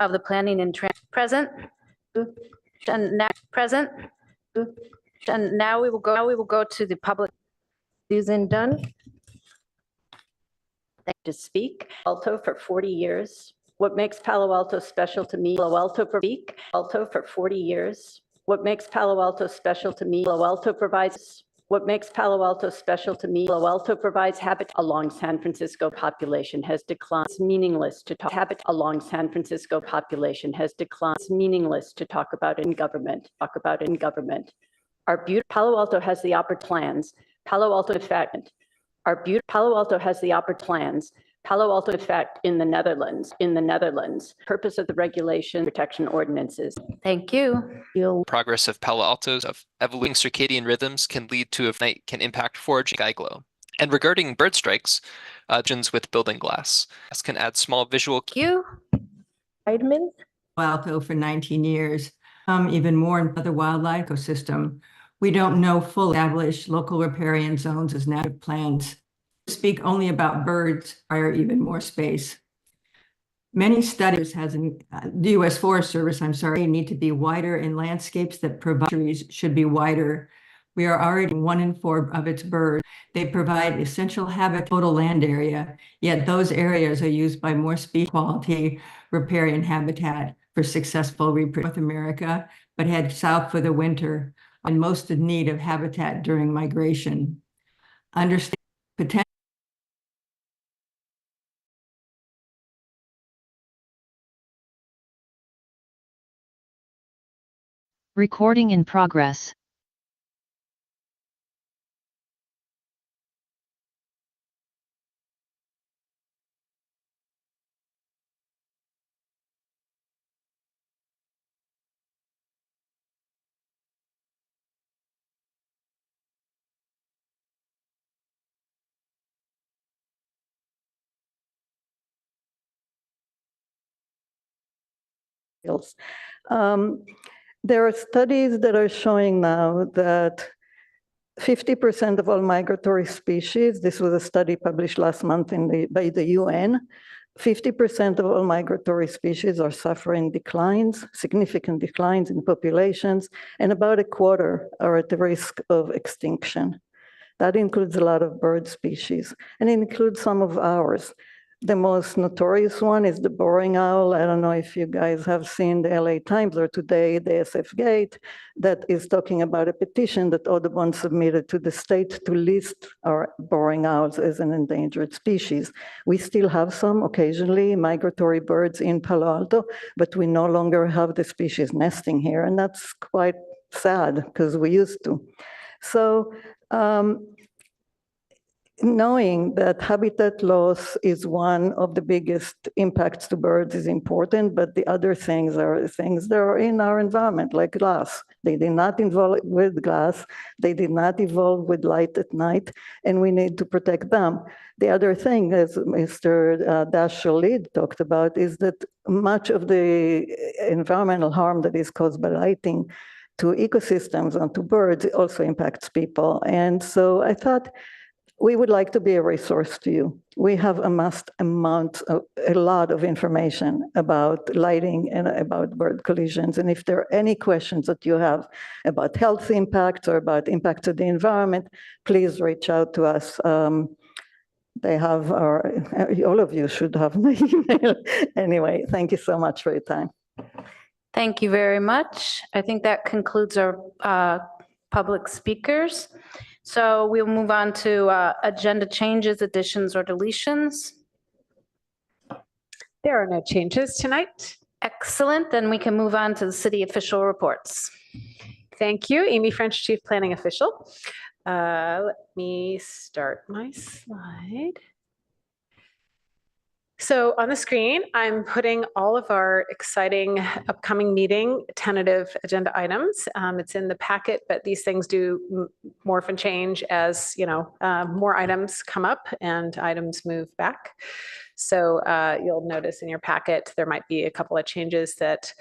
of the planning and present. And now present. And now we will go to the public. Susan Dunn. To speak. Alto for 40 years. What makes Palo Alto special to me? Palo Alto speak. Alto for 40 years. What makes Palo Alto special to me? Palo Alto provides. What makes Palo Alto special to me? Palo Alto provides habitat along San Francisco population has declined. It's meaningless to talk. Habitat along San Francisco population has declined. It's meaningless to talk about it in government. Talk about it in government. Our beautiful Palo Alto has the plans. Palo Alto effect. Our beautiful Palo Alto has the plans. Palo Alto effect in the Netherlands. Purpose of the regulation protection ordinances. Thank you. Progress of Palo Alto's of evolving circadian rhythms can lead to if night can impact foraging sky glow. And regarding bird strikes, with building glass can add small visual cue. Palo Alto for 19 years, even more in other wildlife ecosystem. We don't know fully established local riparian zones as native plants. Speak only about birds require even more space. Many studies the U.S. Forest Service, need to be wider in landscapes that provide trees should be wider. We are already 1 in 4 of its birds. They provide essential habitat total land area, yet those areas are used by more species quality riparian habitat for successful reproduction. North America, but head south for the winter and most in need of habitat during migration. Understand potential. Recording in progress. There are studies that are showing now that 50% of all migratory species, this was a study published last month by the UN, 50% of all migratory species are suffering declines, significant declines in populations, and about a quarter are at the risk of extinction. That includes a lot of bird species, and it includes some of ours. The most notorious one is the boring owl. I don't know if you guys have seen the LA Times or today the SF Gate that is talking about a petition that Audubon submitted to the state to list our boring owls as an endangered species. We still have some occasionally migratory birds in Palo Alto, but we no longer have the species nesting here, and that's quite sad because we used to. So, knowing that habitat loss is one of the biggest impacts to birds is important, but the other things are things that are in our environment, like glass. They did not evolve with glass. They did not evolve with light at night, and we need to protect them. The other thing, as Mr. Dash-Sholid talked about, is that much of the environmental harm that is caused by lighting to ecosystems and to birds also impacts people. And so I thought, we would like to be a resource to you. We have amassed a lot of information about lighting and about bird collisions. And if there are any questions that you have about health impacts or about impacts of the environment, please reach out to us. They have all of you should have my email. Anyway, thank you so much for your time. Thank you very much. I think that concludes our public speakers. So we'll move on to agenda changes, additions, or deletions. There are no changes tonight. Excellent. Then we can move on to the city official reports. Thank you, Amy French, Chief Planning Official. Let me start my slide. So on the screen, I'm putting all of our exciting upcoming meeting tentative agenda items. It's in the packet, but these things do morph and change as more items come up and items move back. So you'll notice in your packet, there might be a couple of changes that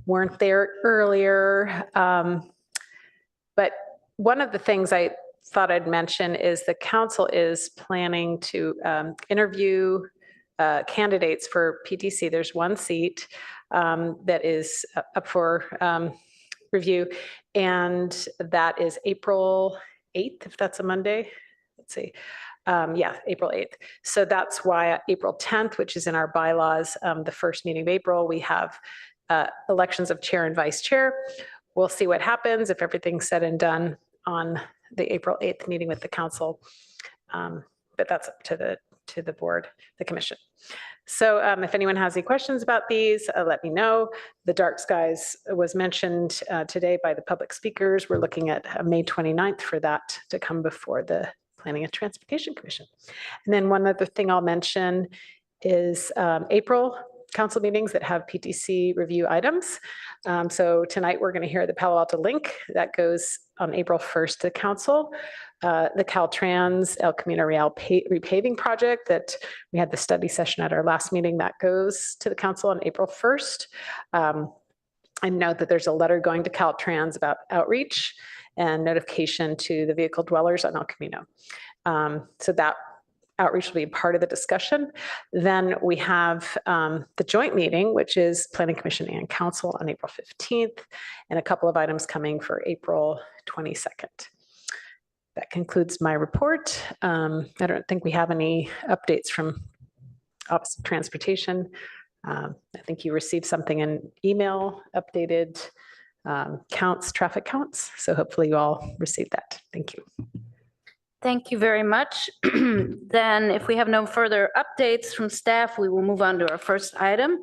weren't there earlier. But one of the things I thought I'd mention is the council is planning to interview candidates for PTC. There's one seat that is up for review, and that is April 8th, if that's a Monday. Let's see. Yeah, April 8th. So that's why April 10th, which is in our bylaws, the first meeting of April, we have elections of chair and vice chair. We'll see what happens if everything's said and done on the April 8th meeting with the council. But that's up to the board, the commission. So if anyone has any questions about these, let me know. The dark skies was mentioned today by the public speakers. We're looking at May 29th for that to come before the Planning and Transportation Commission. And then one other thing I'll mention is April council meetings that have PTC review items. So tonight we're going to hear the Palo Alto link that goes on April 1st to council. The Caltrans El Camino Real repaving project that we had the study session at our last meeting, that goes to the council on April 1st. I note that there's a letter going to Caltrans about outreach and notification to the vehicle dwellers on El Camino. So that outreach will be part of the discussion. Then we have the joint meeting, which is Planning Commission and Council on April 15th, and a couple of items coming for April 22nd. That concludes my report. I don't think we have any updates from Office of Transportation. I think you received something in email, updated traffic counts. So hopefully you all received that. Thank you. Thank you very much. Then if we have no further updates from staff, we will move on to our first item,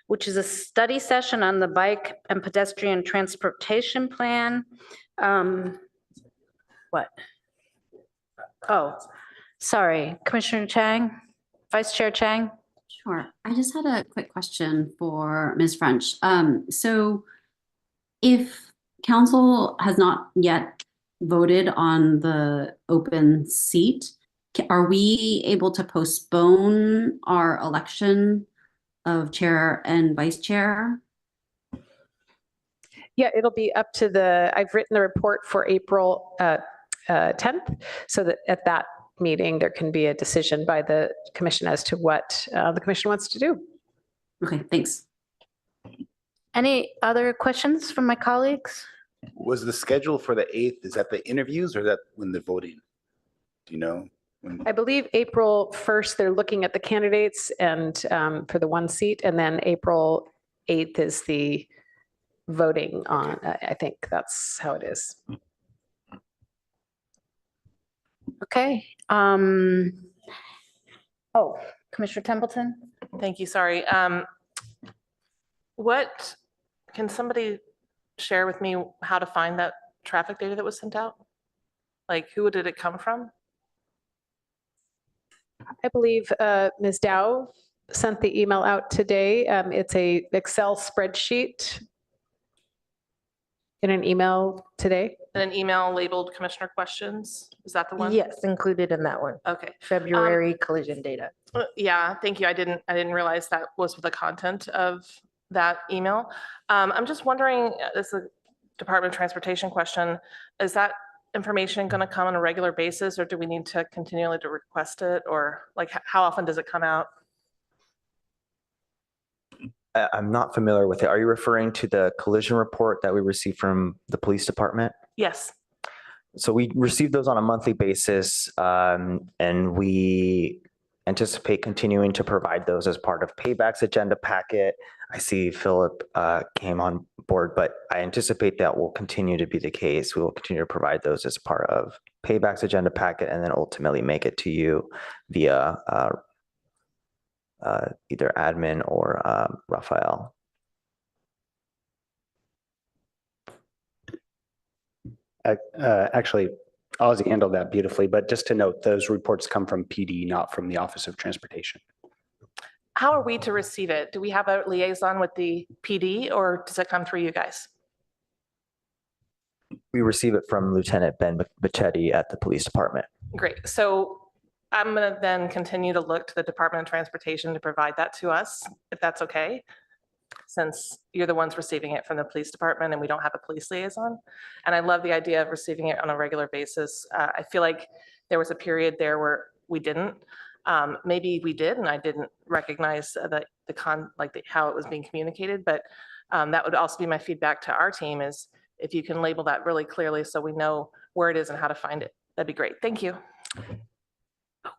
which is a study session on the bike and pedestrian transportation plan. What? Oh, sorry, Commissioner Chang, Vice Chair Chang. Sure. I just had a quick question for Ms. French. So if council has not yet voted on the open seat, are we able to postpone our election of chair and vice chair? Yeah, it'll be up to I've written the report for April 10th, so that at that meeting, there can be a decision by the commission as to what the commission wants to do. Okay, thanks. Any other questions from my colleagues? Was the schedule for the 8th, is that the interviews or is that when the voting? Do you know? I believe April 1st, they're looking at the candidates and for the one seat, and then April 8th is the voting on, I think that's how it is. Okay. Oh, Commissioner Templeton? Thank you. Sorry. What can somebody share with me how to find that traffic data that was sent out? Like, who did it come from? I believe Ms. Dow sent the email out today. It's a Excel spreadsheet in an email today. In an email labeled commissioner questions? Is that the one? Yes, included in that one. Okay. February collision data. Yeah, thank you. I didn't realize that was the content of that email. I'm just wondering, this is a Department of Transportation question, is that information going to come on a regular basis, or do we need to continually to request it, or like how often does it come out? I'm not familiar with it. Are you referring to the collision report that we received from the police department? Yes. So we receive those on a monthly basis, and we anticipate continuing to provide those as part of Payback's agenda packet. I see Philip came on board, but I anticipate that will continue to be the case. We will continue to provide those as part of Payback's agenda packet, and then ultimately make it to you via either admin or Raphael. Actually, Ozzy handled that beautifully, but just to note, those reports come from PD, not from the Office of Transportation. How are we to receive it? Do we have a liaison with the PD, or does it come through you guys? We receive it from Lieutenant Ben Bacchetti at the police department. Great. So I'm going to then continue to look to the Department of Transportation to provide that to us, if that's okay, since you're the ones receiving it from the police department and we don't have a police liaison. And I love the idea of receiving it on a regular basis. I feel like there was a period there where we didn't. Maybe we did, and I didn't recognize how it was being communicated, but that would also be my feedback to our team is if you can label that really clearly so we know where it is and how to find it. That'd be great. Thank you.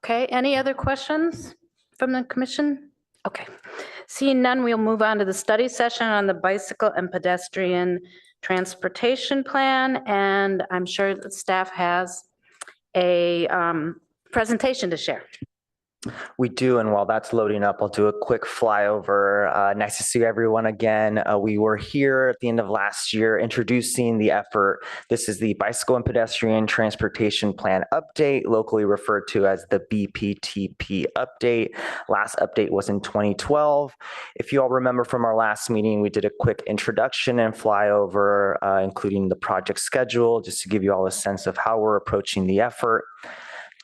Okay, any other questions from the commission? Okay, seeing none, we'll move on to the study session on the bicycle and pedestrian transportation plan. And I'm sure the staff has a presentation to share. We do, and while that's loading up, I'll do a quick flyover. Nice to see everyone again. We were here at the end of last year introducing the effort. This is the Bicycle and Pedestrian Transportation Plan Update, locally referred to as the BPTP Update. Last update was in 2012. If you all remember from our last meeting, we did a quick introduction and flyover, including the project schedule, just to give you all a sense of how we're approaching the effort.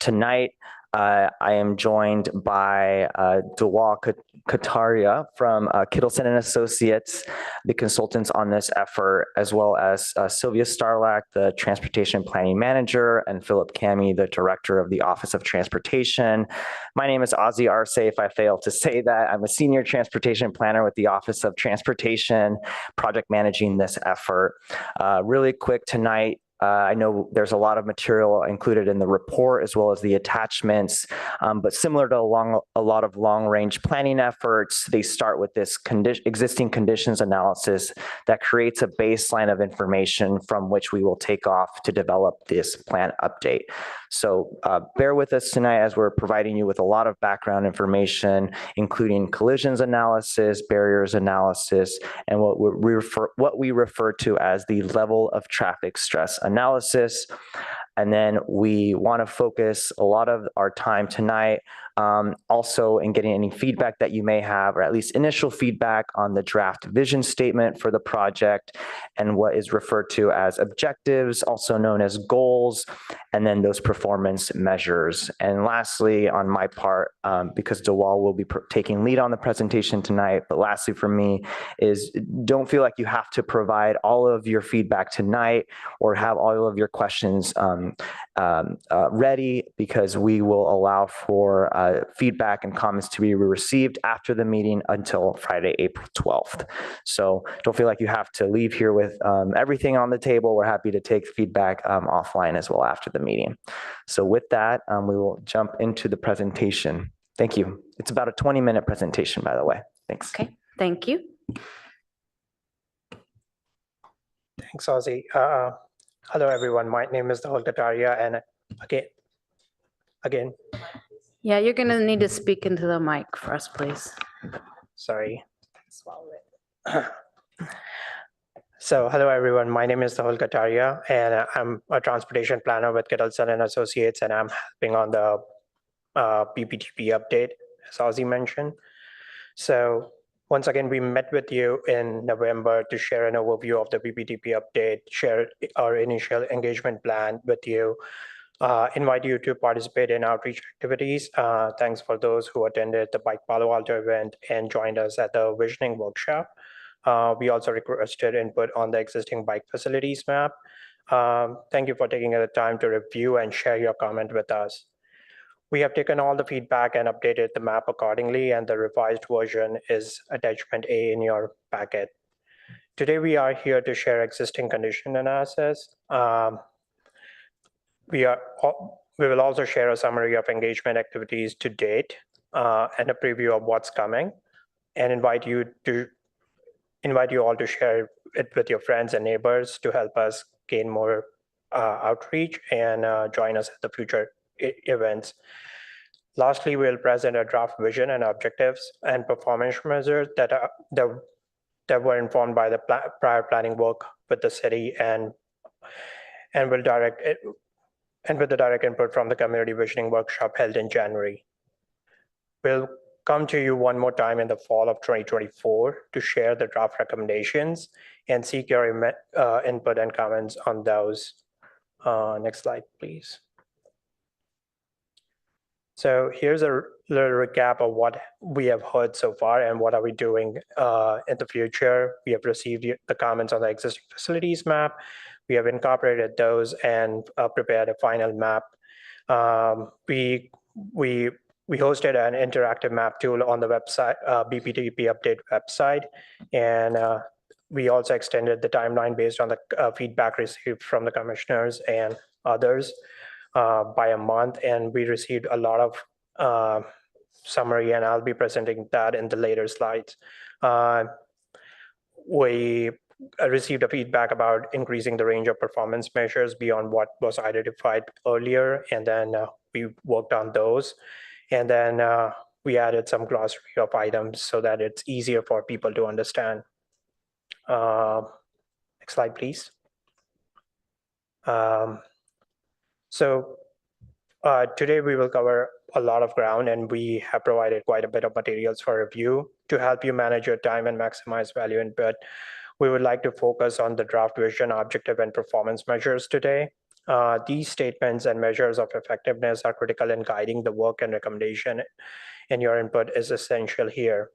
Tonight, I am joined by Dewal Kataria from Kittleson and Associates, the consultants on this effort, as well as Sylvia Starlack, the Transportation Planning Manager, and Philip Cami, the Director of the Office of Transportation. My name is Ozzie Arce, if I fail to say that. I'm a Senior Transportation Planner with the Office of Transportation, project managing this effort. Really quick tonight, I know there's a lot of material included in the report as well as the attachments, but similar to a lot of long-range planning efforts, they start with this existing conditions analysis that creates a baseline of information from which we will take off to develop this plan update. So bear with us tonight as we're providing you with a lot of background information, including collisions analysis, barriers analysis, and what we refer to as the level of traffic stress analysis. And then we want to focus a lot of our time tonight also in getting any feedback that you may have, or at least initial feedback on the draft vision statement for the project and what is referred to as objectives, also known as goals, and then those performance measures. And lastly, on my part, because Dewal will be taking lead on the presentation tonight, but lastly for me is don't feel like you have to provide all of your feedback tonight or have all of your questions ready, because we will allow for feedback and comments to be received after the meeting until Friday, April 12th. So don't feel like you have to leave here with everything on the table. We're happy to take feedback offline as well after the meeting. So with that, we will jump into the presentation. Thank you. It's about a 20-minute presentation, by the way. Thanks. Okay, thank you. Thanks, Ozzie. Hello, everyone. My name is Dewal Kataria, and again. Yeah, you're going to need to speak into the mic for us, please. Sorry. So, hello, everyone. My name is Dewal Kataria, and I'm a transportation planner with Kittleson and Associates, and I'm helping on the BPTP update, as Ozzie mentioned. So, once again, we met with you in November to share an overview of the BPTP update, share our initial engagement plan with you, invite you to participate in outreach activities. Thanks for those who attended the Bike Palo Alto event and joined us at the visioning workshop. We also requested input on the existing bike facilities map. Thank you for taking the time to review and share your comment with us. We have taken all the feedback and updated the map accordingly, and the revised version is attachment A in your packet. Today, we are here to share existing condition analysis. We will also share a summary of engagement activities to date and a preview of what's coming, and invite you all to share it with your friends and neighbors to help us gain more outreach and join us at the future events. Lastly, we'll present a draft vision and objectives and performance measures that were informed by the prior planning work with the city and with the direct input from the community visioning workshop held in January. We'll come to you one more time in the fall of 2024 to share the draft recommendations and seek your input and comments on those. Next slide, please. So here's a little recap of what we have heard so far and what are we doing in the future. We have received the comments on the existing facilities map. We have incorporated those and prepared a final map. We we hosted an interactive map tool on the website, BPTP update website, and we also extended the timeline based on the feedback received from the commissioners and others by a month, and we received a lot of summary, and I'll be presenting that in the later slides. We received a feedback about increasing the range of performance measures beyond what was identified earlier, and then we worked on those. And then we added some glossary of items so that it's easier for people to understand. Next slide, please. Today we will cover a lot of ground, and we have provided quite a bit of materials for review to help you manage your time and maximize value input. We would like to focus on the draft vision, objective, and performance measures today. These statements and measures of effectiveness are critical in guiding the work and recommendation, and your input is essential here.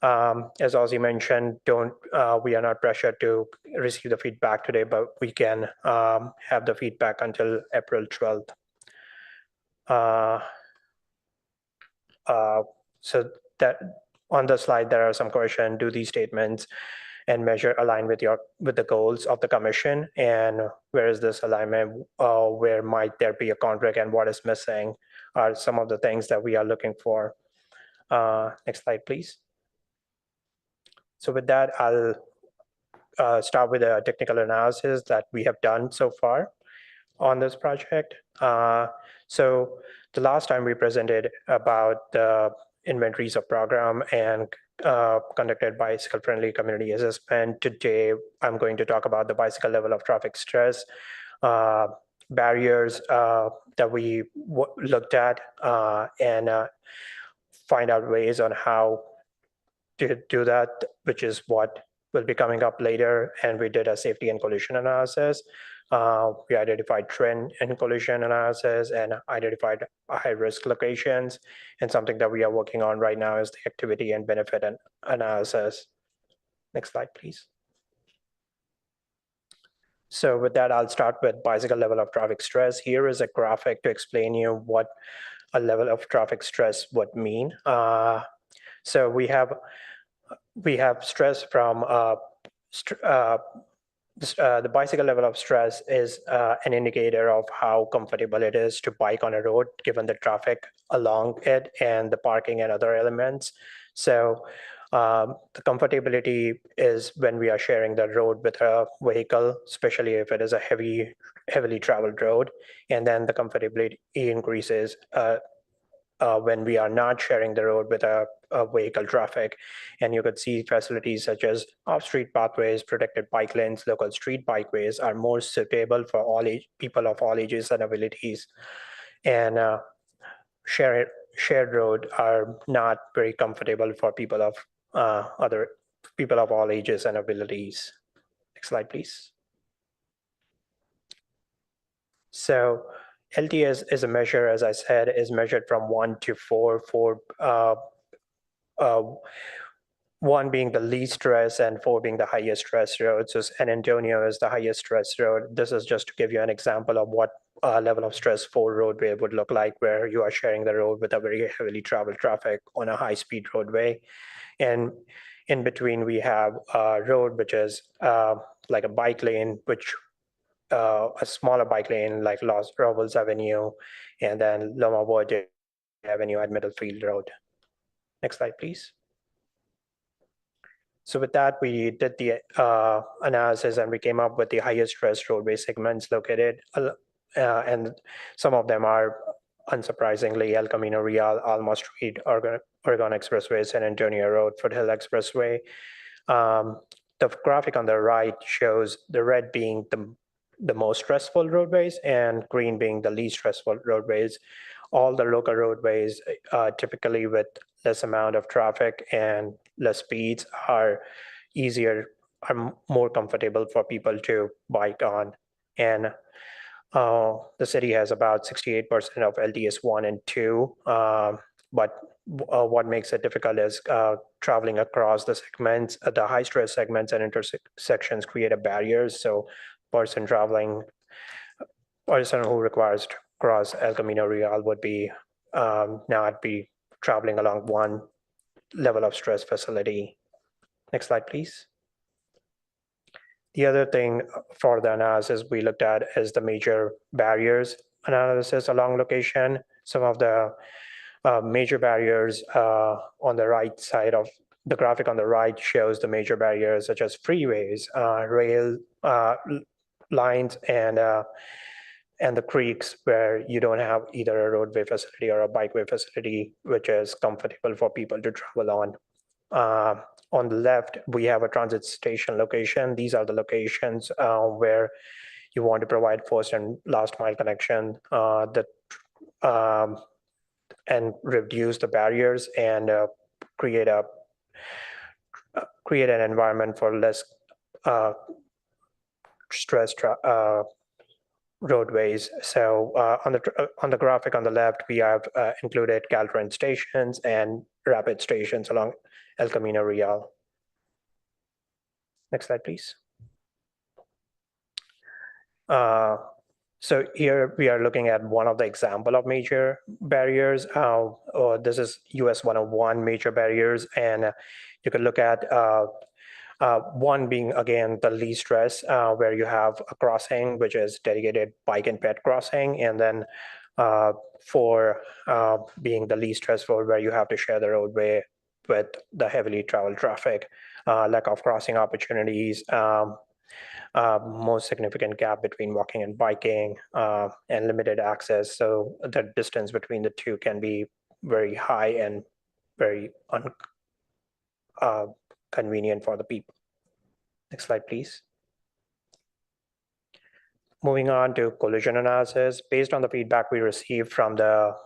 As Ozzy mentioned, we are not pressured to receive the feedback today, but we can have the feedback until April 12th. So that on the slide, there are some questions. Do these statements and measure align with the goals of the commission? And where is this alignment? Where might there be a conflict, and what is missing are some of the things that we are looking for. Next slide, please. So with that, I'll start with a technical analysis that we have done so far on this project. So the last time we presented about the inventories of program and conducted bicycle-friendly community assessment. Today, I'm going to talk about the bicycle level of traffic stress, barriers that we looked at, and find out ways on how to do that, which is what will be coming up later. And we did a safety and collision analysis. We identified trend in collision analysis and identified high-risk locations. And something that we are working on right now is the activity and benefit analysis. Next slide, please. So with that, I'll start with bicycle level of traffic stress. Here is a graphic to explain you what a level of traffic stress would mean. So we have stress from the bicycle level of stress is an indicator of how comfortable it is to bike on a road, given the traffic along it and the parking and other elements. So the comfortability is when we are sharing the road with a vehicle, especially if it is a heavily traveled road. And then the comfortability increases when we are not sharing the road with a vehicle traffic. And you could see facilities such as off-street pathways, protected bike lanes, local street bikeways are more suitable for people of all ages and abilities. And shared road are not very comfortable for people of all ages and abilities. Next slide, please. So LTS is a measure, as I said, is measured from 1 to 4, 1 being the least stress and 4 being the highest stress road. So San Antonio is the highest stress road. This is just to give you an example of what level of stress 4 roadway would look like, where you are sharing the road with a very heavily traveled traffic on a high-speed roadway. And in between, we have a road which is like a bike lane, which a smaller bike lane like Los Robles Avenue, and then Loma Verde Avenue at Middlefield Road. Next slide, please. So with that, we did the analysis, and we came up with the highest stress roadway segments located, and some of them are, unsurprisingly, El Camino Real, Alma Street, Oregon Expressway, San Antonio Road, Foothill Expressway. The graphic on the right shows the red being the most stressful roadways and green being the least stressful roadways. All the local roadways, typically with less amount of traffic and less speeds, are more comfortable for people to bike on. And the city has about 68% of LTS 1 and 2, but what makes it difficult is traveling across the segments. The high stress segments and intersections create a barrier. So person who requires to cross El Camino Real would be now I'd be traveling along one level of stress facility. Next slide, please. The other thing for the analysis we looked at is the major barriers analysis along location. Some of the major barriers on the right side of the graphic on the right shows the major barriers such as freeways, rail lines, and the creeks where you don't have either a roadway facility or a bikeway facility, which is comfortable for people to travel on. On the left, we have a transit station location. These are the locations where you want to provide first and last mile connection and reduce the barriers and create an environment for less stressed roadways. So on the graphic on the left, we have included Caltrain stations and rapid stations along El Camino Real. Next slide, please. So here we are looking at one of the example of major barriers. This is US 101 major barriers, and you can look at one being, again, the least stress, where you have a crossing, which is dedicated bike and pet crossing. And then four being the least stressful, where you have to share the roadway with the heavily traveled traffic, lack of crossing opportunities, most significant gap between walking and biking, and limited access. So the distance between the two can be very high and very convenient for the people. Next slide, please. Moving on to collision analysis. Based on the feedback we received from the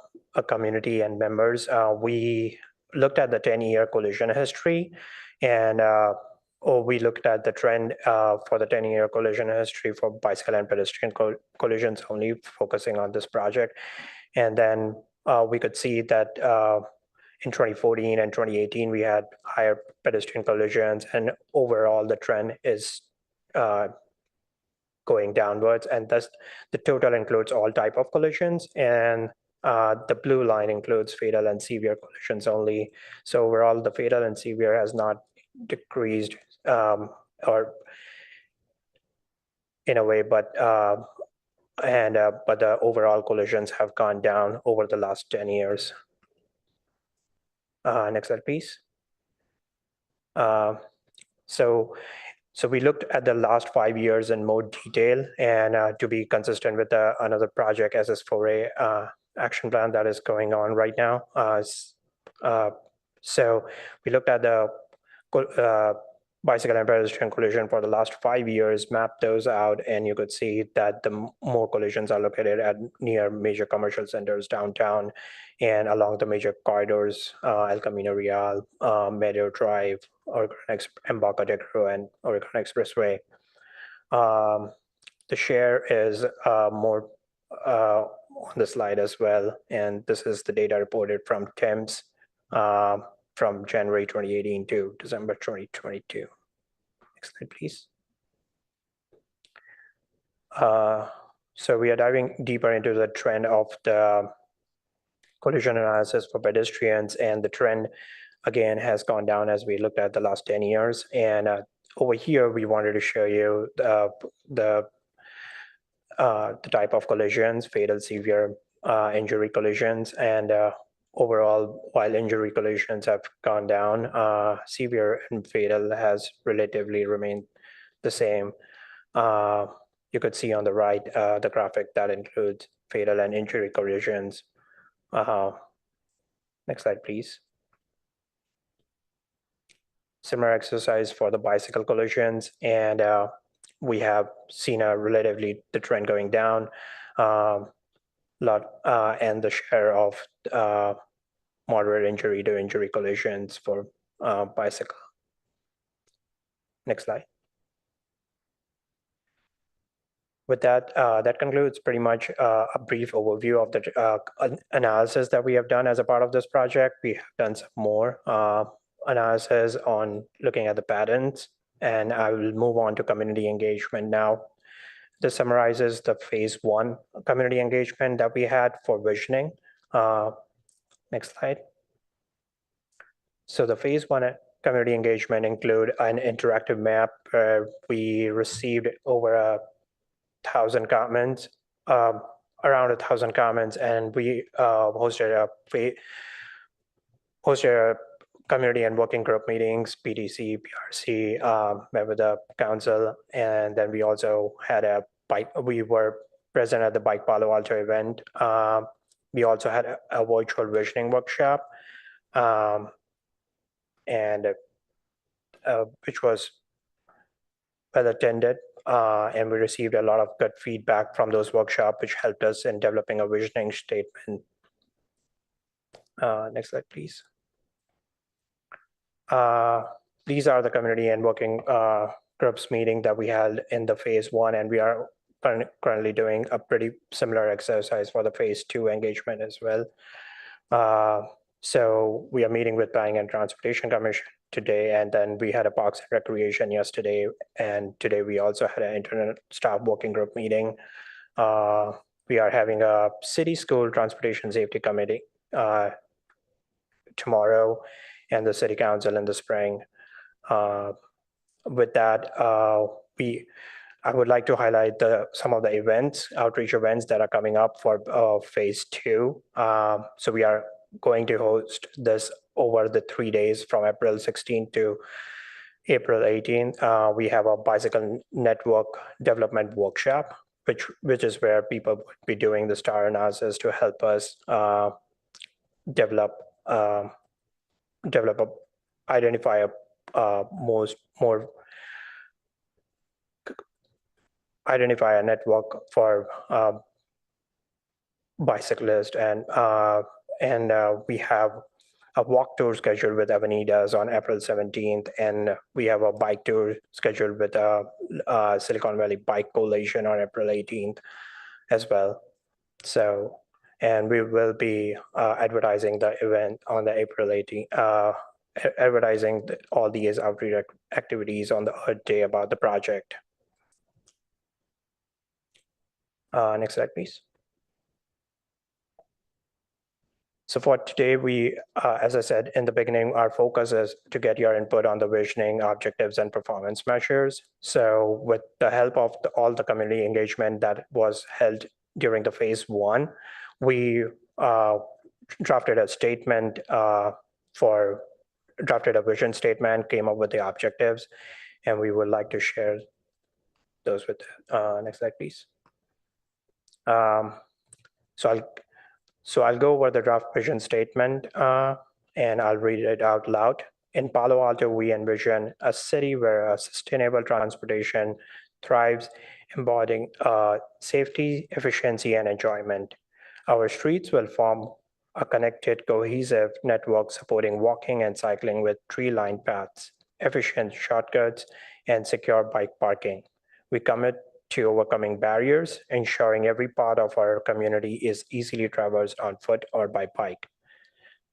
community and members, we looked at the 10-year collision history, and we looked at the trend for the 10-year collision history for bicycle and pedestrian collisions only, focusing on this project. And then we could see that in 2014 and 2018, we had higher pedestrian collisions, and overall the trend is going downwards. And thus the total includes all type of collisions, and the blue line includes fatal and severe collisions only. So overall, the fatal and severe has not decreased or in a way, but the overall collisions have gone down over the last 10 years. Next slide, please. So we looked at the last 5 years in more detail, and to be consistent with another project SS4A action plan that is going on right now. So we looked at the bicycle and pedestrian collision for the last 5 years, mapped those out, and you could see that the more collisions are located at near major commercial centers downtown and along the major corridors, El Camino Real, Meadow Drive, Embarcadero, and Oregon Expressway. The share is more on the slide as well, and this is the data reported from TIMS from January 2018 to December 2022. Next slide, please. So we are diving deeper into the trend of the collision analysis for pedestrians, and the trend again has gone down as we looked at the last 10 years. And over here, we wanted to show you the type of collisions, fatal, severe, injury collisions, and overall, while injury collisions have gone down, severe and fatal has relatively remained the same. You could see on the right the graphic that includes fatal and injury collisions. Next slide, please. Similar exercise for the bicycle collisions, and we have seen the trend going down and the share of moderate injury to injury collisions for bicycle. Next slide. With that, that concludes pretty much a brief overview of the analysis that we have done as a part of this project. We have done some more analysis on looking at the patterns, and I will move on to community engagement now. This summarizes the phase 1 community engagement that we had for visioning. Next slide. So the phase one community engagement include an interactive map where we received over 1,000 comments, around 1,000 comments, and we hosted a community and working group meetings, PDC, PRC, met with the council, and then we also had we were present at the Bike Palo Alto event. We also had a virtual visioning workshop, and which was well attended, and we received a lot of good feedback from those workshops, which helped us in developing a visioning statement. Next slide, please. These are the community and working groups meeting that we held in the phase one, and we are currently doing a pretty similar exercise for the phase two engagement as well. So we are meeting with Planning and Transportation Commission today, and then we had a Parks and Recreation yesterday, and today we also had an internet staff working group meeting. We are having a city school transportation safety committee tomorrow, and the city council in the spring. With that, I would like to highlight some of the events, outreach events that are coming up for phase two. So we are going to host this over the 3 days from April 16th to April 18th. We have a bicycle network development workshop, which is where people would be doing the star analysis to help us identify a network for bicyclists, and we have a walk tour scheduled with Avenidas on April 17th, and we have a bike tour scheduled with Silicon Valley Bike Coalition on April 18th as well. So, and we will be advertising the event on the April 18th, advertising all these outreach activities on the Earth Day about the project. Next slide, please. So for today, we, as I said in the beginning, our focus is to get your input on the visioning, objectives, and performance measures. So with the help of all the community engagement that was held during the phase one, we drafted a statement drafted a vision statement, came up with the objectives, and we would like to share those with next slide, please. So I'll go over the draft vision statement, and I'll read it out loud. In Palo Alto, we envision a city where sustainable transportation thrives, embodying safety, efficiency, and enjoyment. Our streets will form a connected, cohesive network supporting walking and cycling with tree-lined paths, efficient shortcuts, and secure bike parking. We commit to overcoming barriers, ensuring every part of our community is easily traversed on foot or by bike,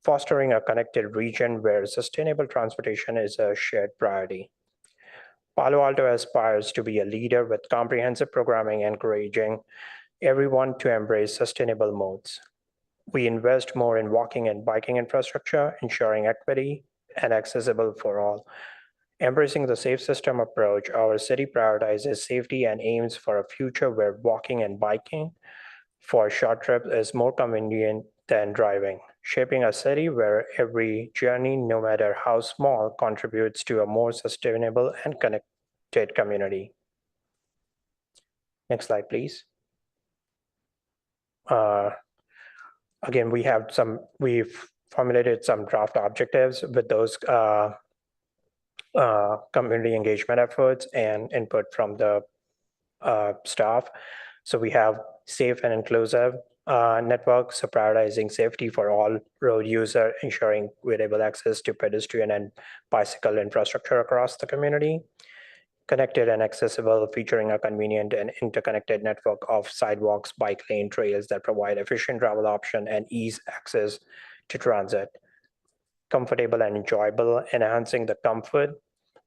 fostering a connected region where sustainable transportation is a shared priority. Palo Alto aspires to be a leader with comprehensive programming, encouraging everyone to embrace sustainable modes. We invest more in walking and biking infrastructure, ensuring equity and accessible for all. Embracing the safe system approach, our city prioritizes safety and aims for a future where walking and biking for short trips is more convenient than driving, shaping a city where every journey, no matter how small, contributes to a more sustainable and connected community. Next slide, please. Again, we've formulated some draft objectives with those community engagement efforts and input from the staff. So we have safe and inclusive networks, so prioritizing safety for all road user, ensuring equitable access to pedestrian and bicycle infrastructure across the community. Connected and accessible, featuring a convenient and interconnected network of sidewalks, bike lane trails that provide efficient travel option and ease access to transit. Comfortable and enjoyable, enhancing the comfort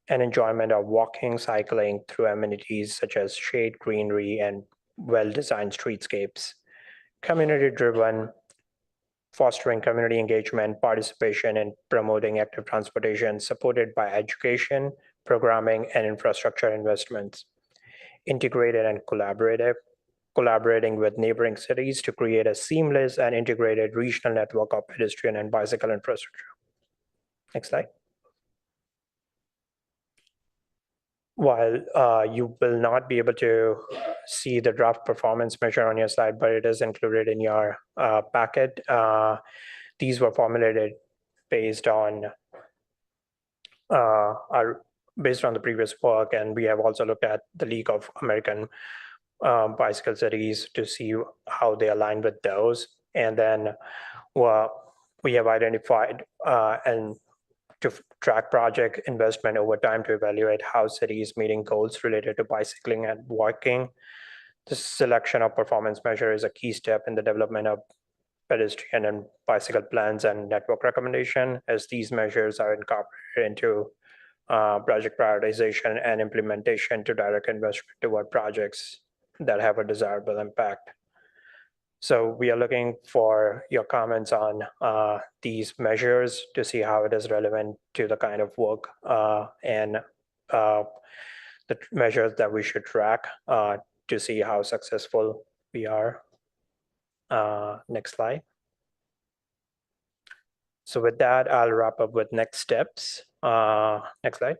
and enjoyment of walking, cycling through amenities such as shade, greenery, and well-designed streetscapes. Community-driven, fostering community engagement, participation, and promoting active transportation, supported by education, programming, and infrastructure investments. Integrated and collaborating with neighboring cities to create a seamless and integrated regional network of pedestrian and bicycle infrastructure. Next slide. While you will not be able to see the draft performance measure on your slide, but it is included in your packet. These were formulated based on the previous work, and we have also looked at the League of American Bicycle Cities to see how they align with those. And then we have identified and to track project investment over time to evaluate how cities meeting goals related to bicycling and walking. The selection of performance measure is a key step in the development of pedestrian and bicycle plans and network recommendation, as these measures are incorporated into project prioritization and implementation to direct investment toward projects that have a desirable impact. So we are looking for your comments on these measures to see how it is relevant to the kind of work and the measures that we should track to see how successful we are. Next slide. So with that, I'll wrap up with next steps. Next slide.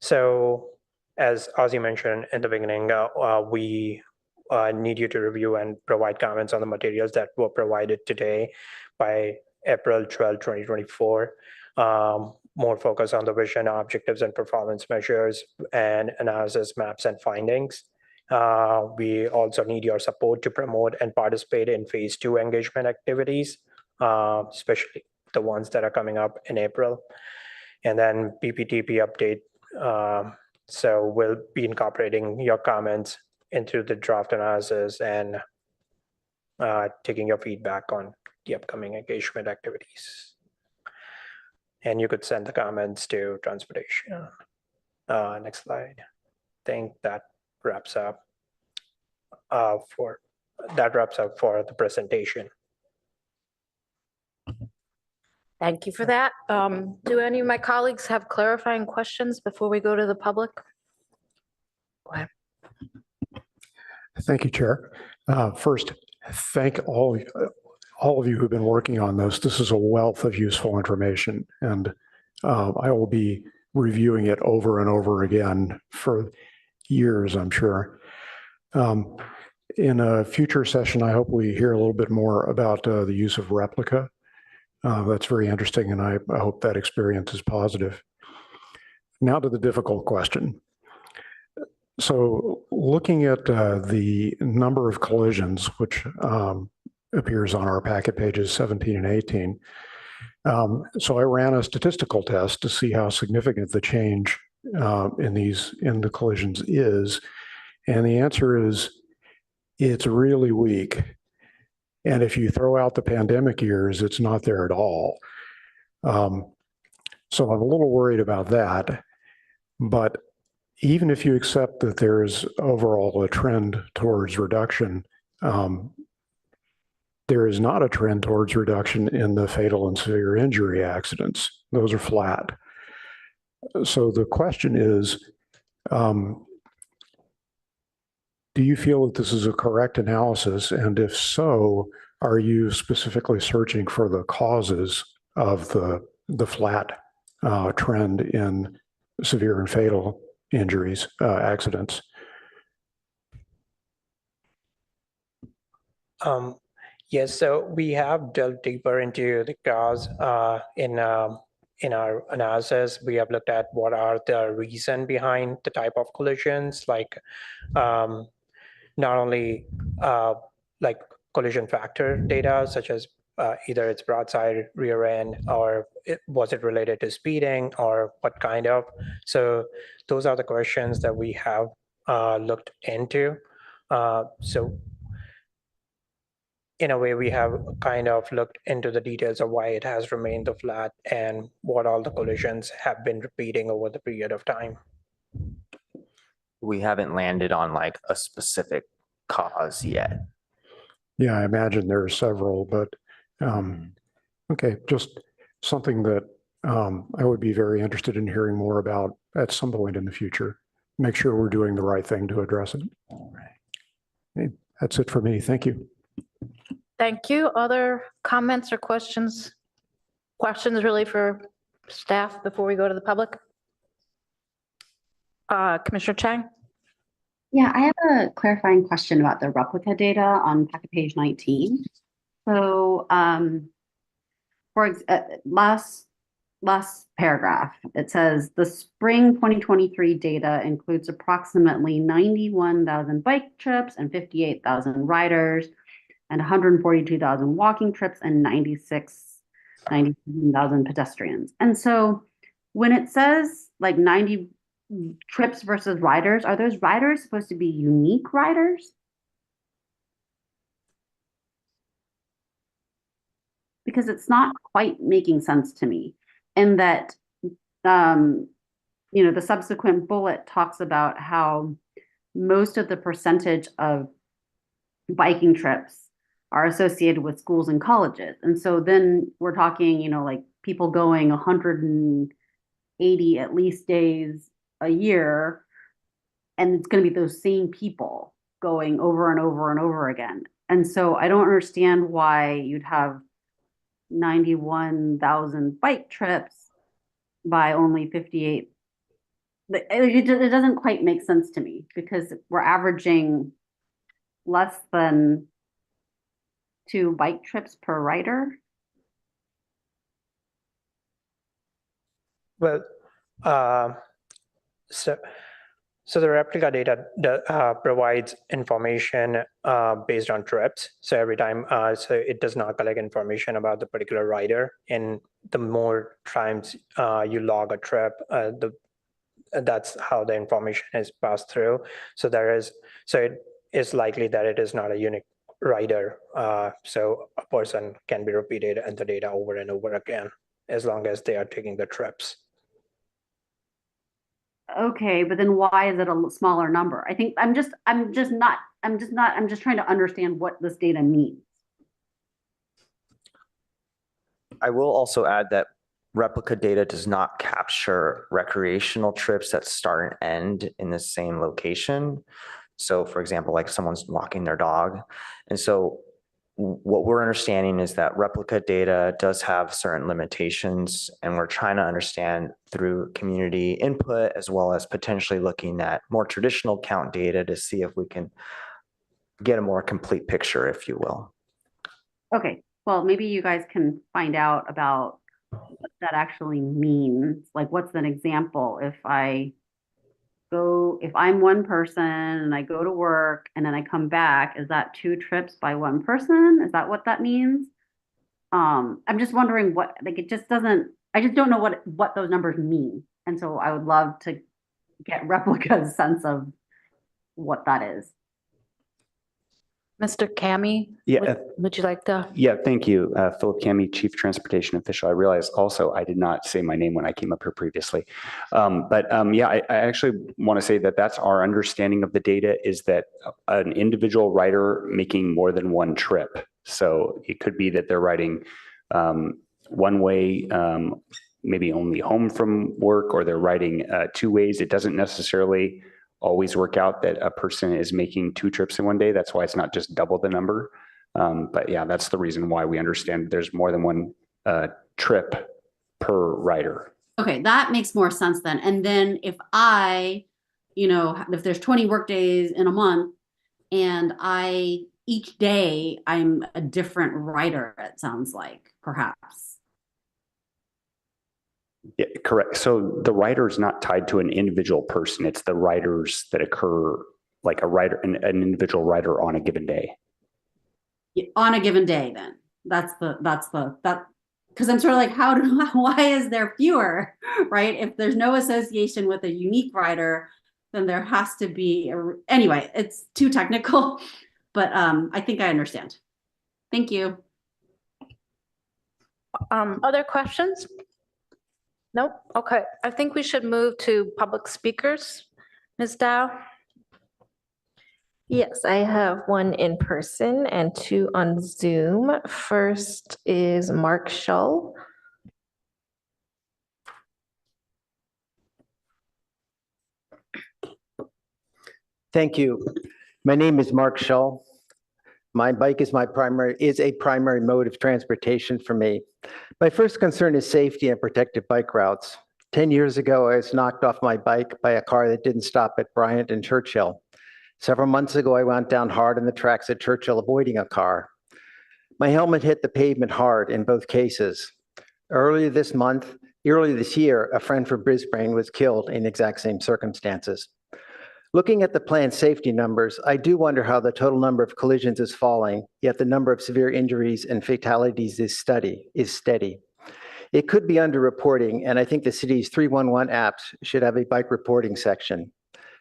So as Ozzy mentioned in the beginning, we need you to review and provide comments on the materials that were provided today by April 12, 2024. More focus on the vision, objectives, and performance measures, and analysis maps and findings. We also need your support to promote and participate in phase 2 engagement activities, especially the ones that are coming up in April. And then PPTP update. So we'll be incorporating your comments into the draft analysis and taking your feedback on the upcoming engagement activities. And you could send the comments to transportation. Next slide. I think that wraps up for the presentation. Thank you for that. Do any of my colleagues have clarifying questions before we go to the public? Go ahead. Thank you, Chair. First, thank all of you who've been working on this. This is a wealth of useful information, and I will be reviewing it over and over again for years, I'm sure. In a future session, I hope we hear a little bit more about the use of replica. That's very interesting, and I hope that experience is positive. Now to the difficult question. So looking at the number of collisions, which appears on our packet pages 17 and 18, so I ran a statistical test to see how significant the change in the collisions is, and the answer is it's really weak. And if you throw out the pandemic years, it's not there at all. So I'm a little worried about that. But even if you accept that there's overall a trend towards reduction, there is not a trend towards reduction in the fatal and severe injury accidents. Those are flat. So the question is, do you feel that this is a correct analysis? And if so, are you specifically searching for the causes of the flat trend in severe and fatal injuries, accidents? Yes, so we have delved deeper into the cause in our analysis. We have looked at what are the reason behind the type of collisions, like not only like collision factor data, such as either it's broadside, rear end, or was it related to speeding, or what kind of. So those are the questions that we have looked into. So in a way, we have kind of looked into the details of why it has remained the flat and what all the collisions have been repeating over the period of time. We haven't landed on like a specific cause yet. Yeah, I imagine there are several, but okay, just something that I would be very interested in hearing more about at some point in the future. Make sure we're doing the right thing to address it. Okay, that's it for me. Thank you. Thank you. Other comments or questions? Questions really for staff before we go to the public? Commissioner Chang? Yeah, I have a clarifying question about the replica data on packet page 19. So, last paragraph, it says the spring 2023 data includes approximately 91,000 bike trips and 58,000 riders and 142,000 walking trips and 97,000 pedestrians. And so when it says like 90 trips versus riders, are those riders supposed to be unique riders? Because it's not quite making sense to me. And that, the subsequent bullet talks about how most of the percentage of biking trips are associated with schools and colleges. And so then we're talking, like people going 180 at least days a year, and it's going to be those same people going over and over and over again. And so I don't understand why you'd have 91,000 bike trips by only 58. It doesn't quite make sense to me because we're averaging less than 2 bike trips per rider. Well, so the replica data provides information based on trips. So every time, so it does not collect information about the particular rider. And the more times you log a trip, that's how the information is passed through. So it is likely that it is not a unique rider. So a person can be repeated and the data over and over again, as long as they are taking the trips. Okay, but then why is it a smaller number? I think I'm just trying to understand what this data means. I will also add that replica data does not capture recreational trips that start and end in the same location. So for example, like someone's walking their dog. And so what we're understanding is that replica data does have certain limitations, and we're trying to understand through community input as well as potentially looking at more traditional count data to see if we can get a more complete picture, if you will. Okay, well, maybe you guys can find out about what that actually means. Like, what's an example? If I'm one person and I go to work and then I come back, is that 2 trips by one person? Is that what that means? I'm just wondering I just don't know what those numbers mean. And so I would love to get Replica's sense of what that is. Mr. Kami, Yeah. would you like to? Yeah, thank you. Philip Kami, Chief Transportation Official. I realized also I did not say my name when I came up here previously. I actually want to say that that's our understanding of the data, is that an individual rider making more than one trip. So it could be that they're riding one way, maybe only home from work, or they're riding 2 ways. It doesn't necessarily always work out that a person is making 2 trips in one day. That's why it's not just double the number. But yeah, that's the reason why we understand there's more than one trip per rider. Okay, that makes more sense then. And then if if there's 20 work days in a month and each day I'm a different rider, it sounds like, perhaps. Yeah, correct. So the rider is not tied to an individual person. It's the riders that occur, like an individual rider on a given day. On a given day, then because I'm sort of like, why is there fewer, right? If there's no association with a unique rider, then there has to be anyway, it's too technical, but I think I understand. Thank you. Other questions? Nope. Okay. I think we should move to public speakers. Ms. Dow? Yes, I have one in person and two on Zoom. First is Mark Shull. Thank you. My name is Mark Shull. My bike is a primary mode of transportation for me. My first concern is safety and protected bike routes. 10 years ago, I was knocked off my bike by a car that didn't stop at Bryant and Churchill. Several months ago, I went down hard on the tracks at Churchill avoiding a car. My helmet hit the pavement hard in both cases. Earlier this year, a friend from Brisbane was killed in exact same circumstances. Looking at the planned safety numbers, I do wonder how the total number of collisions is falling, yet the number of severe injuries and fatalities is steady. It could be underreporting, and I think the city's 311 apps should have a bike reporting section.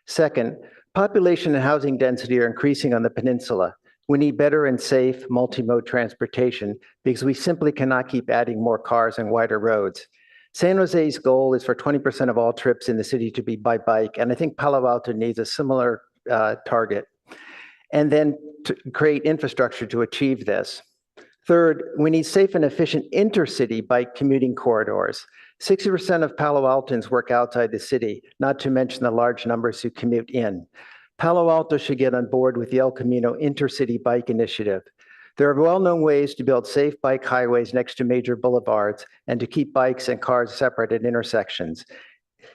Second, population and housing density are increasing on the peninsula. We need better and safe multimode transportation because we simply cannot keep adding more cars and wider roads. San Jose's goal is for 20% of all trips in the city to be by bike, and I think Palo Alto needs a similar target. And then to create infrastructure to achieve this. Third, we need safe and efficient intercity bike commuting corridors. 60% of Palo Altans work outside the city, not to mention the large numbers who commute in. Palo Alto should get on board with the El Camino Intercity Bike Initiative. There are well-known ways to build safe bike highways next to major boulevards and to keep bikes and cars separate at intersections.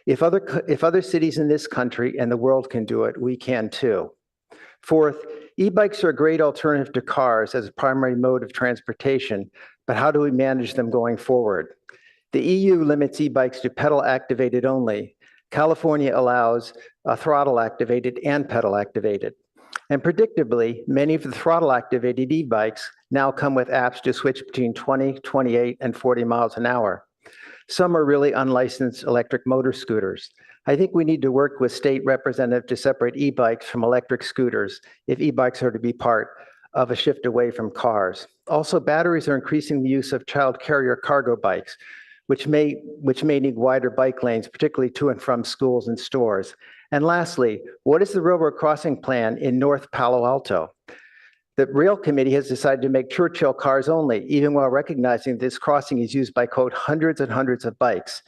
If other cities in this country and the world can do it, we can too. Fourth, e-bikes are a great alternative to cars as a primary mode of transportation, but how do we manage them going forward? The EU limits e-bikes to pedal activated only. California allows throttle activated and pedal activated. And predictably, many of the throttle-activated e-bikes now come with apps to switch between 20, 28, and 40 miles an hour. Some are really unlicensed electric motor scooters. I think we need to work with state representatives to separate e-bikes from electric scooters if e-bikes are to be part of a shift away from cars. Also, batteries are increasing the use of child carrier cargo bikes, which may need wider bike lanes, particularly to and from schools and stores. And lastly, what is the railroad crossing plan in North Palo Alto? The rail committee has decided to make Churchill cars only, even while recognizing this crossing is used by, quote, hundreds and hundreds of bikes.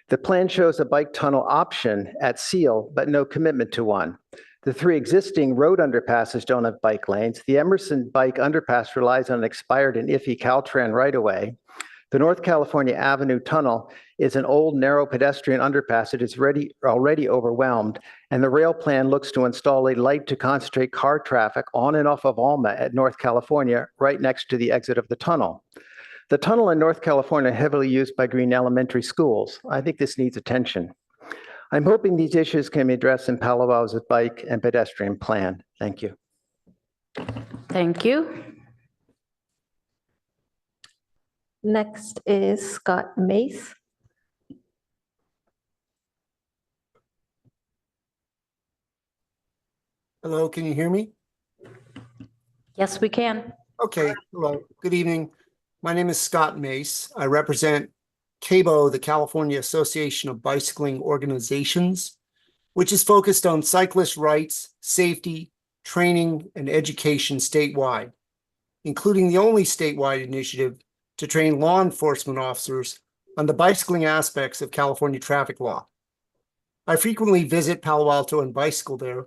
The plan shows a bike tunnel option at Seal, but no commitment to one. The three existing road underpasses don't have bike lanes. The Emerson bike underpass relies on an expired and iffy Caltran right-of-way. The North California Avenue Tunnel is an old, narrow pedestrian underpass that is already overwhelmed, and the rail plan looks to install a light to concentrate car traffic on and off of Alma at North California, right next to the exit of the tunnel. The tunnel in North California is heavily used by Green Elementary schools. I think this needs attention. I'm hoping these issues can be addressed in Palo Alto's bike and pedestrian plan. Thank you. Thank you. Next is Scott Mace. Hello, can you hear me? Yes, we can. Okay, hello, good evening. My name is Scott Mace. I represent CABO, the California Association of Bicycling Organizations, which is focused on cyclist rights, safety, training, and education statewide, including the only statewide initiative to train law enforcement officers on the bicycling aspects of California traffic law. I frequently visit Palo Alto and bicycle there,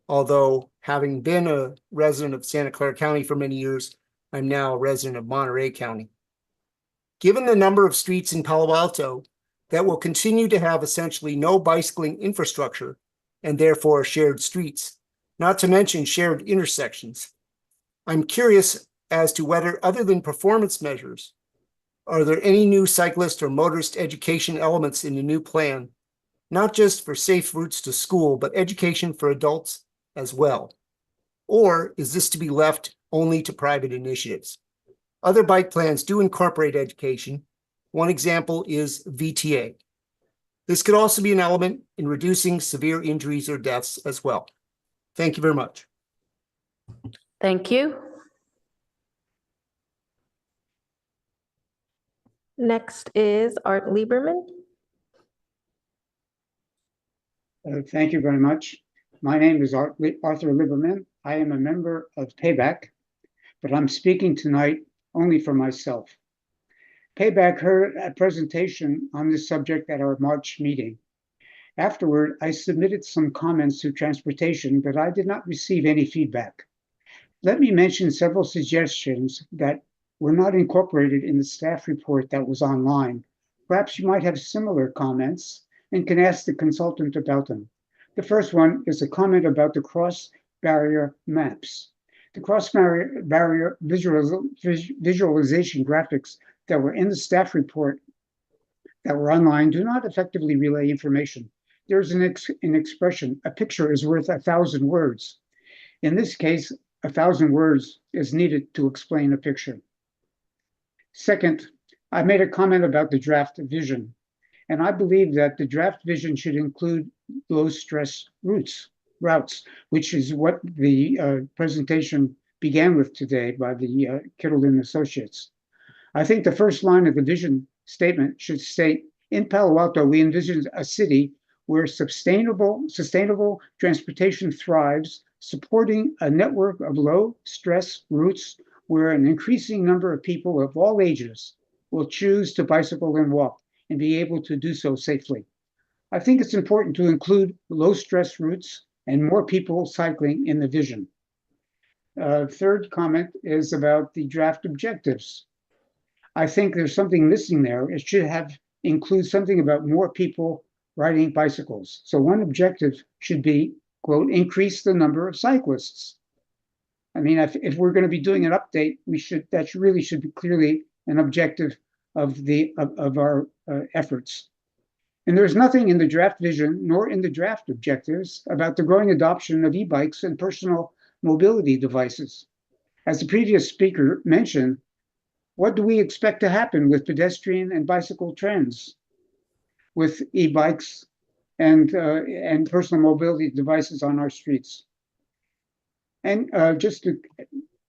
although having been a resident of Santa Clara County for many years, I'm now a resident of Monterey County. Given the number of streets in Palo Alto that will continue to have essentially no bicycling infrastructure and therefore shared streets, not to mention shared intersections, I'm curious as to whether, other than performance measures, are there any new cyclist or motorist education elements in the new plan, not just for safe routes to school, but education for adults as well? Or is this to be left only to private initiatives? Other bike plans do incorporate education. One example is VTA. This could also be an element in reducing severe injuries or deaths as well. Thank you very much. Thank you. Next is Art Lieberman. Thank you very much. My name is Arthur Lieberman. I am a member of Payback, but I'm speaking tonight only for myself. Payback heard a presentation on this subject at our March meeting. Afterward, I submitted some comments to transportation, but I did not receive any feedback. Let me mention several suggestions that were not incorporated in the staff report that was online. Perhaps you might have similar comments and can ask the consultant about them. The first one is a comment about the cross-barrier maps. The cross-barrier visualization graphics that were in the staff report that were online do not effectively relay information. There's an expression, a picture is worth 1,000 words. In this case, 1,000 words is needed to explain a picture. Second, I made a comment about the draft vision, and I believe that the draft vision should include low-stress routes, which is what the presentation began with today by the Kittle and Associates. I think the first line of the vision statement should state, in Palo Alto, we envision a city where sustainable transportation thrives, supporting a network of low-stress routes where an increasing number of people of all ages will choose to bicycle and walk and be able to do so safely. I think it's important to include low-stress routes and more people cycling in the vision. Third comment is about the draft objectives. I think there's something missing there. It should include something about more people riding bicycles. So one objective should be, quote, increase the number of cyclists. I mean, if we're going to be doing an update, that really should be clearly an objective of our efforts. And there's nothing in the draft vision nor in the draft objectives about the growing adoption of e-bikes and personal mobility devices. As the previous speaker mentioned, what do we expect to happen with pedestrian and bicycle trends, with e-bikes and personal mobility devices on our streets? And just to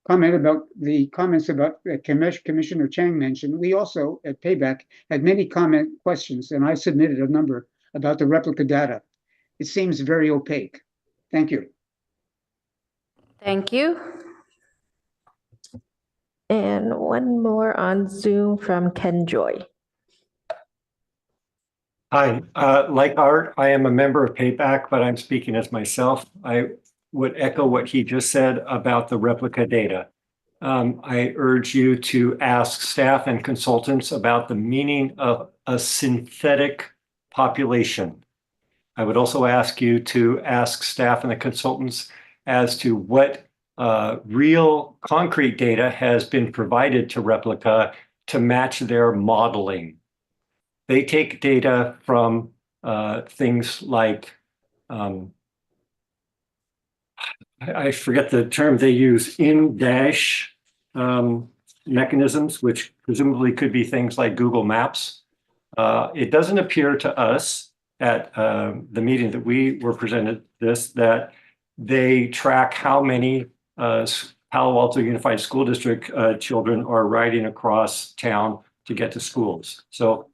comment about the comments about Commissioner Chang mentioned, we also at Payback had many questions, and I submitted a number about the replica data. It seems very opaque. Thank you. Thank you. And one more on Zoom from Ken Joy. Hi, like Art, I am a member of Payback, but I'm speaking as myself. I would echo what he just said about the replica data. I urge you to ask staff and consultants about the meaning of a synthetic population. I would also ask you to ask staff and the consultants as to what real concrete data has been provided to Replica to match their modeling. They take data from things like, I forget the term they use, in-dash mechanisms, which presumably could be things like Google Maps. It doesn't appear to us at the meeting that we were presented this, that they track how many Palo Alto Unified School District children are riding across town to get to schools. So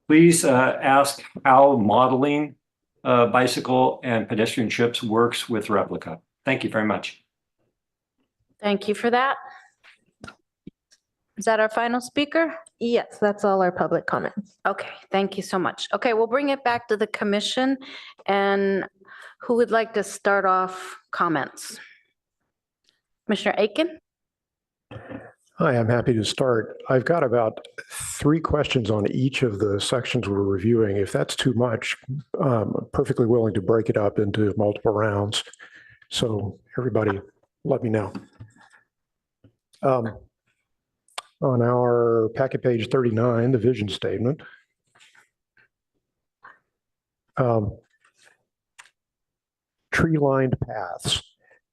please ask how modeling bicycle and pedestrian trips works with Replica. Thank you very much. Thank you for that. Is that our final speaker? Yes, that's all our public comments. Okay, thank you so much. Okay, we'll bring it back to the commission. And who would like to start off comments? Commissioner Aiken? Hi, I'm happy to start. I've got about 3 questions on each of the sections we're reviewing. If that's too much, I'm perfectly willing to break it up into multiple rounds. So everybody, let me know. On our packet page 39, the vision statement, tree-lined paths.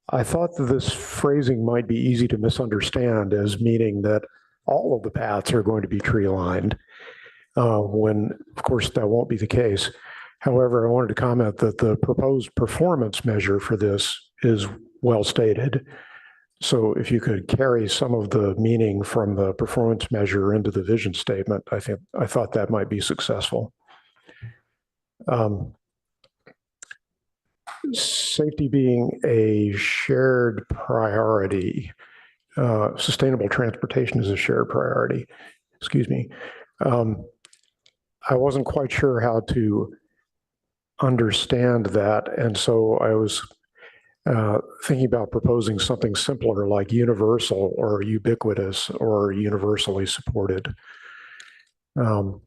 I thought that this phrasing might be easy to misunderstand as meaning that all of the paths are going to be tree-lined, when, of course, that won't be the case. However, I wanted to comment that the proposed performance measure for this is well stated. So if you could carry some of the meaning from the performance measure into the vision statement, I thought that might be successful. safety being a shared priority. Sustainable transportation is a shared priority. Excuse me. I wasn't quite sure how to understand that, and so I was thinking about proposing something simpler like universal or ubiquitous or universally supported. And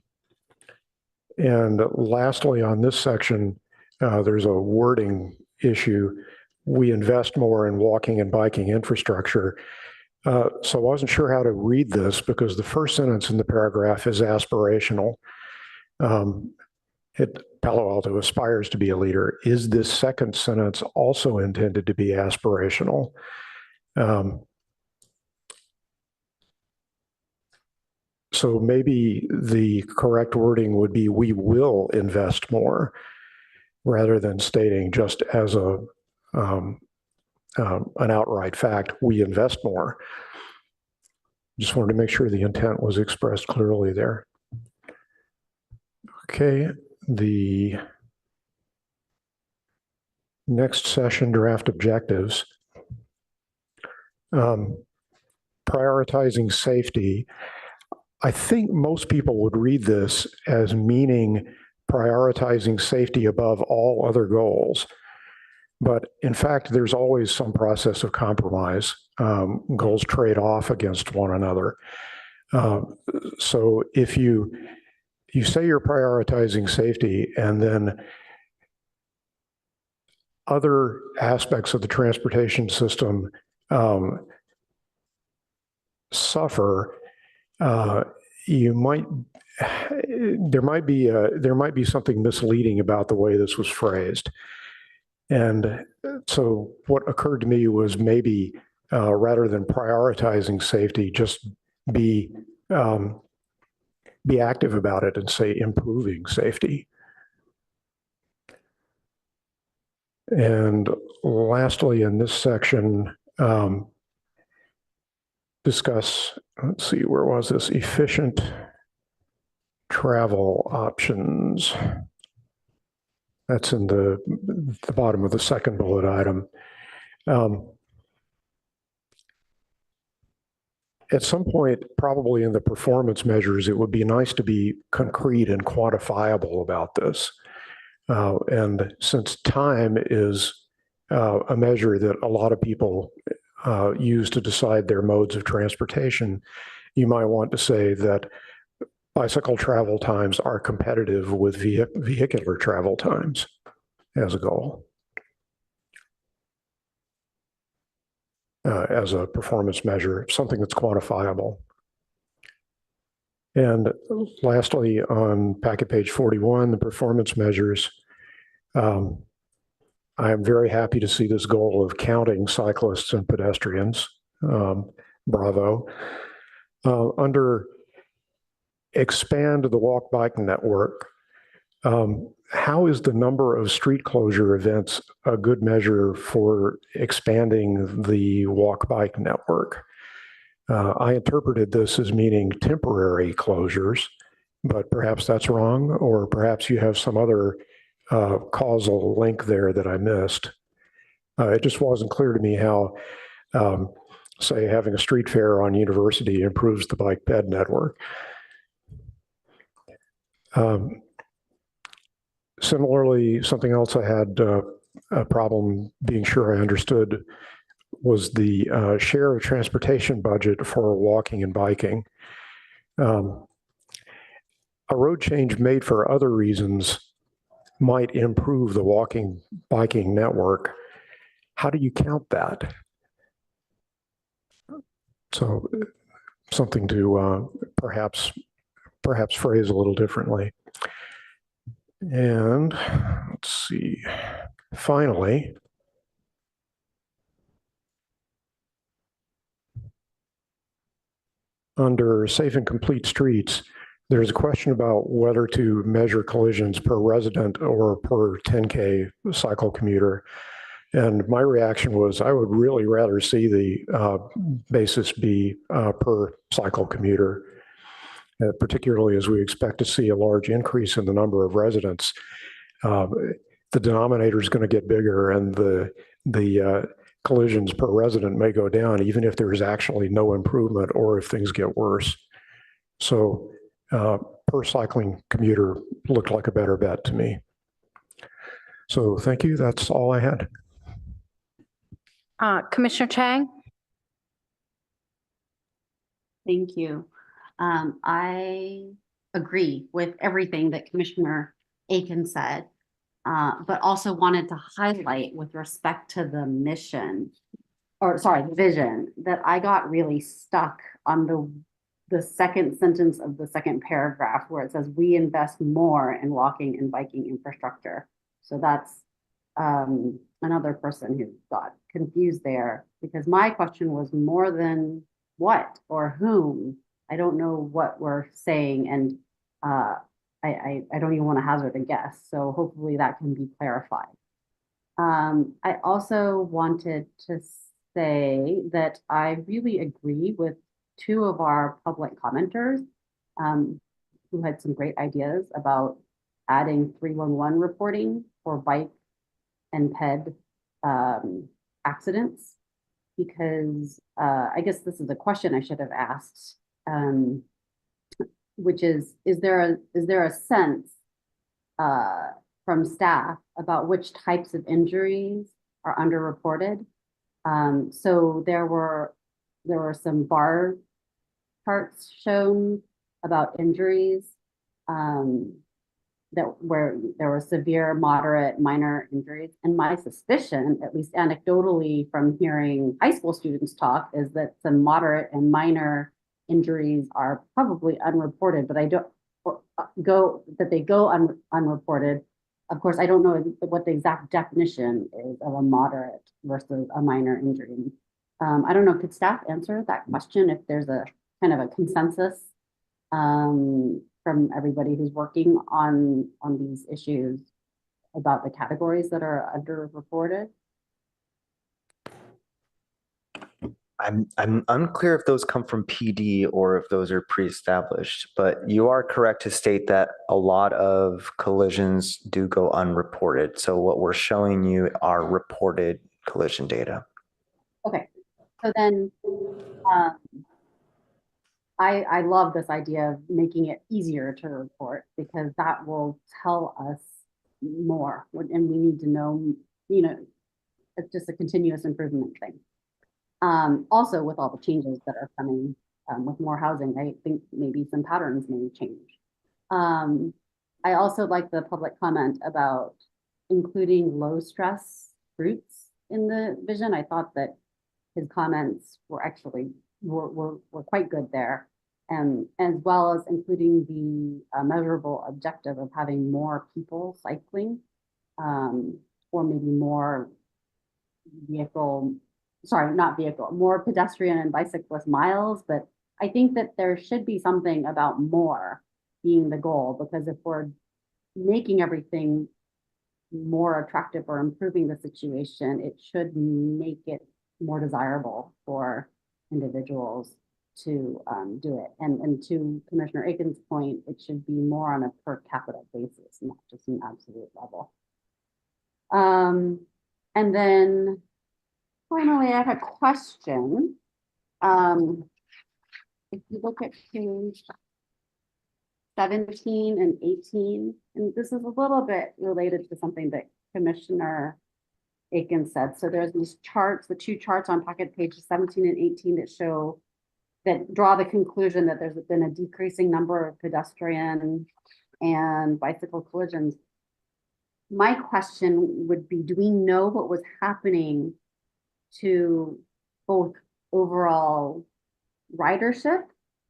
lastly, on this section, there's a wording issue. We invest more in walking and biking infrastructure. So I wasn't sure how to read this because the first sentence in the paragraph is aspirational. Palo Alto aspires to be a leader. Is this second sentence also intended to be aspirational? So maybe the correct wording would be we will invest more rather than stating just as an outright fact, we invest more. Just wanted to make sure the intent was expressed clearly there. Okay, the next session, draft objectives. Prioritizing safety. I think most people would read this as meaning prioritizing safety above all other goals. But in fact, there's always some process of compromise. Goals trade off against one another. So if you say you're prioritizing safety and then other aspects of the transportation system suffer, there might be something misleading about the way this was phrased. And so what occurred to me was maybe rather than prioritizing safety, just be active about it and say improving safety. And lastly, in this section, discuss, let's see, where was this? Efficient travel options. That's in the bottom of the second bullet item. At some point, probably in the performance measures, it would be nice to be concrete and quantifiable about this. And since time is a measure that a lot of people use to decide their modes of transportation, you might want to say that bicycle travel times are competitive with vehicular travel times as a goal, as a performance measure, something that's quantifiable. And lastly, on packet page 41, the performance measures, I am very happy to see this goal of counting cyclists and pedestrians. Bravo. Under expand the walk bike network, how is the number of street closure events a good measure for expanding the walk bike network? I interpreted this as meaning temporary closures, but perhaps that's wrong, or perhaps you have some other causal link there that I missed. It just wasn't clear to me how, say, having a street fair on University improves the bike ped network. Similarly, something else I had a problem being sure I understood was the share of transportation budget for walking and biking. A road change made for other reasons might improve the walking, biking network. How do you count that? So something to perhaps phrase a little differently. And let's see, finally, under safe and complete streets, there's a question about whether to measure collisions per resident or per 10K cycle commuter. And my reaction was I would really rather see the basis be per cycle commuter, particularly as we expect to see a large increase in the number of residents. the denominator is going to get bigger and the collisions per resident may go down, even if there's actually no improvement or if things get worse. So per cycling commuter looked like a better bet to me. So thank you. That's all I had. Commissioner Chang? Thank you. I agree with everything that Commissioner Aiken said, but also wanted to highlight with respect to the mission, or sorry, the vision, that I got really stuck on the second sentence of the second paragraph where it says we invest more in walking and biking infrastructure. So that's another person who got confused there, because my question was more than what or whom. I don't know what we're saying, and I don't even want to hazard a guess. So hopefully that can be clarified. I also wanted to say that I really agree with two of our public commenters who had some great ideas about adding 311 reporting for bike and ped accidents, because I guess this is a question I should have asked, which is there a sense from staff about which types of injuries are underreported? So there were some bar charts shown about injuries where there were severe, moderate, minor injuries. And my suspicion, at least anecdotally from hearing high school students talk, is that some moderate and minor injuries are probably unreported, but I don't they go unreported. Of course, I don't know what the exact definition is of a moderate versus a minor injury. I don't know, could staff answer that question if there's a kind of a consensus from everybody who's working on these issues about the categories that are underreported? I'm unclear if those come from PD or if those are pre-established, but you are correct to state that a lot of collisions do go unreported. So what we're showing you are reported collision data. Okay, so then I love this idea of making it easier to report, because that will tell us more, and we need to know, it's just a continuous improvement thing. Also, with all the changes that are coming with more housing, I think maybe some patterns may change. I also like the public comment about including low stress routes in the vision. I thought that his comments were actually were quite good there, and as well as including the measurable objective of having more people cycling, or maybe more more pedestrian and bicyclist miles. But I think that there should be something about more being the goal, because if we're making everything more attractive or improving the situation, it should make it more desirable for individuals to do it. And to Commissioner Aiken's point, it should be more on a per capita basis, not just an absolute level. And then finally, I have a question. If you look at page 17 and 18, and this is a little bit related to something that Commissioner Aiken said. So there's these charts, the two charts on packet pages 17 and 18 that draw the conclusion that there's been a decreasing number of pedestrian and bicycle collisions. My question would be, do we know what was happening to both overall ridership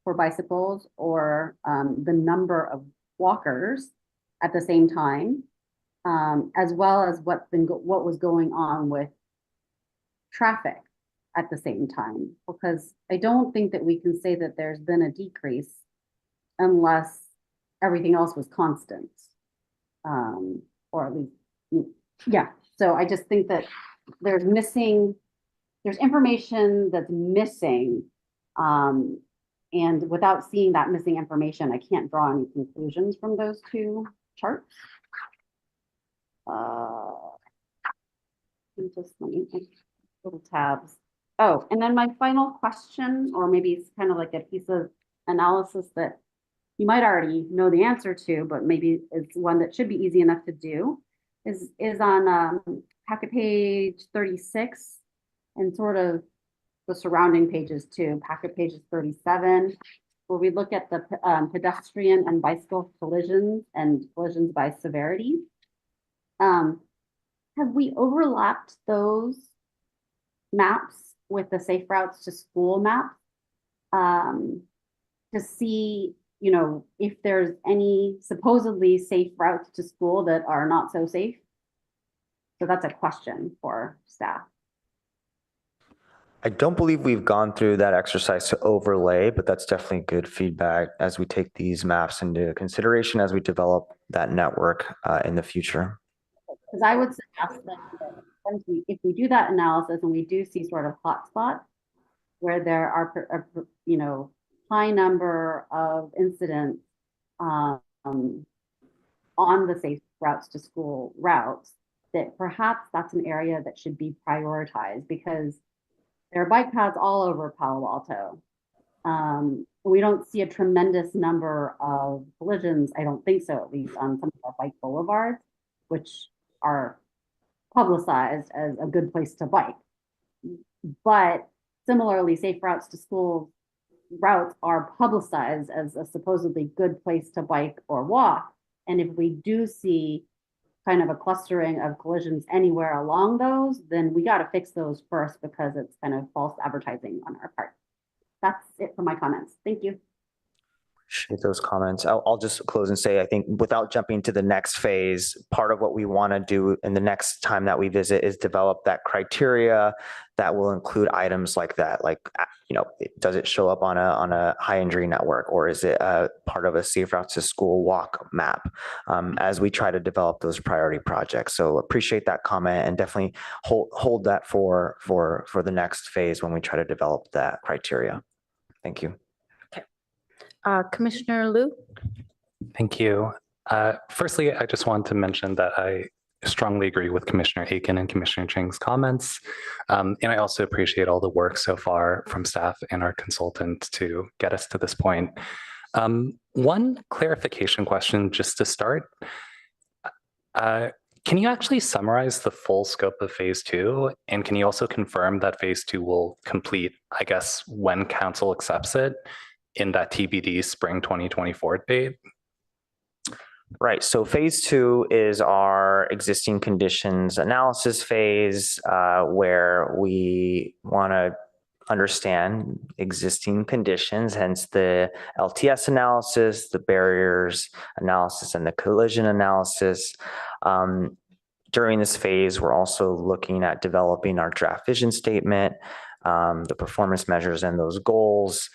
for bicycles or the number of walkers at the same time, as well as what was going on with traffic at the same time? Because I don't think that we can say that there's been a decrease unless everything else was constant, or at least, yeah. So I just think that there's information that's missing, and without seeing that missing information, I can't draw any conclusions from those two charts. Just let me make little tabs. Oh, and then my final question, or maybe it's kind of like a piece of analysis that you might already know the answer to, but maybe it's one that should be easy enough to do, is on packet page 36 and sort of the surrounding pages too, packet pages 37, where we look at the pedestrian and bicycle collisions and collisions by severity. Have we overlapped those maps with the safe routes to school map to see, you know, if there's any supposedly safe routes to school that are not so safe? So that's a question for staff. I don't believe we've gone through that exercise to overlay, but that's definitely good feedback as we take these maps into consideration as we develop that network in the future. Because I would suggest that if we do that analysis and we do see sort of hotspots where there are, you know, high number of incidents on the safe routes to school routes, that perhaps that's an area that should be prioritized, because there are bike paths all over Palo Alto. We don't see a tremendous number of collisions, I don't think so, at least on some of our bike boulevards, which are publicized as a good place to bike. But similarly, safe routes to school routes are publicized as a supposedly good place to bike or walk. And if we do see kind of a clustering of collisions anywhere along those, then we got to fix those first, because it's kind of false advertising on our part. That's it for my comments. Thank you. Appreciate those comments. I'll just close and say, I think without jumping to the next phase, part of what we want to do in the next time that we visit is develop that criteria that will include items like that. Like, you know, does it show up on a high injury network, or is it a part of a safe routes to school walk map as we try to develop those priority projects? So appreciate that comment, and definitely hold that for the next phase when we try to develop that criteria. Thank you. Commissioner Liu? Thank you. Firstly, I just want to mention that I strongly agree with Commissioner Aiken and Commissioner Ching's comments. And I also appreciate all the work so far from staff and our consultant to get us to this point. One clarification question just to start. Can you actually summarize the full scope of phase 2? And can you also confirm that phase 2 will complete, I guess, when council accepts it, in that TBD spring 2024 date? Right. So phase 2 is our existing conditions analysis phase, where we want to understand existing conditions, hence the LTS analysis, the barriers analysis, and the collision analysis. During this phase, we're also looking at developing our draft vision statement, the performance measures, and those goals.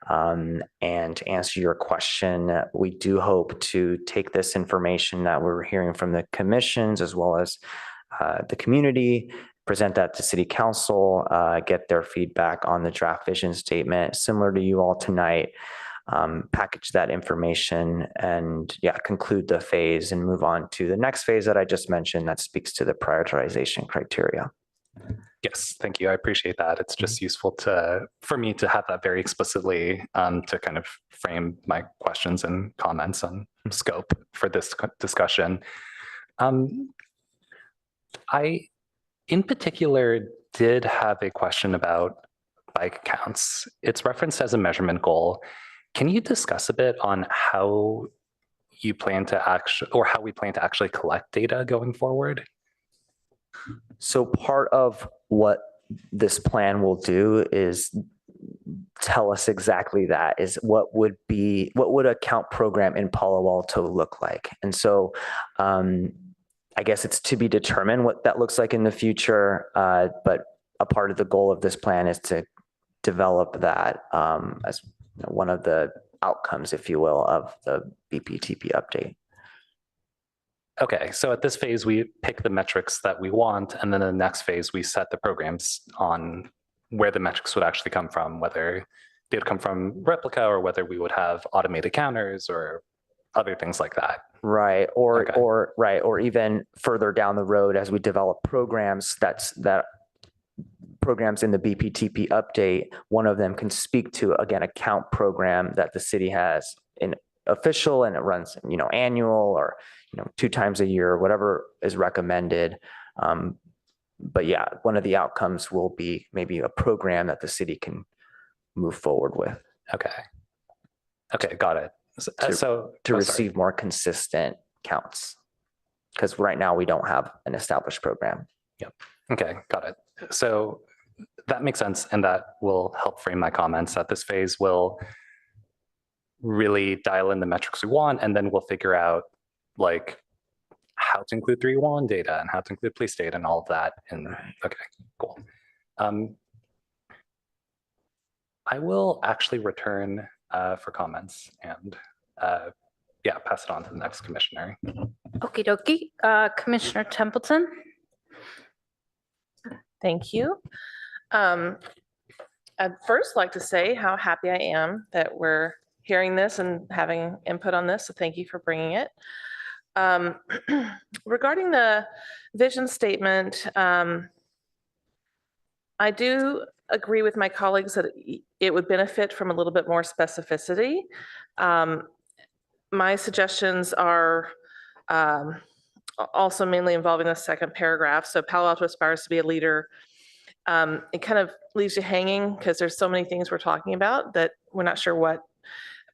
And to answer your question, we do hope to take this information that we're hearing from the commissions as well as the community, present that to City Council, get their feedback on the draft vision statement, similar to you all tonight, package that information, and conclude the phase and move on to the next phase that I just mentioned that speaks to the prioritization criteria. Yes, thank you. I appreciate that. It's just useful for me to have that very explicitly to kind of frame my questions and comments on scope for this discussion. I, in particular, did have a question about bike counts. It's referenced as a measurement goal. Can you discuss a bit on how you plan to actually, or how we plan to actually collect data going forward? So part of what this plan will do is tell us exactly that, is what would a count program in Palo Alto look like? And so I guess it's to be determined what that looks like in the future, but a part of the goal of this plan is to develop that as one of the outcomes, if you will, of the BPTP update. Okay, so at this phase, we pick the metrics that we want, and then in the next phase, we set the programs on where the metrics would actually come from, whether they would come from Replica or whether we would have automated counters or other things like that. Right, Okay. or even further down the road as we develop programs, that programs in the BPTP update, one of them can speak to, again, a count program that the city has in official and it runs, annual or, 2 times a year, whatever is recommended. But yeah, one of the outcomes will be maybe a program that the city can move forward with. Okay, got it. To receive more consistent counts. Because right now we don't have an established program. Yep. Okay, got it. So that makes sense, and that will help frame my comments that this phase will really dial in the metrics we want, and then we'll figure out like how to include 311 data and how to include police data and all of that. And okay, cool. I will actually return for comments and yeah, pass it on to the next commissioner. Okie dokie. Commissioner Templeton. Thank you. I'd first like to say how happy I am that we're hearing this and having input on this. So thank you for bringing it. Regarding the vision statement, I do agree with my colleagues that it would benefit from a little bit more specificity. My suggestions are also mainly involving the second paragraph. So Palo Alto aspires to be a leader. It kind of leaves you hanging because there's so many things we're talking about that we're not sure what.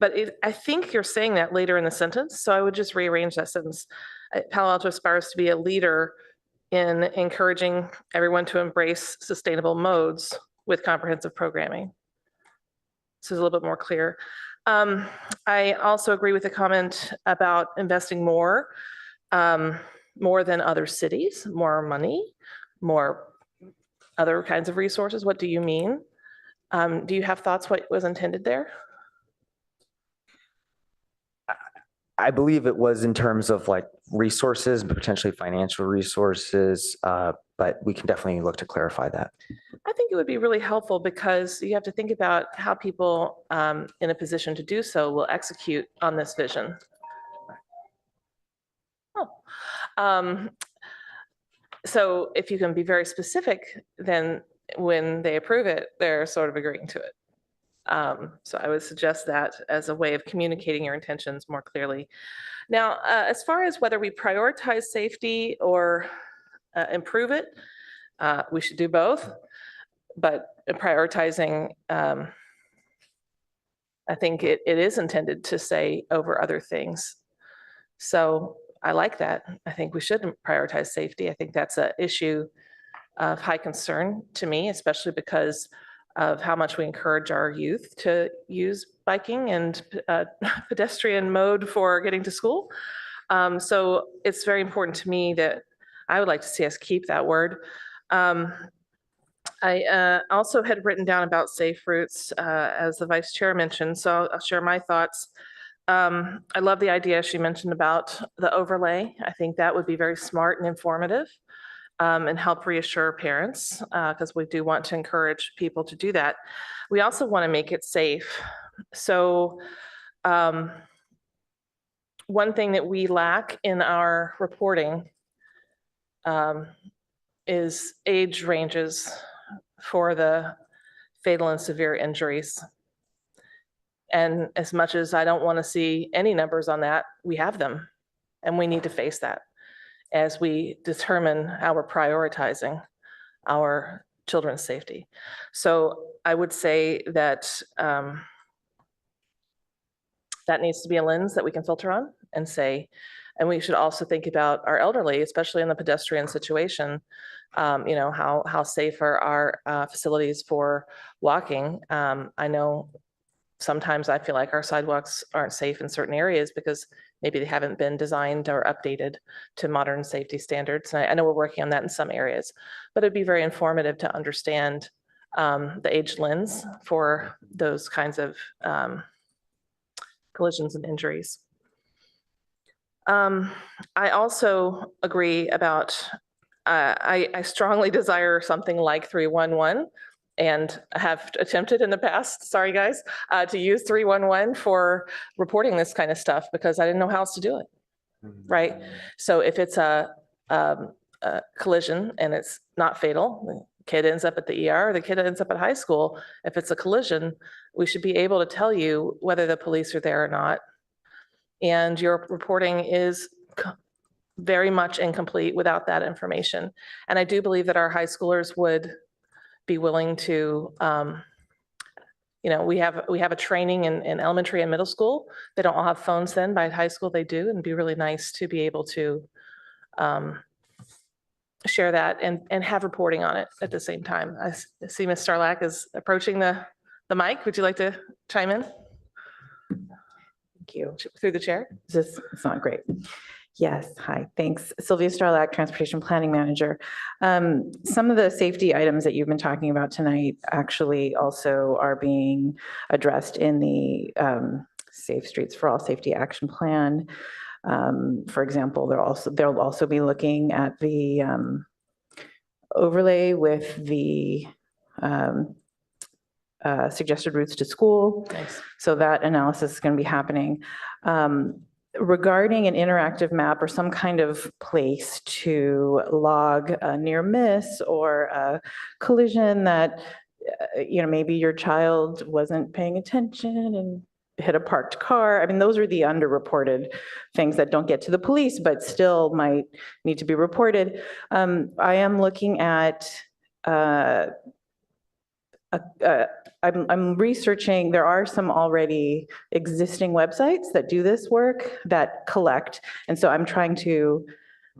But I think you're saying that later in the sentence, so I would just rearrange that sentence. Palo Alto aspires to be a leader in encouraging everyone to embrace sustainable modes with comprehensive programming. So it's a little bit more clear. I also agree with the comment about investing more than other cities, more money, more other kinds of resources. What do you mean? Do you have thoughts what was intended there? I believe it was in terms of like resources, potentially financial resources, but we can definitely look to clarify that. I think it would be really helpful because you have to think about how people in a position to do so will execute on this vision. So if you can be very specific, then when they approve it, they're sort of agreeing to it. So I would suggest that as a way of communicating your intentions more clearly. Now, as far as whether we prioritize safety or improve it, we should do both. But prioritizing, I think it is intended to say over other things. So I like that. I think we should prioritize safety. I think that's an issue of high concern to me, especially because of how much we encourage our youth to use biking and pedestrian mode for getting to school. So it's very important to me that I would like to see us keep that word. I also had written down about safe routes, as the vice chair mentioned, so I'll share my thoughts. I love the idea she mentioned about the overlay. I think that would be very smart and informative. And help reassure parents, because we do want to encourage people to do that. We also want to make it safe. So one thing that we lack in our reporting is age ranges for the fatal and severe injuries. And as much as I don't want to see any numbers on that, we have them, and we need to face that as we determine how we're prioritizing our children's safety. So I would say that that needs to be a lens that we can filter on and say, and we should also think about our elderly, especially in the pedestrian situation. How safe are our facilities for walking? I know sometimes I feel like our sidewalks aren't safe in certain areas because maybe they haven't been designed or updated to modern safety standards. And I know we're working on that in some areas, but it'd be very informative to understand the age lens for those kinds of collisions and injuries. I also agree about, I strongly desire something like 311. And have attempted in the past, sorry guys, to use 311 for reporting this kind of stuff because I didn't know how else to do it. right? So if it's a collision and it's not fatal, the kid ends up at the ER, the kid ends up at high school. If it's a collision, we should be able to tell you whether the police are there or not. And your reporting is very much incomplete without that information. And I do believe that our high schoolers would be willing to, we have a training in elementary and middle school. They don't all have phones then. By high school, they do, and it'd be really nice to be able to share that and have reporting on it at the same time. I see Ms. Starlack is approaching the mic. Would you like to chime in? Thank you. Through the chair? It's not great. Yes, hi, thanks. Sylvia Starlack, Transportation Planning Manager. Some of the safety items that you've been talking about tonight actually also are being addressed in the Safe Streets for All Safety Action Plan. For example, they'll also be looking at the overlay with the suggested routes to school. Nice. So that analysis is going to be happening. Regarding an interactive map or some kind of place to log a near miss or a collision that, maybe your child wasn't paying attention and hit a parked car. I mean, those are the underreported things that don't get to the police, but still might need to be reported. I am looking at I'm researching, there are some already existing websites that do this work that collect. And so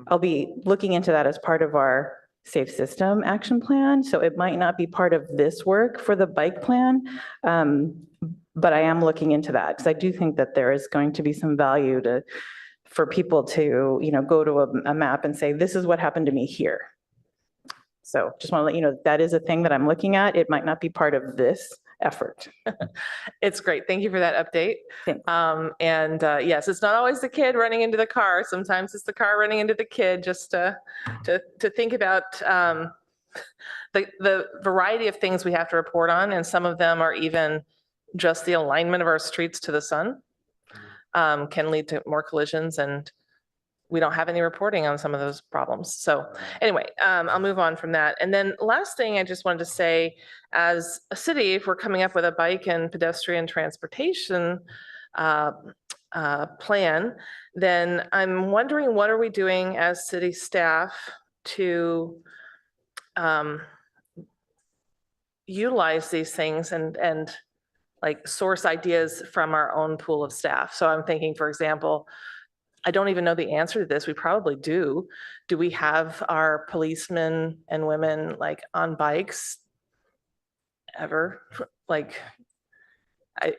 I'll be looking into that as part of our Safe System Action Plan. So it might not be part of this work for the bike plan, but I am looking into that because I do think that there is going to be some value for people to, go to a map and say, this is what happened to me here. So just want to let you know that is a thing that I'm looking at. It might not be part of this effort. It's great. Thank you for that update. Yes, it's not always the kid running into the car. Sometimes it's the car running into the kid. Just to think about the variety of things we have to report on, and some of them are even just the alignment of our streets to the sun can lead to more collisions, and we don't have any reporting on some of those problems. So anyway, I'll move on from that. And then last thing I just wanted to say, as a city, if we're coming up with a bike and pedestrian transportation plan, then I'm wondering, what are we doing as city staff to utilize these things and like source ideas from our own pool of staff? So I'm thinking, for example, I don't even know the answer to this. We probably do. Do we have our policemen and women like on bikes ever? Like, I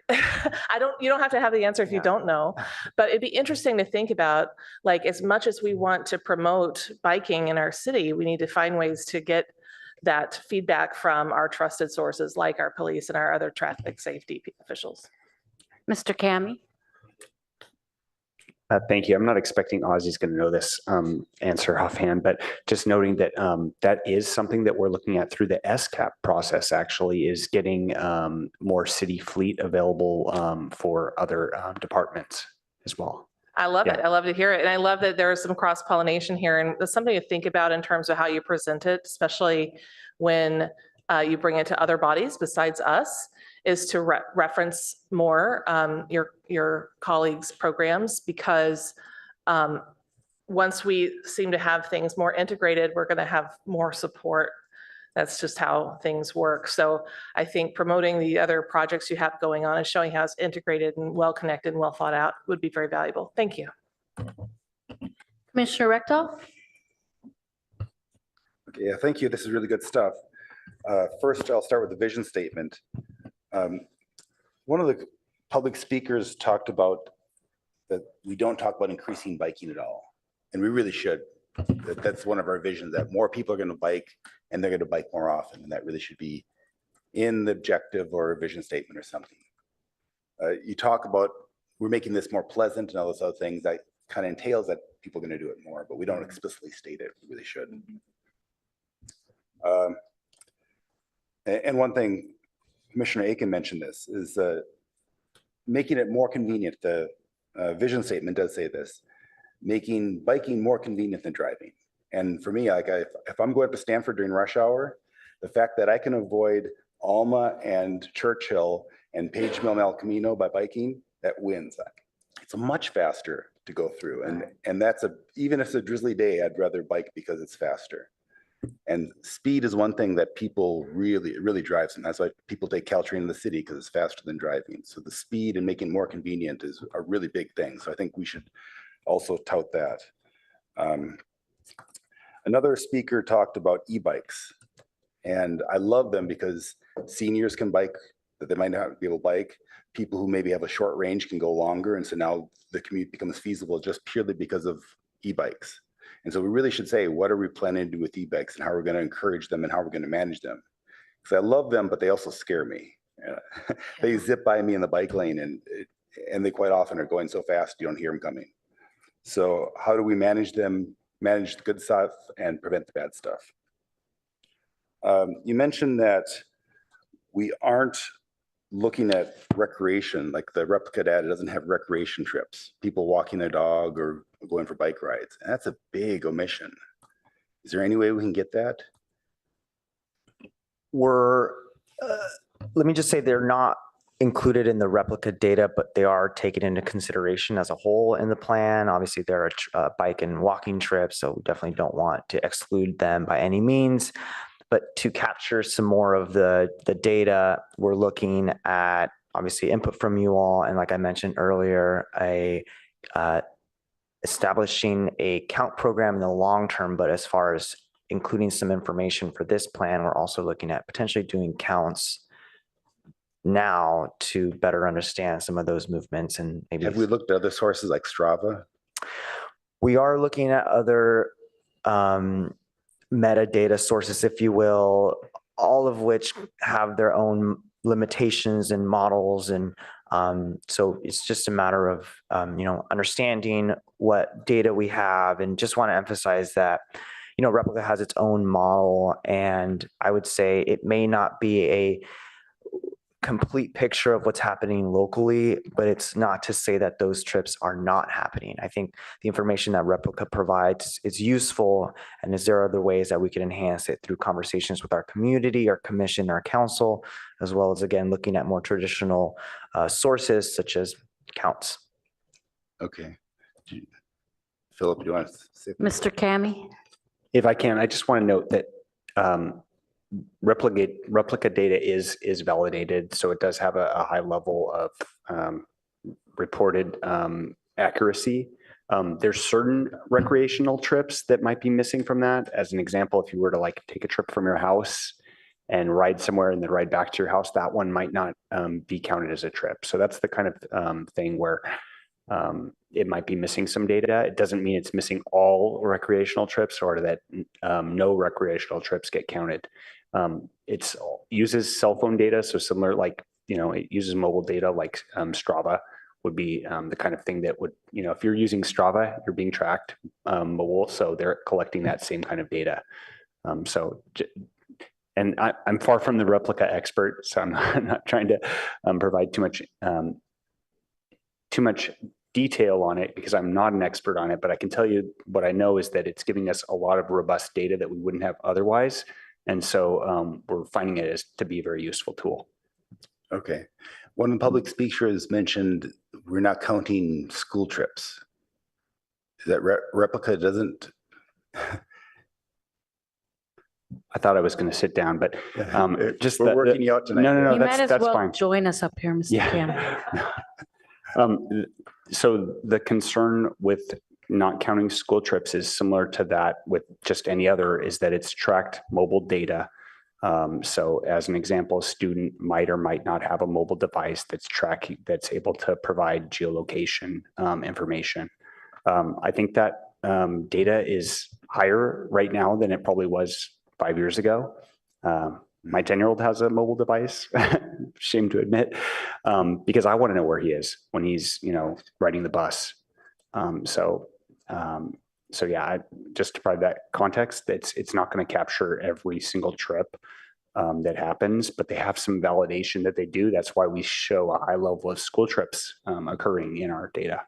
don't, you don't have to have the answer if you don't know, but it'd be interesting to think about, like, as much as we want to promote biking in our city, we need to find ways to get that feedback from our trusted sources, like our police and our other traffic safety officials. Mr. Kami? Thank you. I'm not expecting Ozzy's going to know this answer offhand, but just noting that that is something that we're looking at through the SCAP process, actually, is getting more city fleet available for other departments as well. I love it. I love to hear it. And I love that there is some cross-pollination here. And there's something to think about in terms of how you present it, especially when you bring it to other bodies besides us, is to reference more your colleagues' programs, because once we seem to have things more integrated, we're going to have more support. That's just how things work. So I think promoting the other projects you have going on and showing how it's integrated and well-connected and well thought out would be very valuable. Thank you. Commissioner Rectal? Okay, yeah, thank you. This is really good stuff. First, I'll start with the vision statement. One of the public speakers talked about that we don't talk about increasing biking at all, and we really should. That's one of our visions, that more people are going to bike and they're going to bike more often, and that really should be in the objective or a vision statement or something. You talk about we're making this more pleasant and all those other things. That kind of entails that people are going to do it more, but we don't explicitly state it. We really should. And one thing, Commissioner Aiken mentioned this, is making it more convenient. The vision statement does say this, making biking more convenient than driving. And for me, like if I'm going up to Stanford during rush hour, the fact that I can avoid Alma and Churchill and Page Mill and El Camino by biking, that wins. It's much faster to go through. And that's even if it's a drizzly day, I'd rather bike because it's faster. And speed is one thing that people really drives them. That's why people take Caltrain in the city, because it's faster than driving. So the speed and making it more convenient is a really big thing. So I think we should also tout that. Another speaker talked about e-bikes, and I love them because seniors can bike that they might not be able to bike. People who maybe have a short range can go longer, and so now the commute becomes feasible just purely because of e-bikes. And so we really should say, what are we planning to do with e-bikes and how we're going to encourage them and how we're going to manage them? Because I love them, but they also scare me. They zip by me in the bike lane, and they quite often are going so fast you don't hear them coming. So how do we manage them, manage the good stuff and prevent the bad stuff? You mentioned that we aren't looking at recreation, like the replica data doesn't have recreation trips, people walking their dog or going for bike rides. And that's a big omission. Is there any way we can get that? Let me just say they're not included in the replica data, but they are taken into consideration as a whole in the plan. Obviously, there are bike and walking trips, so we definitely don't want to exclude them by any means. But to capture some more of the data, we're looking at obviously input from you all, and like I mentioned earlier, establishing a count program in the long term. But as far as including some information for this plan, we're also looking at potentially doing counts now to better understand some of those movements. And maybe have we looked at other sources like Strava? We are looking at other metadata sources, if you will, all of which have their own limitations and models. And so it's just a matter of, understanding what data we have, and just want to emphasize that, Replica has its own model, and I would say it may not be a complete picture of what's happening locally, but it's not to say that those trips are not happening. I think the information that Replica provides is useful, and is there other ways that we can enhance it through conversations with our community, our commission, our council, as well as, again, looking at more traditional sources such as counts. Okay. Philip, do you want to say? Mr. Kami? If I can, I just want to note that replica data is validated, so it does have a high level of reported accuracy. There's certain recreational trips that might be missing from that. As an example, if you were to take a trip from your house and ride somewhere and then ride back to your house, that one might not be counted as a trip. So that's the kind of thing where it might be missing some data. It doesn't mean it's missing all recreational trips or that no recreational trips get counted. It uses cell phone data, so similar, it uses mobile data like Strava would be the kind of thing that would, if you're using Strava, you're being tracked mobile, so they're collecting that same kind of data. And I'm far from the replica expert, so I'm not trying to provide too much detail on it because I'm not an expert on it, but I can tell you what I know is that it's giving us a lot of robust data that we wouldn't have otherwise. And so we're finding it as to be a very useful tool. Okay. One of the public speakers mentioned we're not counting school trips. Is that Replica doesn't? I thought I was going to sit down, but just we're working you out tonight. No, You that's might as well fine. join us up here, Mr. Kami. So the concern with not counting school trips is similar to that with just any other, is that it's tracked mobile data. So as an example, a student might or might not have a mobile device that's tracking, that's able to provide geolocation information. I think that data is higher right now than it probably was 5 years ago. My 10-year-old has a mobile device, shame to admit, because I want to know where he is when he's, riding the bus. So yeah, just to provide that context, it's not going to capture every single trip that happens, but they have some validation that they do. That's why we show a high level of school trips occurring in our data.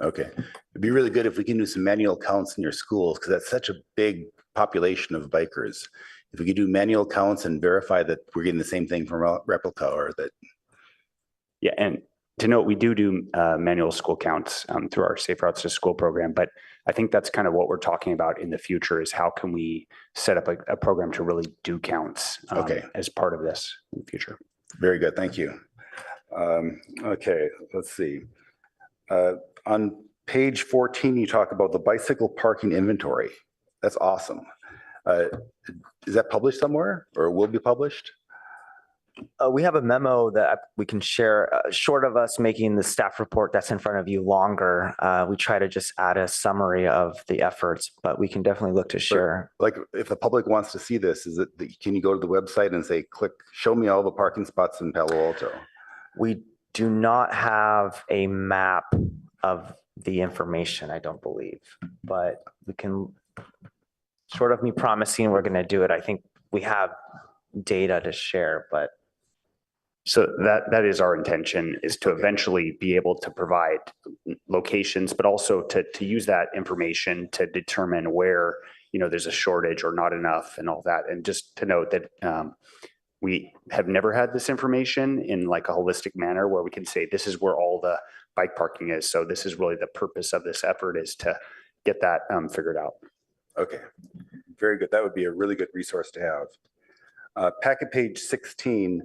Okay. It'd be really good if we can do some manual counts in your schools, because that's such a big population of bikers. If we could do manual counts and verify that we're getting the same thing from replica, or that. Yeah, and to note, we do manual school counts through our Safe Routes to School program, but I think that's kind of what we're talking about in the future is how can we set up a program to really do counts as part of this in the future. Very good, thank you. Okay, let's see. On page 14, you talk about the bicycle parking inventory. That's awesome. Is that published somewhere or will be published? We have a memo that we can share. Short of us making the staff report that's in front of you longer, we try to just add a summary of the efforts, but we can definitely look to share. Like if the public wants to see this, can you go to the website and say, click, show me all the parking spots in Palo Alto? We do not have a map of the information, I don't believe, but we can, short of me promising we're going to do it, I think we have data to share, but. So that is our intention, is to eventually be able to provide locations, but also to use that information to determine where, there's a shortage or not enough and all that. And just to note that we have never had this information in like a holistic manner where we can say, this is where all the bike parking is. So this is really the purpose of this effort, is to get that figured out. Okay, very good. That would be a really good resource to have. Packet page 16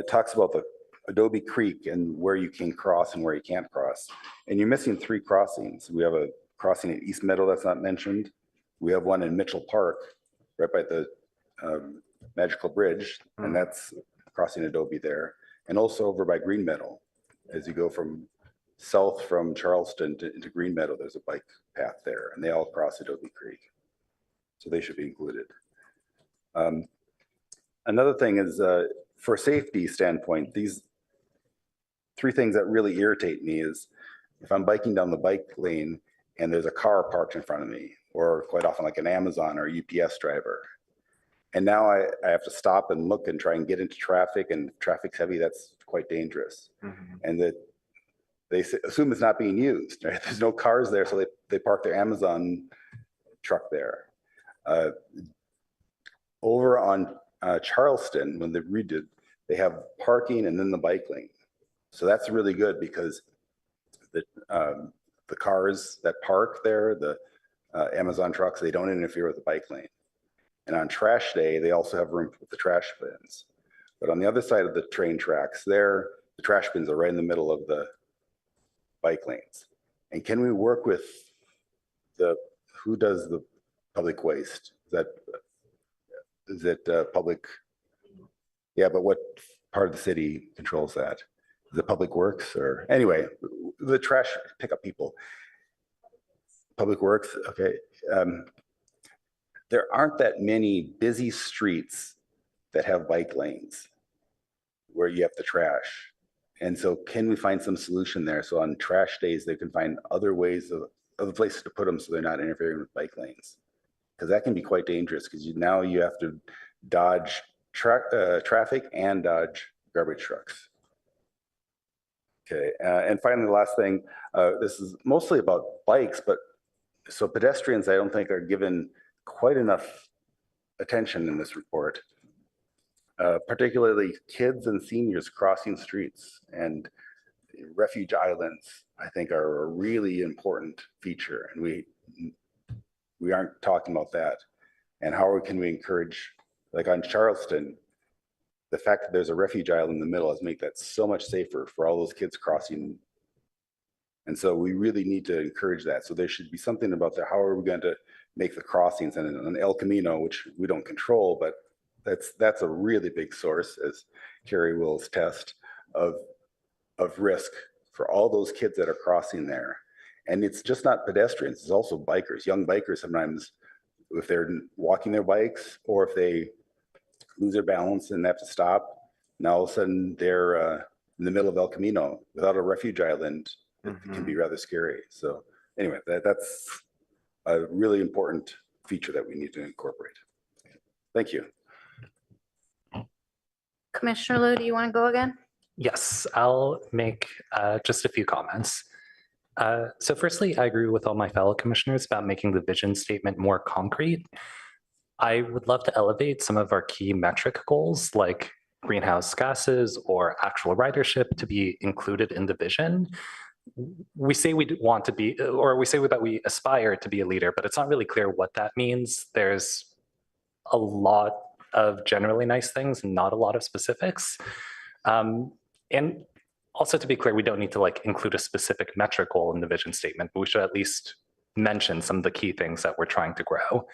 talks about the Adobe Creek and where you can cross and where you can't cross. And you're missing 3 crossings. We have a crossing at East Meadow that's not mentioned. We have one in Mitchell Park, right by the Magical Bridge, and that's crossing Adobe there. And also over by Green Meadow. As you go from south from Charleston into Green Meadow, there's a bike path there, and they all cross Adobe Creek. So they should be included. Another thing is, for safety standpoint, these 3 things that really irritate me is if I'm biking down the bike lane and there's a car parked in front of me, or quite often like an Amazon or UPS driver. And now I have to stop and look and try and get into traffic, and if traffic's heavy, that's quite dangerous. And that they assume it's not being used, right? There's no cars there, so they park their Amazon truck there. Over on Charleston, when they redid, they have parking and then the bike lane. So that's really good because the cars that park there, the Amazon trucks, they don't interfere with the bike lane. And on trash day, they also have room for the trash bins. But on the other side of the train tracks there, the trash bins are right in the middle of the bike lanes. And can we work with who does the public waste? Is it public? Yeah, but what part of the city controls that? Is it Public Works or anyway, the trash pickup people? Public Works, okay. There aren't that many busy streets that have bike lanes where you have the trash. And so can we find some solution there? So on trash days, they can find other ways of other places to put them so they're not interfering with bike lanes. Because that can be quite dangerous because now you have to dodge traffic and dodge garbage trucks. Okay, and finally, the last thing, this is mostly about bikes, but so pedestrians, I don't think are given quite enough attention in this report, particularly kids and seniors crossing streets, and refuge islands, I think, are a really important feature, and we aren't talking about that. And how can we encourage, like on Charleston, the fact that there's a refuge island in the middle has made that so much safer for all those kids crossing. And so we really need to encourage that. So there should be something about that. How are we going to make the crossings? And on El Camino, which we don't control, but that's a really big source, as Carrie Will's test, of risk for all those kids that are crossing there. And it's just not pedestrians, it's also bikers, young bikers sometimes, if they're walking their bikes or if they lose their balance and they have to stop, now all of a sudden they're in the middle of El Camino without a refuge island. It can be rather scary. So anyway, that's a really important feature that we need to incorporate. Thank you. Commissioner Liu, do you want to go again? Yes, I'll make just a few comments. So firstly, I agree with all my fellow commissioners about making the vision statement more concrete. I would love to elevate some of our key metric goals like greenhouse gases or actual ridership to be included in the vision. We say we want to be, or we say that we aspire to be a leader, but it's not really clear what that means. There's a lot of generally nice things and not a lot of specifics. And also, to be clear, we don't need to like include a specific metric goal in the vision statement, but we should at least mention some of the key things that we're trying to grow.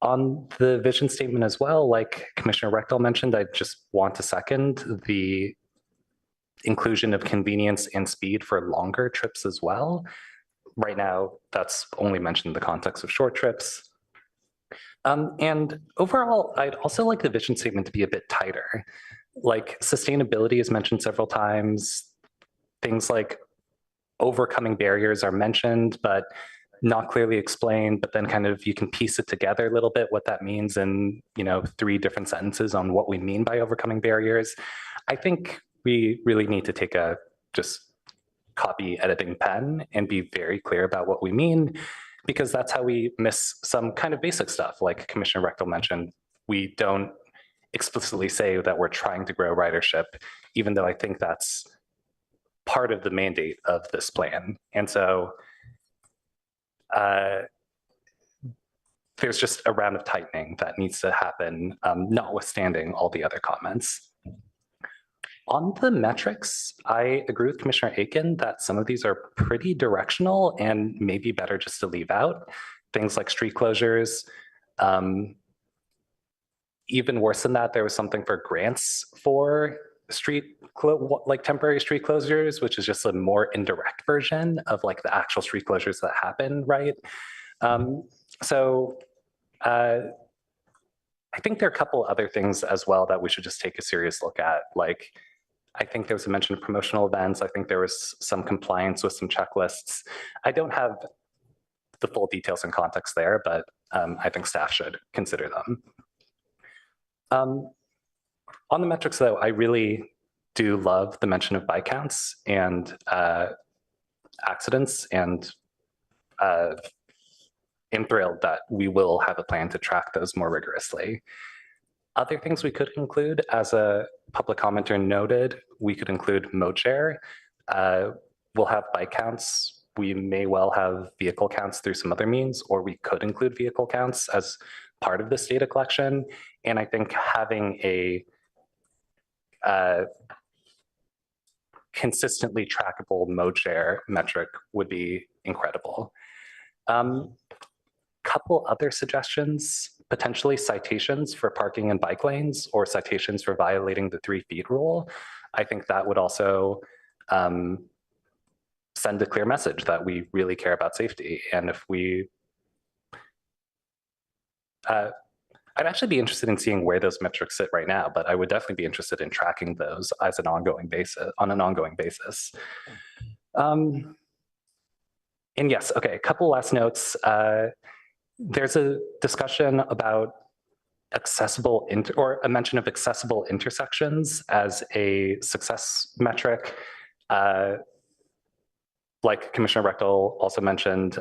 On the vision statement as well, like Commissioner Rechtel mentioned, I just want to second the inclusion of convenience and speed for longer trips as well. Right now, that's only mentioned in the context of short trips. And overall, I'd also like the vision statement to be a bit tighter. Like sustainability is mentioned several times. Things like overcoming barriers are mentioned, but not clearly explained, but then kind of you can piece it together a little bit what that means in, 3 different sentences on what we mean by overcoming barriers. I think we really need to take a just copy editing pen and be very clear about what we mean, because that's how we miss some kind of basic stuff. Like Commissioner Rechtel mentioned, we don't explicitly say that we're trying to grow ridership, even though I think that's part of the mandate of this plan. And so there's just a round of tightening that needs to happen, notwithstanding all the other comments. On the metrics, I agree with Commissioner Aiken that some of these are pretty directional and maybe better just to leave out. Things like street closures. Even worse than that, there was something for grants for temporary street closures, which is just a more indirect version of like the actual street closures that happen, right? I think there are a couple other things as well that we should just take a serious look at. Like, I think there was a mention of promotional events. I think there was some compliance with some checklists. I don't have the full details and context there, but I think staff should consider them. On the metrics though, I really do love the mention of bike counts and accidents, and I'm thrilled that we will have a plan to track those more rigorously. Other things we could include, as a public commenter noted, we could include mode share. We'll have bike counts. We may well have vehicle counts through some other means, or we could include vehicle counts as part of this data collection. And I think having a consistently trackable mode share metric would be incredible. Couple other suggestions, potentially citations for parking in bike lanes or citations for violating the 3 feet rule. I think that would also send a clear message that we really care about safety. And if we, I'd actually be interested in seeing where those metrics sit right now, but I would definitely be interested in tracking those as an ongoing basis, on an ongoing basis. And yes, okay, a couple last notes. There's a discussion about accessible, or a mention of accessible intersections as a success metric. Like Commissioner Rechtel also mentioned,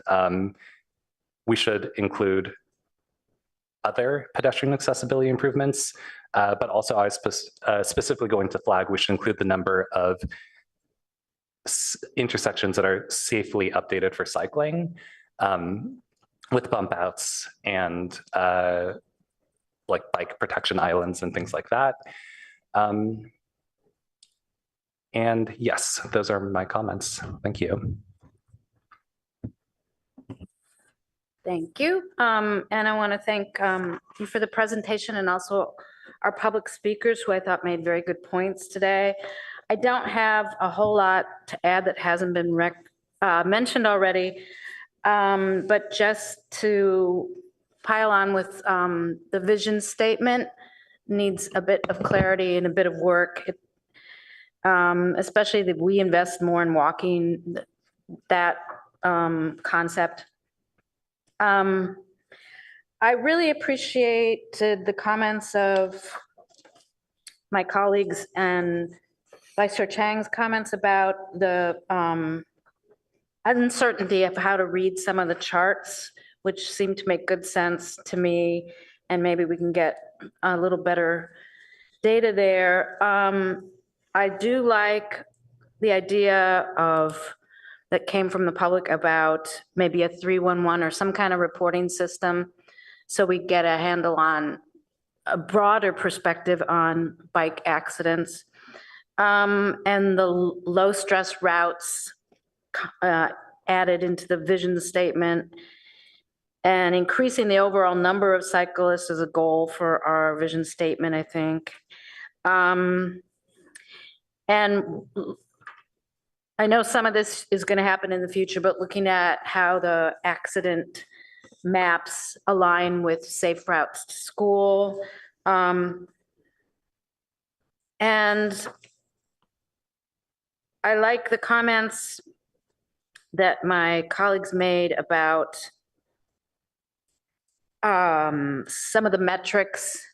we should include other pedestrian accessibility improvements, but also I was specifically going to flag, we should include the number of intersections that are safely updated for cycling, with bump outs and like bike protection islands and things like that. And yes, those are my comments. Thank you. Thank you. And I want to thank you for the presentation, and also our public speakers who I thought made very good points today. I don't have a whole lot to add that hasn't been mentioned already, but just to pile on with the vision statement needs a bit of clarity and a bit of work, especially that we invest more in walking, that concept. I really appreciated the comments of my colleagues and Vice Chair Chang's comments about the uncertainty of how to read some of the charts, which seem to make good sense to me, and maybe we can get a little better data there. I do like the idea of that came from the public about maybe a 311 or some kind of reporting system, so we get a handle on a broader perspective on bike accidents. And the low stress routes added into the vision statement, and increasing the overall number of cyclists is a goal for our vision statement, I think. And I know some of this is going to happen in the future, but looking at how the accident maps align with safe routes to school. And I like the comments that my colleagues made about some of the metrics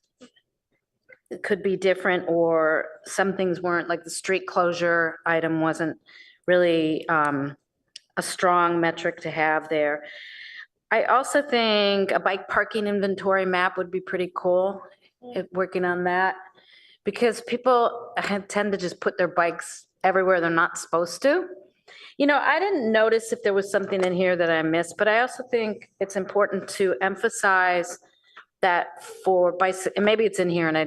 could be different, or some things weren't, like the street closure item wasn't really a strong metric to have there. I also think a bike parking inventory map would be pretty cool, working on that, because people tend to just put their bikes everywhere they're not supposed to. You know, I didn't notice if there was something in here that I missed, but I also think it's important to emphasize that for bicycle, and maybe it's in here and I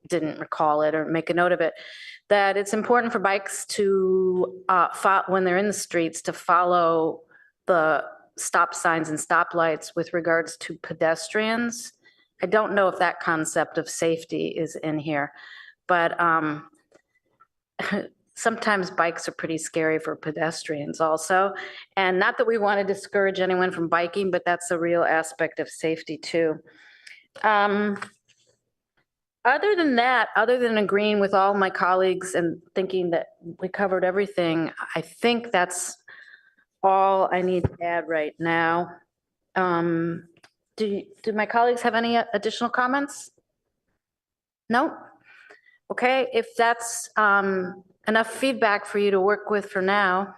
didn't recall it or make a note of it, that it's important for bikes to, when they're in the streets, to follow the stop signs and stoplights with regards to pedestrians. I don't know if that concept of safety is in here, but sometimes bikes are pretty scary for pedestrians also. And not that we want to discourage anyone from biking, but that's a real aspect of safety too. Other than that, other than agreeing with all my colleagues and thinking that we covered everything, I think that's all I need to add right now. Do my colleagues have any additional comments? No? Okay, if that's enough feedback for you to work with for now.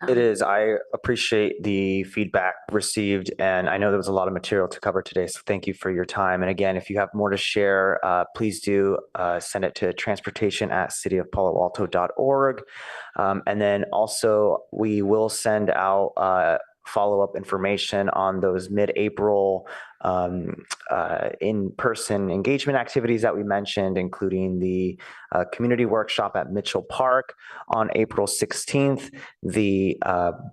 It is. I appreciate the feedback received, and I know there was a lot of material to cover today, so thank you for your time. And again, if you have more to share, please do send it to transportation@cityofpaloalto.org. And then also, we will send out follow-up information on those mid-April in-person engagement activities that we mentioned, including the community workshop at Mitchell Park on April 16th, the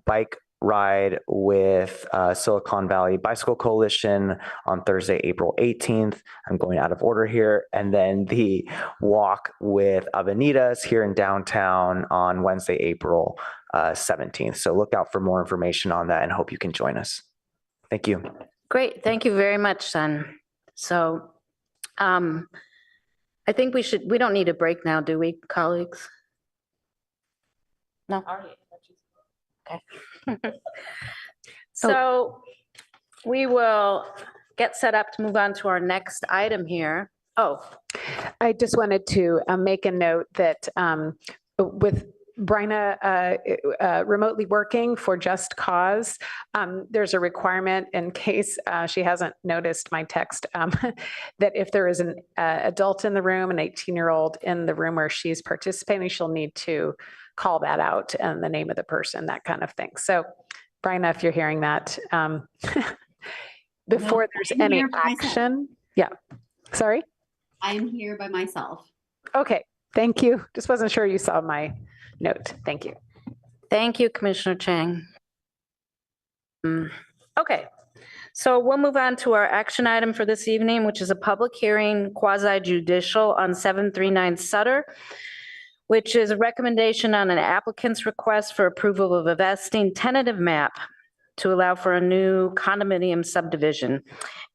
bike ride with Silicon Valley Bicycle Coalition on Thursday, April 18th. I'm going out of order here. And then the walk with Avenidas here in downtown on Wednesday, April 17th. So look out for more information on that and hope you can join us. Thank you. Great, thank you very much, Son. So I think we don't need a break now, do we, colleagues? No? Okay. So we will get set up to move on to our next item here. Oh. I just wanted to make a note that with Bryna remotely working for Just Cause, there's a requirement, in case she hasn't noticed my text, that if there is an adult in the room, an 18-year-old in the room where she's participating, she'll need to call that out and the name of the person, that kind of thing. So Bryna, if you're hearing that, before there's any action. Yeah, sorry? I'm here by myself. Okay, thank you. Just wasn't sure you saw my note. Thank you. Thank you, Commissioner Chang. Okay, so we'll move on to our action item for this evening, which is a public hearing quasi-judicial on 739 Sutter, which is a recommendation on an applicant's request for approval of a vesting tentative map to allow for a new condominium subdivision.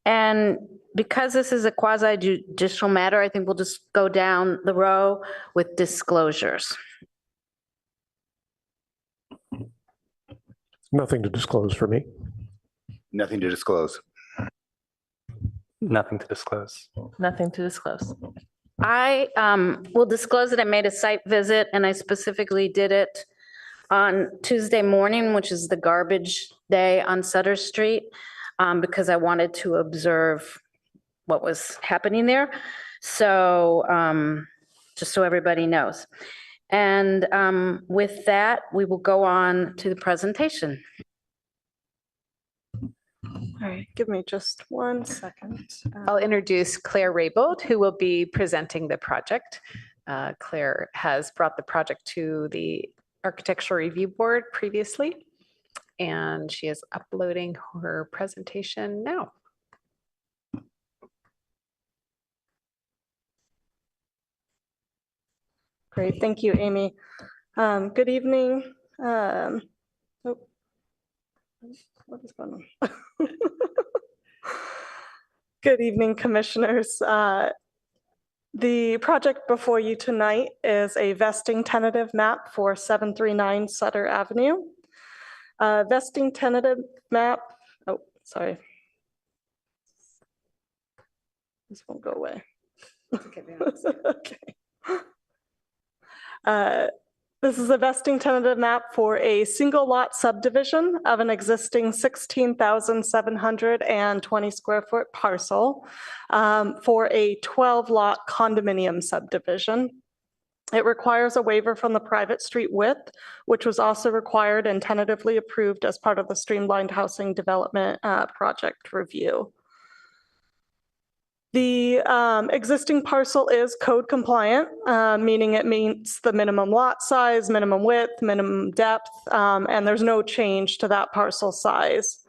And because this is a quasi-judicial matter, I think we'll just go down the row with disclosures. Nothing to disclose for me. Nothing to disclose. Nothing to disclose. Nothing to disclose. I will disclose that I made a site visit and I specifically did it on Tuesday morning, which is the garbage day on Sutter Street, because I wanted to observe what was happening there. So just so everybody knows. And with that, we will go on to the presentation. All right, give me just 1 second. I'll introduce Claire Raybold, who will be presenting the project. Claire has brought the project to the Architectural Review Board previously, and she is uploading her presentation now. Great, thank you, Amy. Good evening. Oh, what is going on? Good evening, commissioners. The project before you tonight is a vesting tentative map for 739 Sutter Avenue. Vesting tentative map, oh, sorry. This won't go away. Okay. This is a vesting tentative map for a single lot subdivision of an existing 16,720 square foot parcel for a 12 lot condominium subdivision. It requires a waiver from the private street width, which was also required and tentatively approved as part of the streamlined housing development project review. The existing parcel is code compliant, meaning it meets the minimum lot size, minimum width, minimum depth, and there's no change to that parcel size.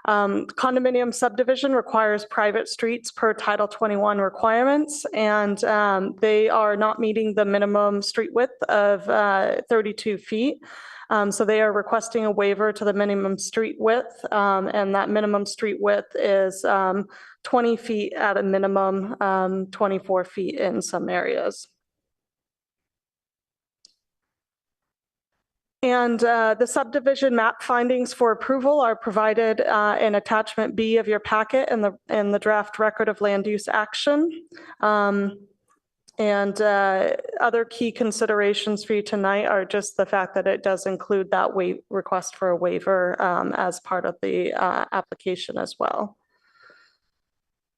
Condominium subdivision requires private streets per Title 21 requirements, and they are not meeting the minimum street width of 32 feet. So they are requesting a waiver to the minimum street width, and that minimum street width is 20 feet at a minimum, 24 feet in some areas. And the subdivision map findings for approval are provided in attachment B of your packet in the draft record of land use action. And other key considerations for you tonight are just the fact that it does include that request for a waiver as part of the application as well.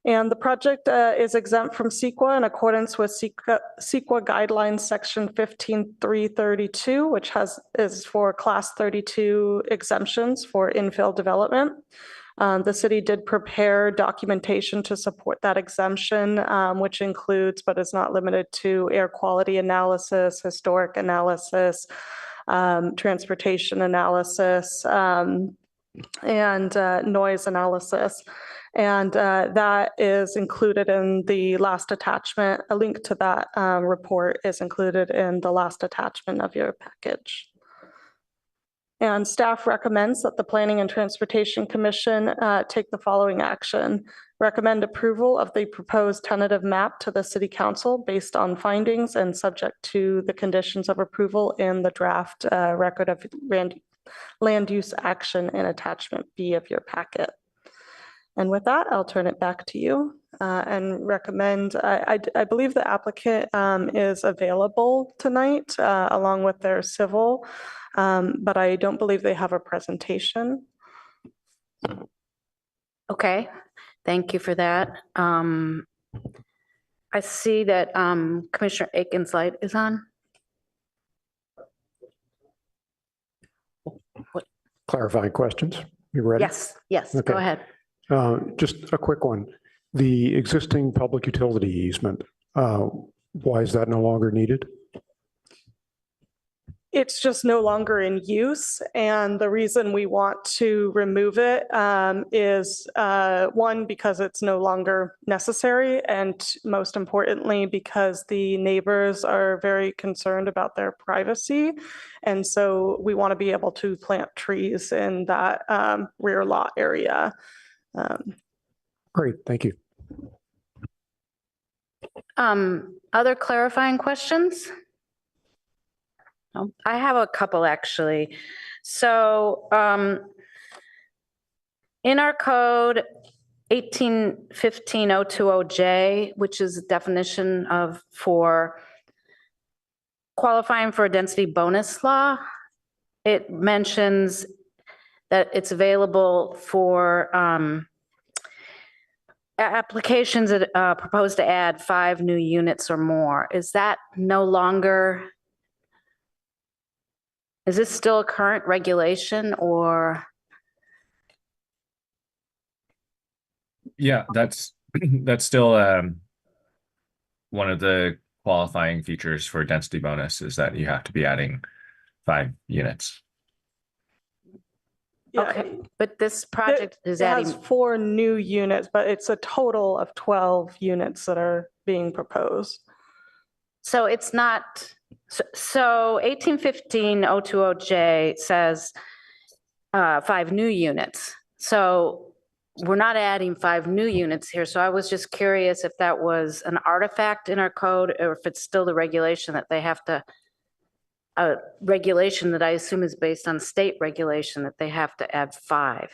And the project is exempt from CEQA in accordance with CEQA guidelines section 15332, which is for class 32 exemptions for infill development. The city did prepare documentation to support that exemption, which includes, but is not limited to, air quality analysis, historic analysis, transportation analysis, and noise analysis. And that is included in the last attachment. A link to that report is included in the last attachment of your package. And staff recommends that the Planning and Transportation Commission take the following action. Recommend approval of the proposed tentative map to the City Council based on findings and subject to the conditions of approval in the draft record of land use action in attachment B of your packet. And with that, I'll turn it back to you and recommend, I believe the applicant is available tonight along with their civil, but I don't believe they have a presentation. Okay, thank you for that. I see that Commissioner Aiken's light is on. What? Clarifying questions. You ready? Yes, yes, Okay. Go ahead. Just a quick one. The existing public utility easement, why is that no longer needed? It's just no longer in use. And the reason we want to remove it is one, because it's no longer necessary. And most importantly, because the neighbors are very concerned about their privacy. And so we want to be able to plant trees in that rear lot area. Great, thank you. Other clarifying questions? I have a couple actually. So in our code, 1815-020J, which is a definition of for qualifying for a density bonus law. It mentions that it's available for applications that propose to add 5 new units or more. Is that no longer, is this still a current regulation or? Yeah, that's still one of the qualifying features for density bonus is that you have to be adding 5 units. Yeah, Okay, but this project is it adding. has 4 new units, but it's a total of 12 units that are being proposed. So it's not, so 1815-020J says 5 new units. So we're not adding 5 new units here. So I was just curious if that was an artifact in our code or if it's still the regulation that they have to, a regulation that I assume is based on state regulation that they have to add 5.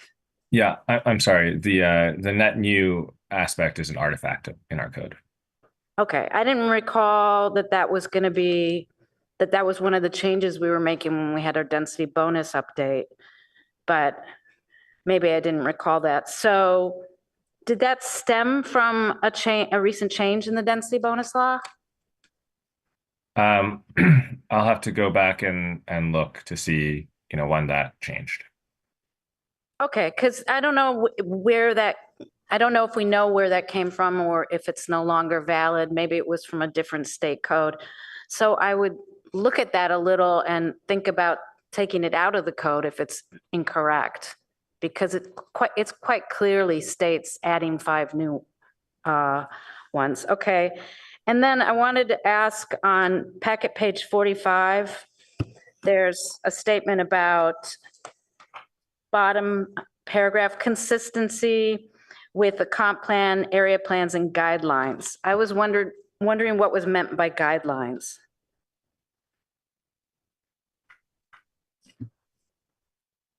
Yeah, I'm sorry. The net new aspect is an artifact in our code. Okay, I didn't recall that that was going to be, that was one of the changes we were making when we had our density bonus update, but maybe I didn't recall that. So did that stem from a recent change in the density bonus law? I'll have to go back and look to see, when that changed. Okay, because I don't know where that, I don't know if we know where that came from or if it's no longer valid. Maybe it was from a different state code. So I would look at that a little and think about taking it out of the code if it's incorrect, because it's quite clearly states adding 5 new ones. Okay, and then I wanted to ask on packet page 45, there's a statement about bottom paragraph consistency with the comp plan, area plans, and guidelines. I was wondering what was meant by guidelines.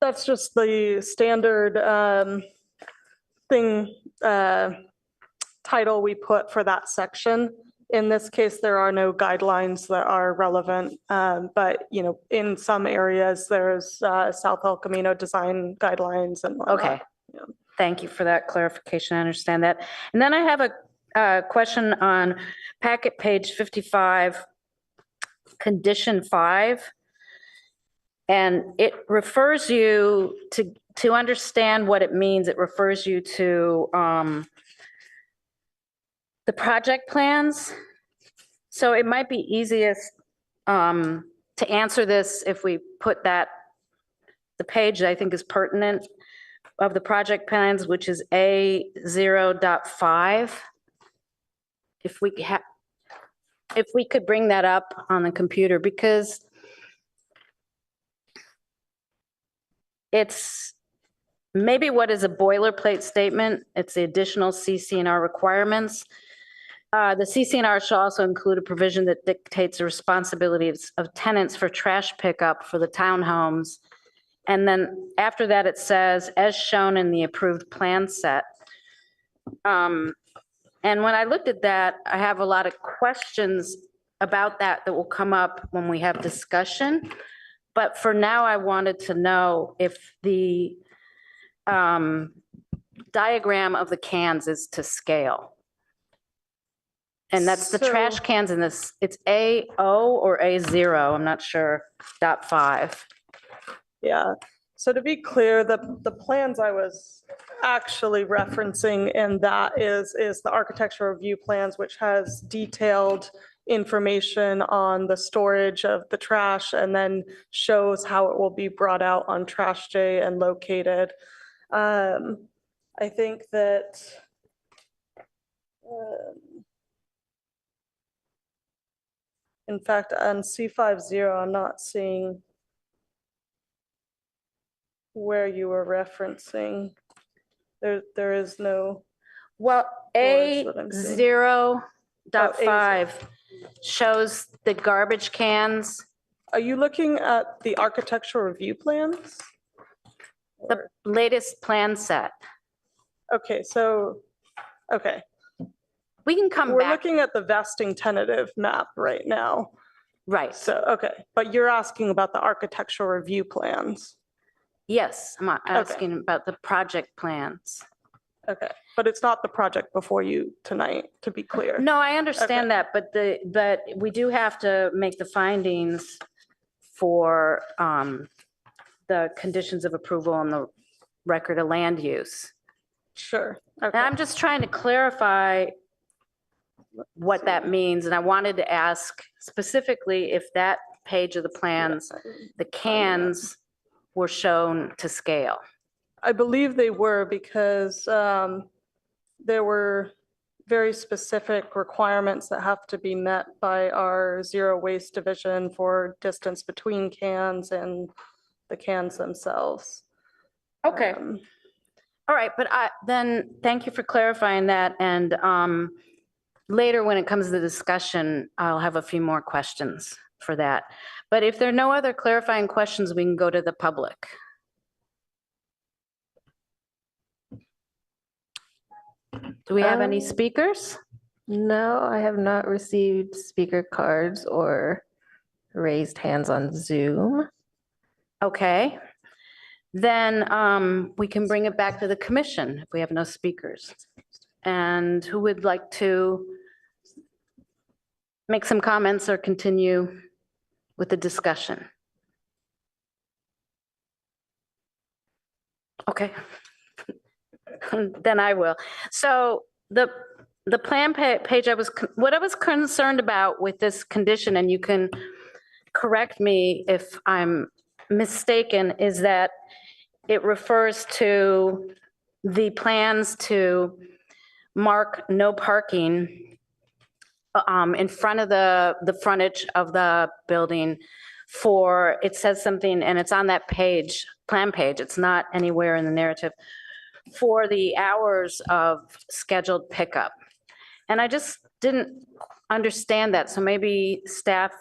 That's just the standard title we put for that section. In this case, there are no guidelines that are relevant, but in some areas there's South El Camino design guidelines and whatnot. Okay, yeah. Thank you for that clarification. I understand that. And then I have a question on packet page 55, condition 5. And it refers you to understand what it means. It refers you to the project plans. So it might be easiest to answer this if we put the page that I think is pertinent of the project plans, which is A0.5. If we could bring that up on the computer, because it's maybe what is a boilerplate statement. It's the additional CC&R requirements. The CC&R shall also include a provision that dictates the responsibilities of tenants for trash pickup for the townhomes. And then after that, it says, as shown in the approved plan set. And when I looked at that, I have a lot of questions about that will come up when we have discussion. But for now, I wanted to know if the diagram of the cans is to scale. And that's the trash cans in this, it's A0 or A0, I'm not sure, .5. Yeah, so to be clear, the plans I was actually referencing, and that is the architectural review plans, which has detailed information on the storage of the trash and then shows how it will be brought out on trash day and located. I think that in fact, on C50, I'm not seeing where you were referencing. There is no. Well, A0.5 shows the garbage cans. Are you looking at the architectural review plans? The latest plan set. Okay, so, okay. We can come We're back. looking at the vesting tentative map right now. Right. So, okay, but you're asking about the architectural review plans. Yes, I'm asking about the project plans. Okay, but it's not the project before you tonight, to be clear. No, I understand that, but we do have to make the findings for the conditions of approval on the record of land use. Sure. And I'm just trying to clarify what that means, and I wanted to ask specifically if that page of the plans, the cans were shown to scale. I believe they were because there were very specific requirements that have to be met by our zero waste division for distance between cans and the cans themselves. Okay. All right, but then thank you for clarifying that. And later when it comes to the discussion, I'll have a few more questions for that. But if there are no other clarifying questions, we can go to the public. Do we have any speakers? No, I have not received speaker cards or raised hands on Zoom. Okay. Then we can bring it back to the commission if we have no speakers. And who would like to make some comments or continue with the discussion? Okay. Then I will. So the plan page, what I was concerned about with this condition, and you can correct me if I'm mistaken, is that it refers to the plans to mark no parking in front of the frontage of the building for, it says something, and it's on that page, plan page, it's not anywhere in the narrative, for the hours of scheduled pickup. And I just didn't understand that. So maybe staff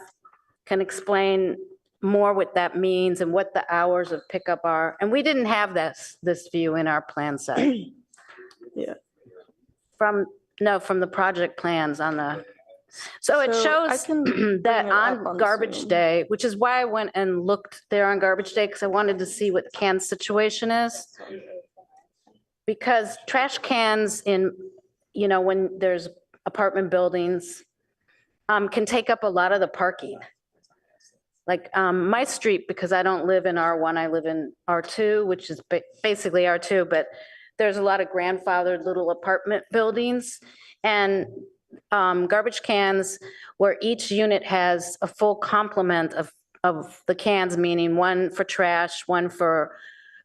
can explain more what that means and what the hours of pickup are. And we didn't have this view in our plan set. Yeah. From the project plans on the, so it So I shows can bring that it up on garbage Zoom. day, which is why I went and looked there on garbage day, because I wanted to see what the can situation is. Because trash cans in, when there's apartment buildings, can take up a lot of the parking. Like my street, because I don't live in R1, I live in R2, which is basically R2, but there's a lot of grandfathered little apartment buildings and garbage cans where each unit has a full complement of the cans, meaning one for trash, one for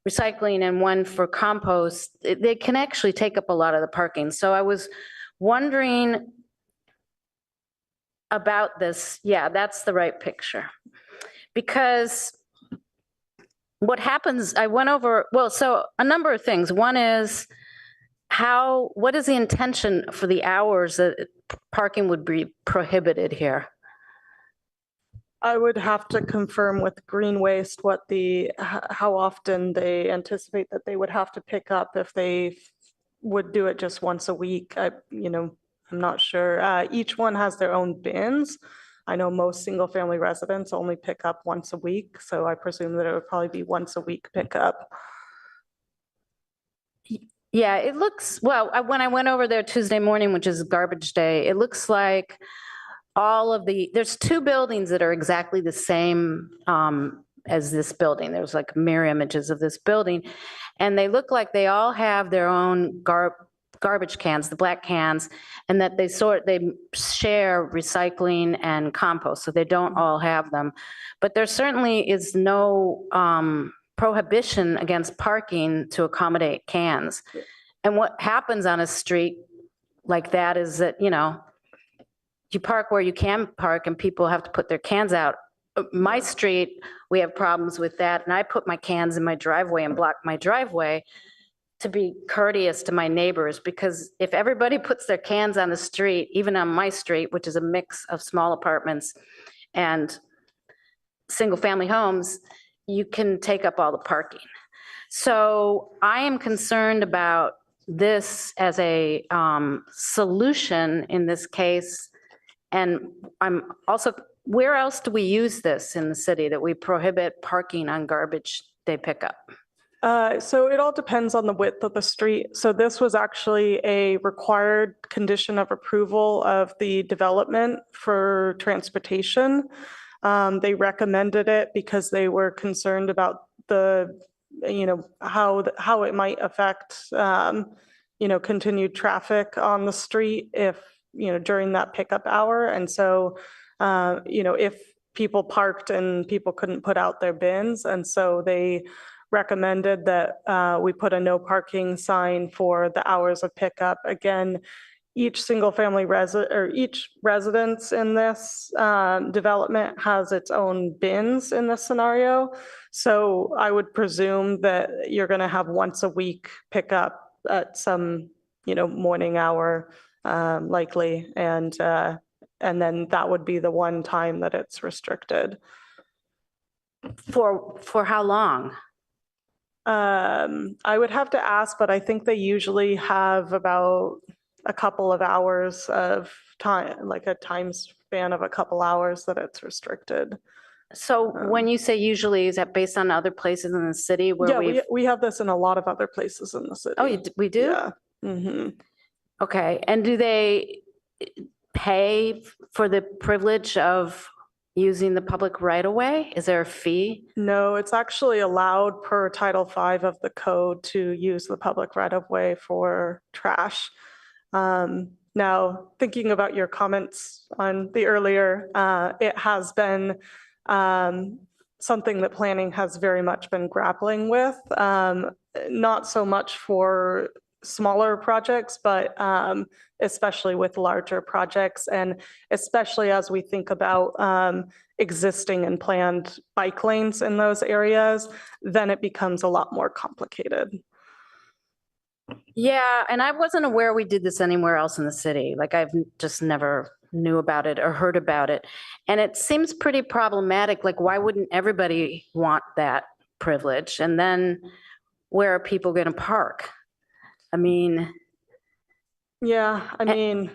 recycling, and one for compost. They can actually take up a lot of the parking. So I was wondering about this. Yeah, that's the right picture. Because what happens, I went over, well, so a number of things. One is what is the intention for the hours that parking would be prohibited here? I would have to confirm with Green Waste how often they anticipate that they would have to pick up if they would do it just once a week. I'm not sure. Each one has their own bins. I know most single-family residents only pick up once a week, so I presume that it would probably be once a week pickup. Yeah, it looks, well, when I went over there Tuesday morning, which is garbage day, it looks like there's two buildings that are exactly the same as this building. There's like mirror images of this building, and they look like they all have their own garbage cans, the black cans, and that they share recycling and compost, so they don't all have them. But there certainly is no prohibition against parking to accommodate cans. And what happens on a street like that is that, you park where you can park and people have to put their cans out. My street, we have problems with that, and I put my cans in my driveway and block my driveway to be courteous to my neighbors, because if everybody puts their cans on the street, even on my street, which is a mix of small apartments and single-family homes, you can take up all the parking. So I am concerned about this as a solution in this case. And I'm also, where else do we use this in the city that we prohibit parking on garbage day pickup? So it all depends on the width of the street. So this was actually a required condition of approval of the development for transportation. They recommended it because they were concerned about the, how it might affect, continued traffic on the street if, during that pickup hour. And so, if people parked and people couldn't put out their bins. And so they recommended that we put a no parking sign for the hours of pickup. Again, each single family resident or each residence in this development has its own bins in this scenario. So I would presume that you're going to have once a week pickup at some, morning hour likely. And then that would be the one time that it's restricted. For how long? I would have to ask, but I think they usually have about a couple of hours of time, like a time span of a couple hours that it's restricted. So when you say usually, is that based on other places in the city where we have this in a lot of other places in the city. Oh, we do? Yeah. Mm-hmm. Okay. And do they pay for the privilege of using the public right of way? Is there a fee? No, it's actually allowed per Title V of the code to use the public right of way for trash. Now, thinking about your comments on the earlier, it has been something that planning has very much been grappling with, not so much for smaller projects, but especially with larger projects, and especially as we think about existing and planned bike lanes in those areas, then it becomes a lot more complicated. Yeah, and I wasn't aware we did this anywhere else in the city. Like I've just never knew about it or heard about it. And it seems pretty problematic. Like why wouldn't everybody want that privilege? And then where are people going to park? I mean. Yeah, I mean,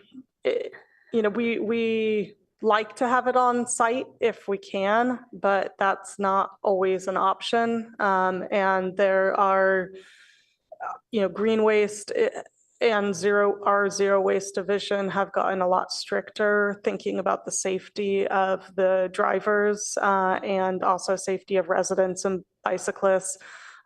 we like to have it on site if we can, but that's not always an option. And there are, green waste and our zero waste division have gotten a lot stricter thinking about the safety of the drivers and also safety of residents and bicyclists.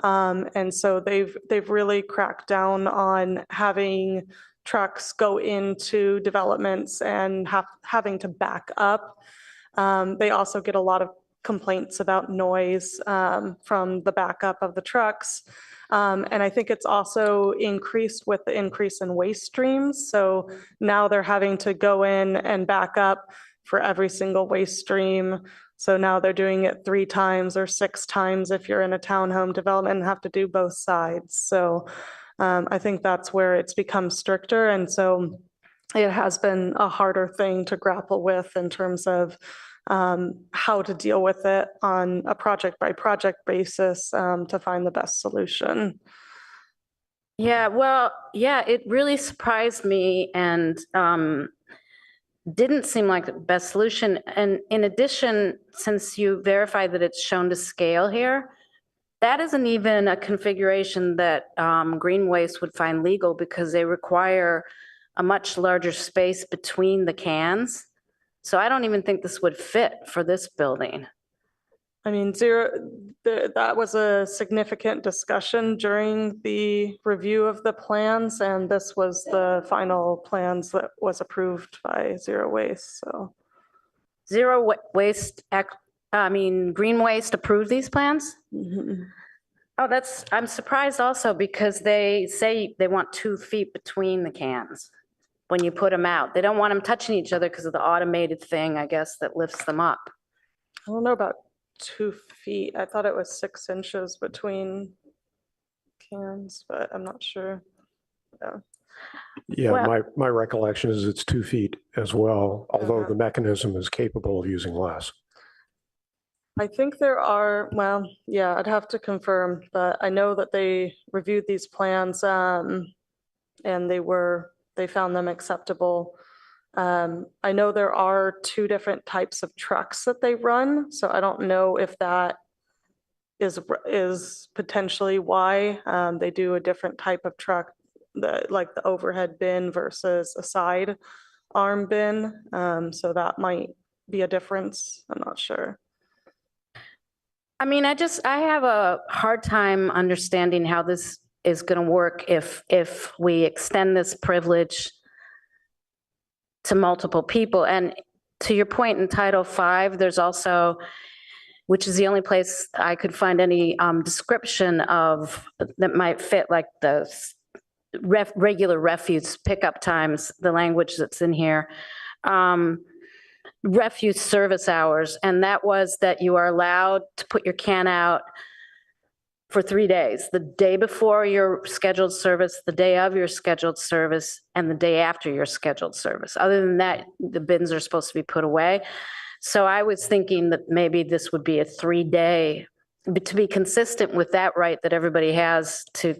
And so they've really cracked down on having trucks go into developments and having to back up. They also get a lot of complaints about noise from the backup of the trucks. And I think it's also increased with the increase in waste streams. So now they're having to go in and back up for every single waste stream. So now they're doing it 3 times or 6 times if you're in a townhome development and have to do both sides. So I think that's where it's become stricter. And so it has been a harder thing to grapple with in terms of how to deal with it on a project by project basis to find the best solution. Yeah, well, yeah, it really surprised me and didn't seem like the best solution. And in addition, since you verified that it's shown to scale here, that isn't even a configuration that Green Waste would find legal because they require a much larger space between the cans. So I don't even think this would fit for this building. I mean, that was a significant discussion during the review of the plans, and this was the final plans that was approved by Zero Waste. So Zero Waste, Green Waste approved these plans? Mm-hmm. Oh, I'm surprised also because they say they want 2 feet between the cans when you put them out. They don't want them touching each other because of the automated thing, I guess, that lifts them up. I don't know about 2 feet. I thought it was 6 inches between cans, but I'm not sure. Yeah. Yeah, Well, my recollection is it's 2 feet as well, although the mechanism is capable of using less. I think there are, well, yeah, I'd have to confirm, but I know that they reviewed these plans and they found them acceptable. I know there are 2 different types of trucks that they run, so I don't know if that is potentially why they do a different type of truck, like the overhead bin versus a side arm bin. So that might be a difference. I'm not sure. I mean, I have a hard time understanding how this is going to work if we extend this privilege to multiple people. And to your point, in Title V, there's also, which is the only place I could find any description of that might fit, like the regular refuse pickup times, the language that's in here, refuse service hours. And that was that you are allowed to put your can out for 3 days, the day before your scheduled service, the day of your scheduled service, and the day after your scheduled service. Other than that, the bins are supposed to be put away. So I was thinking that maybe this would be a 3-day, to be consistent with that right that everybody has to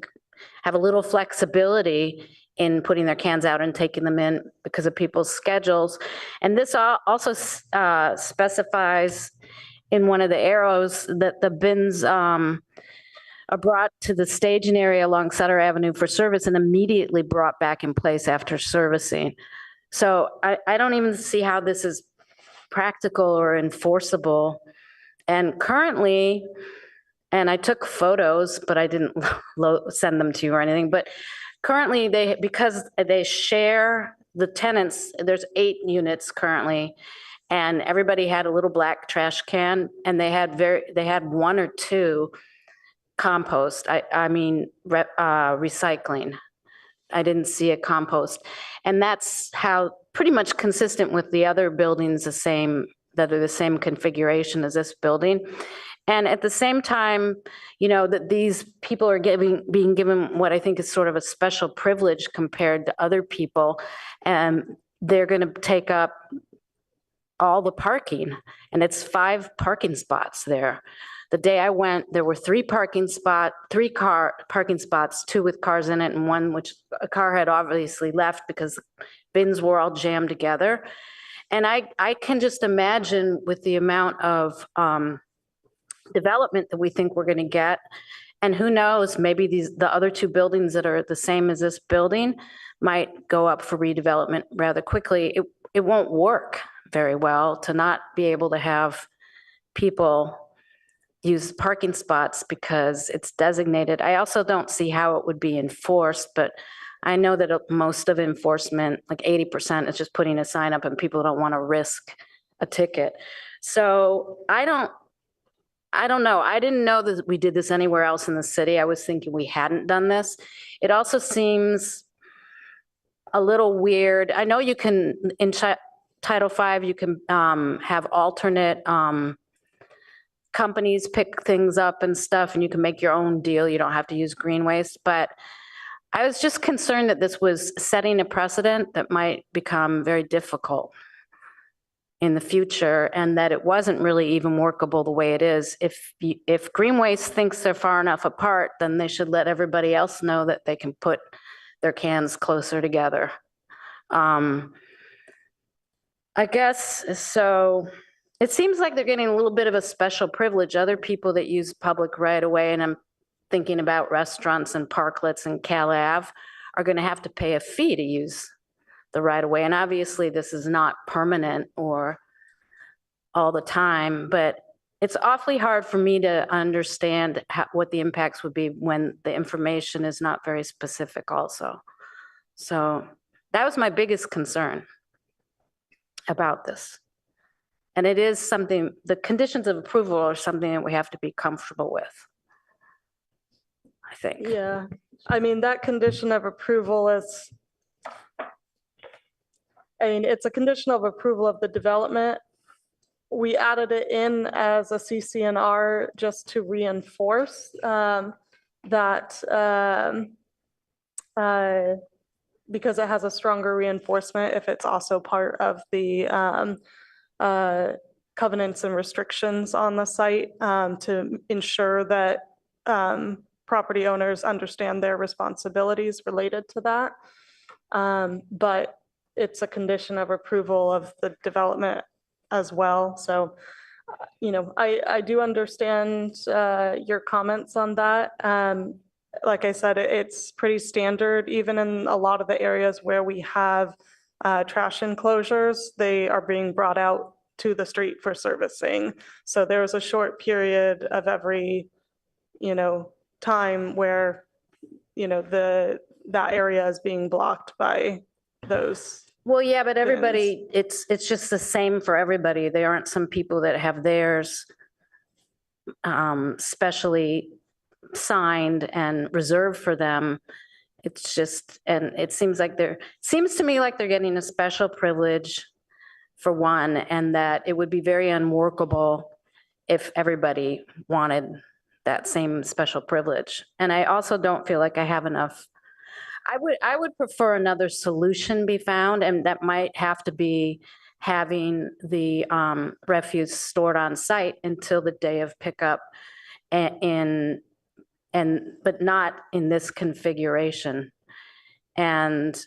have a little flexibility in putting their cans out and taking them in because of people's schedules. And this also specifies in one of the arrows that the bins are brought to the staging area along Sutter Avenue for service and immediately brought back in place after servicing. So I don't even see how this is practical or enforceable. And currently, and I took photos, but I didn't send them to you or anything, but currently because they share the tenants, there's 8 units currently, and everybody had a little black trash can, and they had 1 or 2 compost, I mean recycling. I didn't see a compost. And that's how pretty much consistent with the other buildings that are the same configuration as this building. And at the same time, that these people are being given what I think is sort of a special privilege compared to other people. And they're going to take up all the parking, and it's 5 parking spots there. The day I went, there were 3 parking spots, 2 with cars in it, and 1 which a car had obviously left because bins were all jammed together. And I can just imagine with the amount of development that we think we're going to get, and who knows, maybe the other 2 buildings that are the same as this building might go up for redevelopment rather quickly. It won't work very well to not be able to have people use parking spots because it's designated. I also don't see how it would be enforced, but I know that most of enforcement, like 80%, is just putting a sign up and people don't want to risk a ticket. So I don't know. I didn't know that we did this anywhere else in the city. I was thinking we hadn't done this. It also seems a little weird. I know you can, in Title V, you can have alternate companies pick things up and stuff, and you can make your own deal. You don't have to use green waste. But I was just concerned that this was setting a precedent that might become very difficult in the future, and that it wasn't really even workable the way it is. If green waste thinks they're far enough apart, then they should let everybody else know that they can put their cans closer together. I guess so. It seems like they're getting a little bit of a special privilege. Other people that use public right away, and I'm thinking about restaurants and parklets and Cal Ave, are going to have to pay a fee to use the right of way. And obviously this is not permanent or all the time, but it's awfully hard for me to understand what the impacts would be when the information is not very specific also. So that was my biggest concern about this. And it is something, the conditions of approval are something that we have to be comfortable with, I think. Yeah, I mean, that condition of approval it's a condition of approval of the development. We added it in as a CCNR just to reinforce that because it has a stronger reinforcement if it's also part of the covenants and restrictions on the site to ensure that property owners understand their responsibilities related to that. But it's a condition of approval of the development as well. So, I do understand your comments on that. Like I said, it's pretty standard, even in a lot of the areas where we have trash enclosures, they are being brought out to the street for servicing. So there's a short period of every, time where, that area is being blocked by those. Well, yeah, but everybody, it's just the same for everybody. There aren't some people that have theirs specially signed and reserved for them. It's just, and it seems to me like they're getting a special privilege for one, and that it would be very unworkable if everybody wanted that same special privilege. And I also don't feel like I have enough. I would prefer another solution be found, and that might have to be having the refuse stored on site until the day of pickup, but not in this configuration. And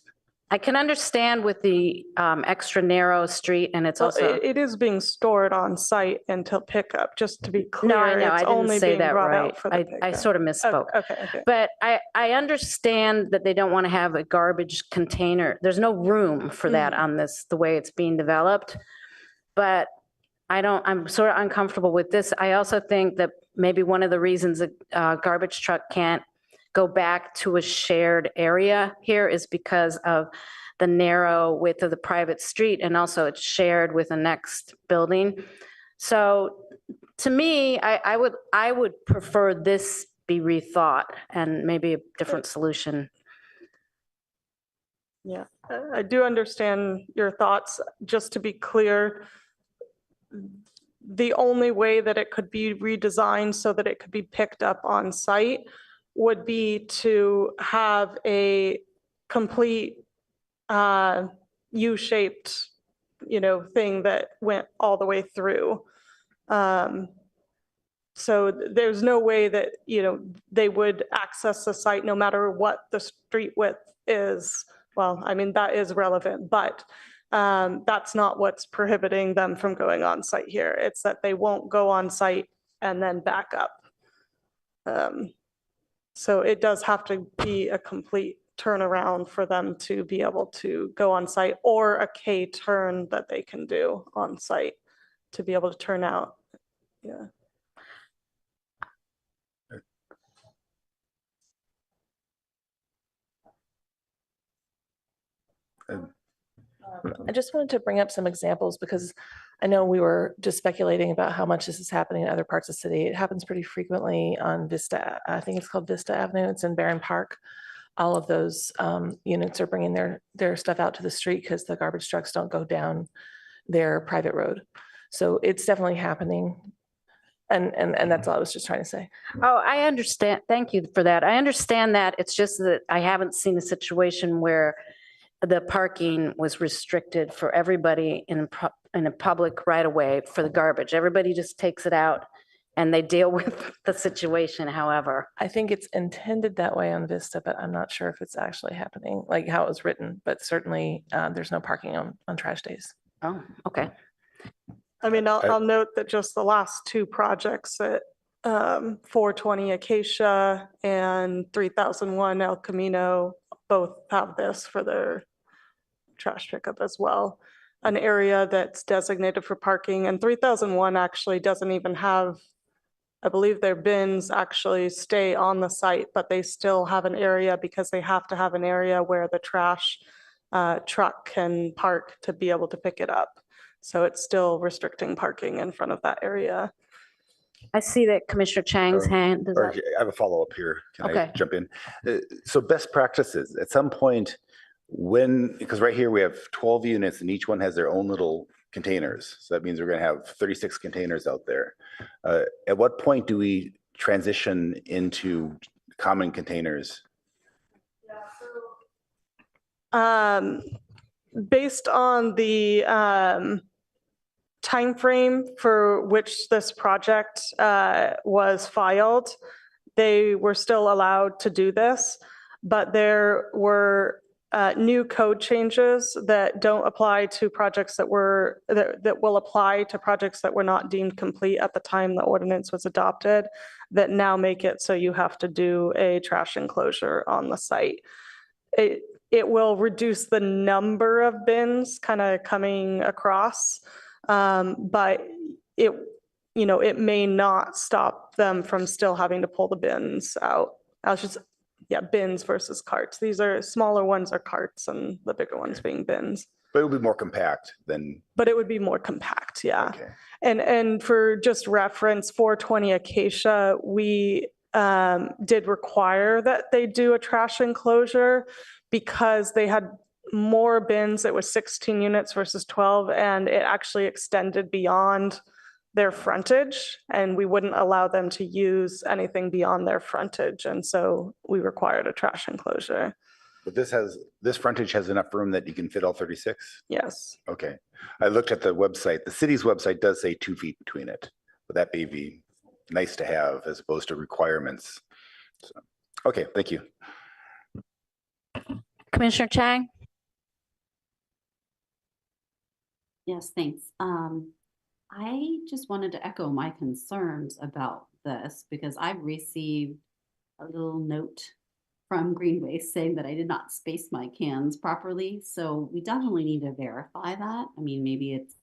I can understand with the extra narrow street, and it's Well, also. it is being stored on site until pickup, just to be clear. No, I know, I it's didn't only say being that brought right. out for the I pickup. sort of misspoke. Okay. But I understand that they don't want to have a garbage container. There's no room for that on this, the way it's being developed. But I'm sort of uncomfortable with this. I also think that maybe one of the reasons a garbage truck can't go back to a shared area here is because of the narrow width of the private street, and also it's shared with the next building. So to me, I would prefer this be rethought and maybe a different solution. Yeah, I do understand your thoughts. Just to be clear, the only way that it could be redesigned so that it could be picked up on site would be to have a complete U-shaped, thing that went all the way through. So there's no way that, they would access the site no matter what the street width is. Well, I mean, that is relevant, but that's not what's prohibiting them from going on site here. It's that they won't go on site and then back up. So it does have to be a complete turnaround for them to be able to go on site, or a K-turn that they can do on site to be able to turn out. Yeah. I just wanted to bring up some examples because I know we were just speculating about how much this is happening in other parts of the city. It happens pretty frequently on Vista. I think it's called Vista Avenue. It's in Barron Park. All of those units are bringing their stuff out to the street because the garbage trucks don't go down their private road. So it's definitely happening. And that's all I was just trying to say. Oh, I understand. Thank you for that. I understand that. It's just that I haven't seen a situation where the parking was restricted for everybody in a public right of way for the garbage. Everybody just takes it out and they deal with the situation however. I think it's intended that way on Vista, but I'm not sure if it's actually happening, like how it was written, but certainly there's no parking on trash days. Oh, okay. I mean, I'll note that just the last two projects at 420 Acacia and 3001 El Camino both have this for their trash pickup as well. An area that's designated for parking, and 3001 actually doesn't even have, I believe their bins actually stay on the site, but they still have an area because they have to have an area where the trash truck can park to be able to pick it up. So it's still restricting parking in front of that area. I see that Commissioner Chang's hand. I have a follow-up here. Can Okay. I jump in? So best practices, at some point because right here we have 12 units and each one has their own little containers. So that means we're going to have 36 containers out there. At what point do we transition into common containers? Based on the timeframe for which this project was filed, they were still allowed to do this, but there were new code changes that don't apply to projects that will apply to projects that were not deemed complete at the time the ordinance was adopted, that now make it so you have to do a trash enclosure on the site. It will reduce the number of bins kind of coming across, but it may not stop them from still having to pull the bins out. Bins versus carts. These are smaller ones are carts and the bigger ones being bins. But it would be more compact than. But it would be more compact, yeah. Okay. And for just reference, 420 Acacia, we did require that they do a trash enclosure because they had more bins. It was 16 units versus 12, and it actually extended beyond their frontage, and we wouldn't allow them to use anything beyond their frontage. And so we required a trash enclosure. But this frontage has enough room that you can fit all 36? Yes. Okay. I looked at the website. The city's website does say 2 feet between it, but that may be nice to have as opposed to requirements. So, okay, thank you. Commissioner Chang? Yes, thanks. I just wanted to echo my concerns about this because I've received a little note from Green Waste saying that I did not space my cans properly. So we definitely need to verify that. I mean, maybe it's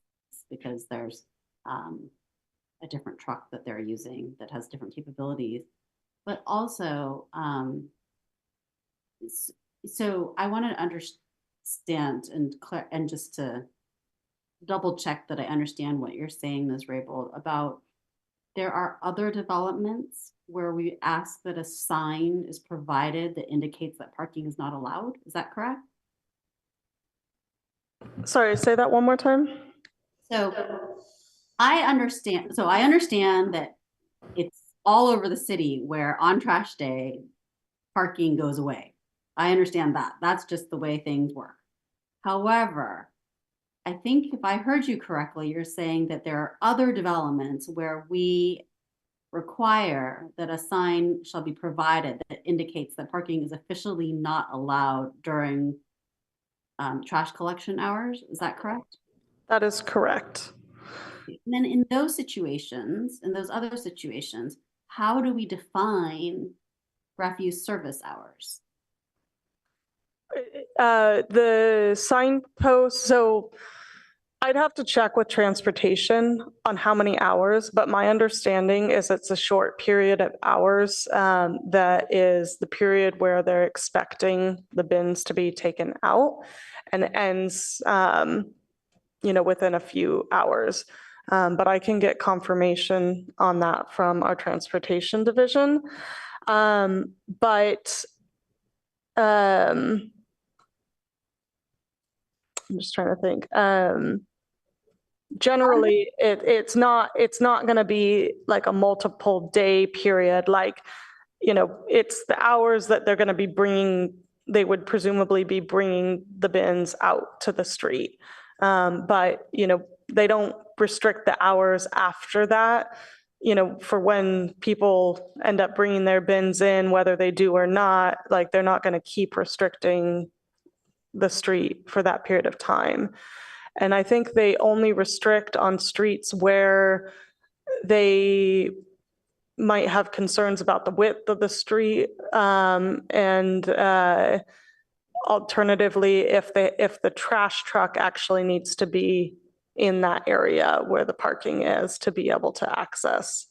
because there's a different truck that they're using that has different capabilities, but also, so I want to understand and just to double check that I understand what you're saying, Ms. Rabel, about there are other developments where we ask that a sign is provided that indicates that parking is not allowed. Is that correct? Sorry, say that one more time. So I understand that it's all over the city where on trash day, parking goes away. I understand that. That's just the way things work. However, I think if I heard you correctly, you're saying that there are other developments where we require that a sign shall be provided that indicates that parking is officially not allowed during trash collection hours. Is that correct? That is correct. And then in those situations, in those other situations, how do we define refuse service hours? The signpost, so I'd have to check with transportation on how many hours, but my understanding is it's a short period of hours. That is the period where they're expecting the bins to be taken out, and it ends, within a few hours. But I can get confirmation on that from our transportation division. I'm just trying to think. Generally, it's not going to be like a multiple day period. Like, it's the hours that they're going to be bringing. They would presumably be bringing the bins out to the street. But they don't restrict the hours after that. For when people end up bringing their bins in, whether they do or not, like they're not going to keep restricting the street for that period of time. And I think they only restrict on streets where they might have concerns about the width of the street. And alternatively, if the trash truck actually needs to be in that area where the parking is to be able to access.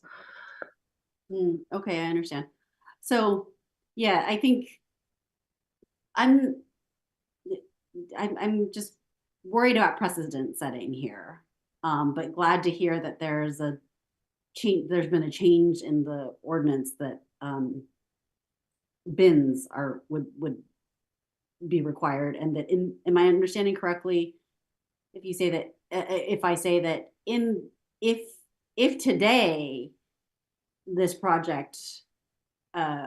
Okay, I understand. So, yeah, I think I'm just worried about precedent setting here, but glad to hear that there's a change. There's been a change in the ordinance that bins would be required, and that am I understanding correctly? If I say that if today this project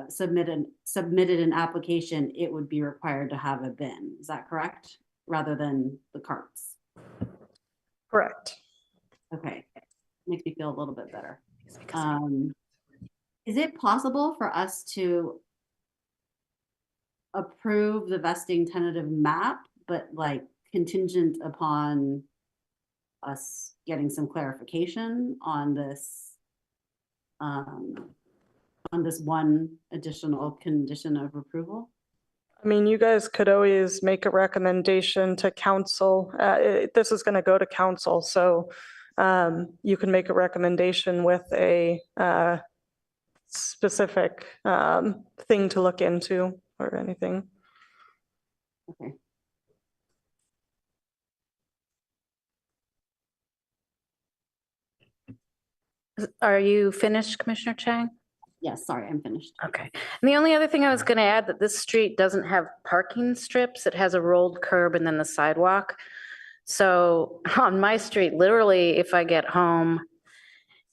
submitted an application, it would be required to have a bin. Is that correct? Rather than the carts? Correct. Okay. Makes me feel a little bit better. Is it possible for us to approve the vesting tentative map, but like contingent upon us getting some clarification on this one additional condition of approval? I mean, you guys could always make a recommendation to council. This is going to go to council, so you can make a recommendation with a specific thing to look into or anything. Okay. Are you finished, Commissioner Chang? Yes, sorry, I'm finished. Okay. And the only other thing I was going to add, that this street doesn't have parking strips. It has a rolled curb and then the sidewalk. So on my street, literally, if I get home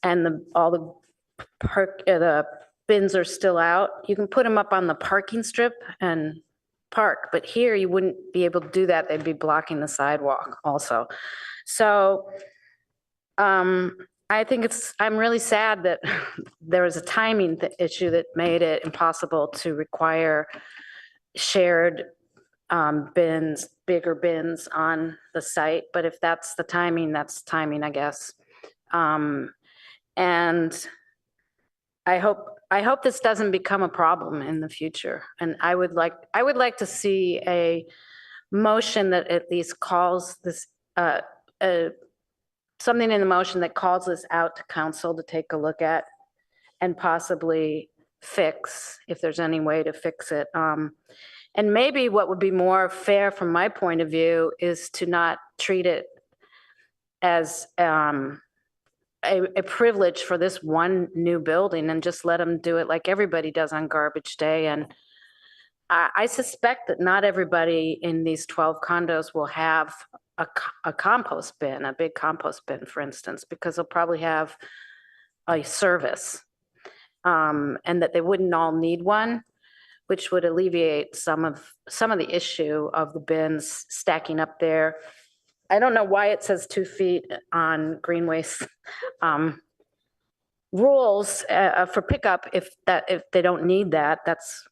and all the bins are still out, you can put them up on the parking strip and park. But here you wouldn't be able to do that. They'd be blocking the sidewalk also. So I think I'm really sad that there was a timing issue that made it impossible to require shared bins, bigger bins on the site. But if that's the timing, that's timing, I guess. And I hope this doesn't become a problem in the future. And I would like to see a motion that at least calls this something in the motion that calls this out to council to take a look at and possibly fix, if there's any way to fix it. And maybe what would be more fair from my point of view is to not treat it as a privilege for this one new building and just let them do it like everybody does on garbage day. And I suspect that not everybody in these 12 condos will have a compost bin, a big compost bin, for instance, because they'll probably have a service, and that they wouldn't all need one, which would alleviate some of the issue of the bins stacking up there. I don't know why it says 2 feet on green waste rules for pickup if they don't need that. That's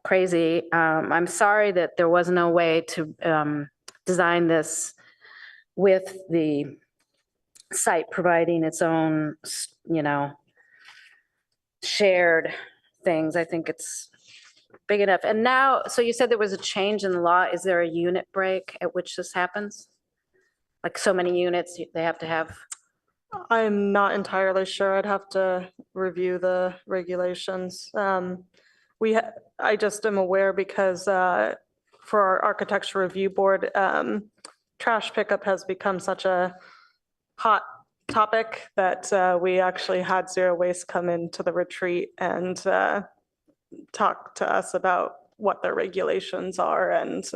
crazy. I'm sorry that there was no way to design this with the site providing its own, shared things. I think it's big enough. And now, so you said there was a change in the law. Is there a unit break at which this happens? Like so many units they have to have? I'm not entirely sure. I'd have to review the regulations. I just am aware because for our architecture review board, trash pickup has become such a hot topic that we actually had Zero Waste come into the retreat and talk to us about what their regulations are and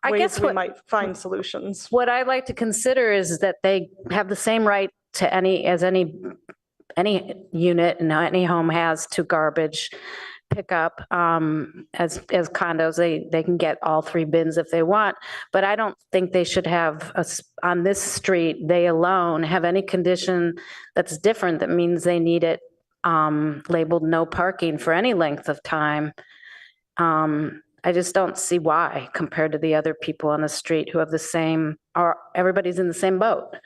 I guess we might find solutions. What I'd like to consider is that they have the same right to any unit and any home has to garbage pickup as condos. They can get all 3 bins if they want, but I don't think they should have on this street, they alone have any condition that's different that means they need it labeled no parking for any length of time. I just don't see why compared to the other people on the street who have the same, or everybody's in the same boat.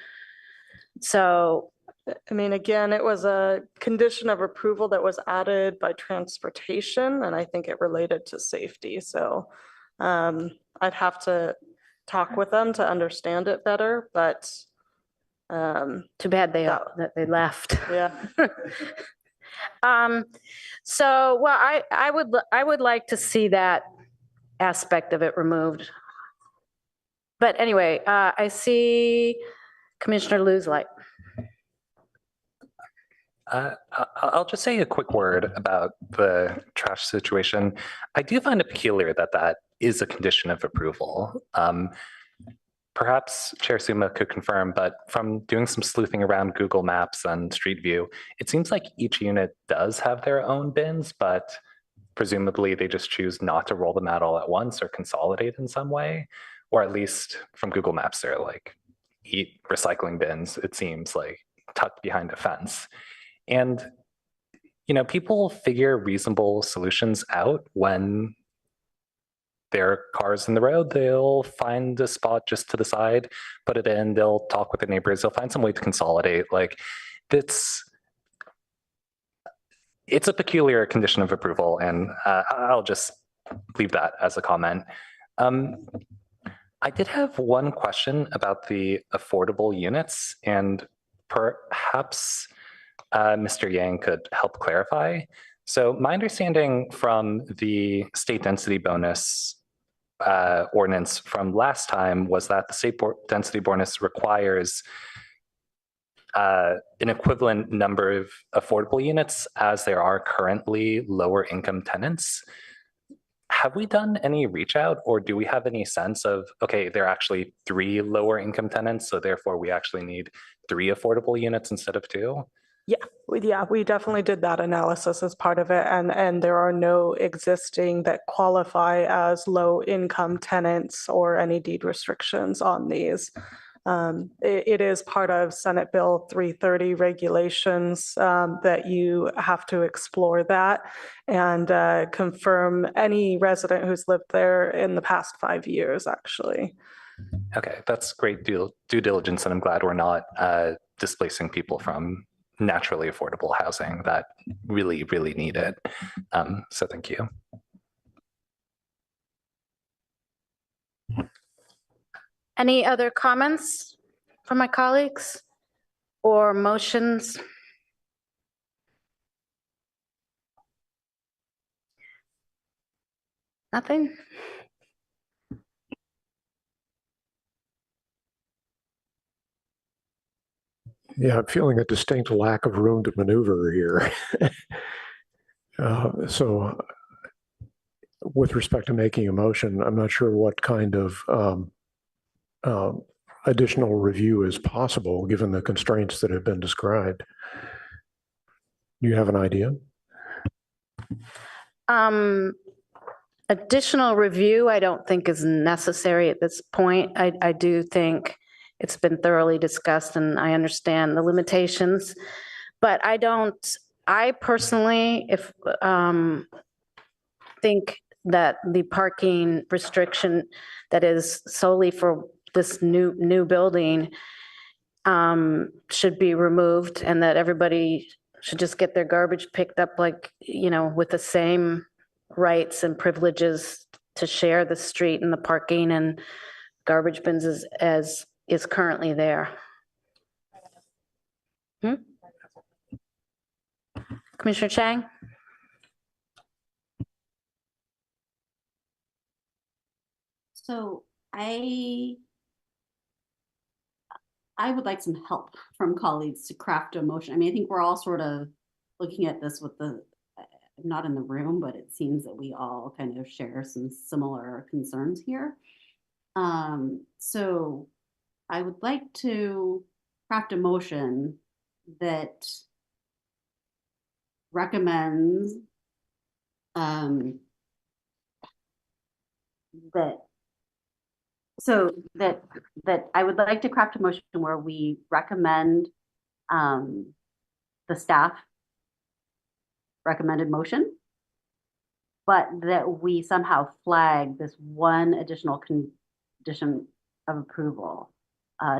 So, I mean, again, it was a condition of approval that was added by transportation, and I think it related to safety. So I'd have to talk with them to understand it better, but too bad that they left. Yeah. So, well, I would like to see that aspect of it removed. But anyway, I see Commissioner Liu's light. I'll just say a quick word about the trash situation. I do find it peculiar that that is a condition of approval. Perhaps Chair Suma could confirm, but from doing some sleuthing around Google Maps and Street View, it seems like each unit does have their own bins, but presumably they just choose not to roll them out all at once or consolidate in some way, or at least from Google Maps, they're like recycling bins, it seems like tucked behind a fence. And people figure reasonable solutions out when there are cars in the road. They'll find a spot just to the side, put it in, they'll talk with the neighbors, they'll find some way to consolidate. Like it's a peculiar condition of approval, and I'll just leave that as a comment. I did have one question about the affordable units, and perhaps Mr. Yang could help clarify. So my understanding from the state density bonus ordinance from last time was that the state density bonus requires an equivalent number of affordable units as there are currently lower income tenants. Have we done any reach out, or do we have any sense of, okay, there are actually 3 lower income tenants, so therefore we actually need 3 affordable units instead of 2? Yeah, we definitely did that analysis as part of it, and there are no existing that qualify as low income tenants or any deed restrictions on these. It is part of Senate Bill 330 regulations that you have to explore that and confirm any resident who's lived there in the past 5 years, actually. Okay, that's great due diligence, and I'm glad we're not displacing people from naturally affordable housing that really, really need it. So thank you. Any other comments from my colleagues or motions? Nothing? Yeah, I'm feeling a distinct lack of room to maneuver here. So with respect to making a motion, I'm not sure what kind of additional review is possible given the constraints that have been described. Do you have an idea? Additional review, I don't think is necessary at this point. I do think it's been thoroughly discussed and I understand the limitations, but I personally, think that the parking restriction that is solely for this new building should be removed, and that everybody should just get their garbage picked up like, with the same rights and privileges to share the street and the parking and garbage bins as is currently there. Commissioner Chang? So I would like some help from colleagues to craft a motion. I mean, I think we're all sort of looking at this with I'm not in the room, but it seems that we all kind of share some similar concerns here. So I would like to craft a motion that recommends that I would like to craft a motion where we recommend the staff recommended motion, but that we somehow flag this one additional condition of approval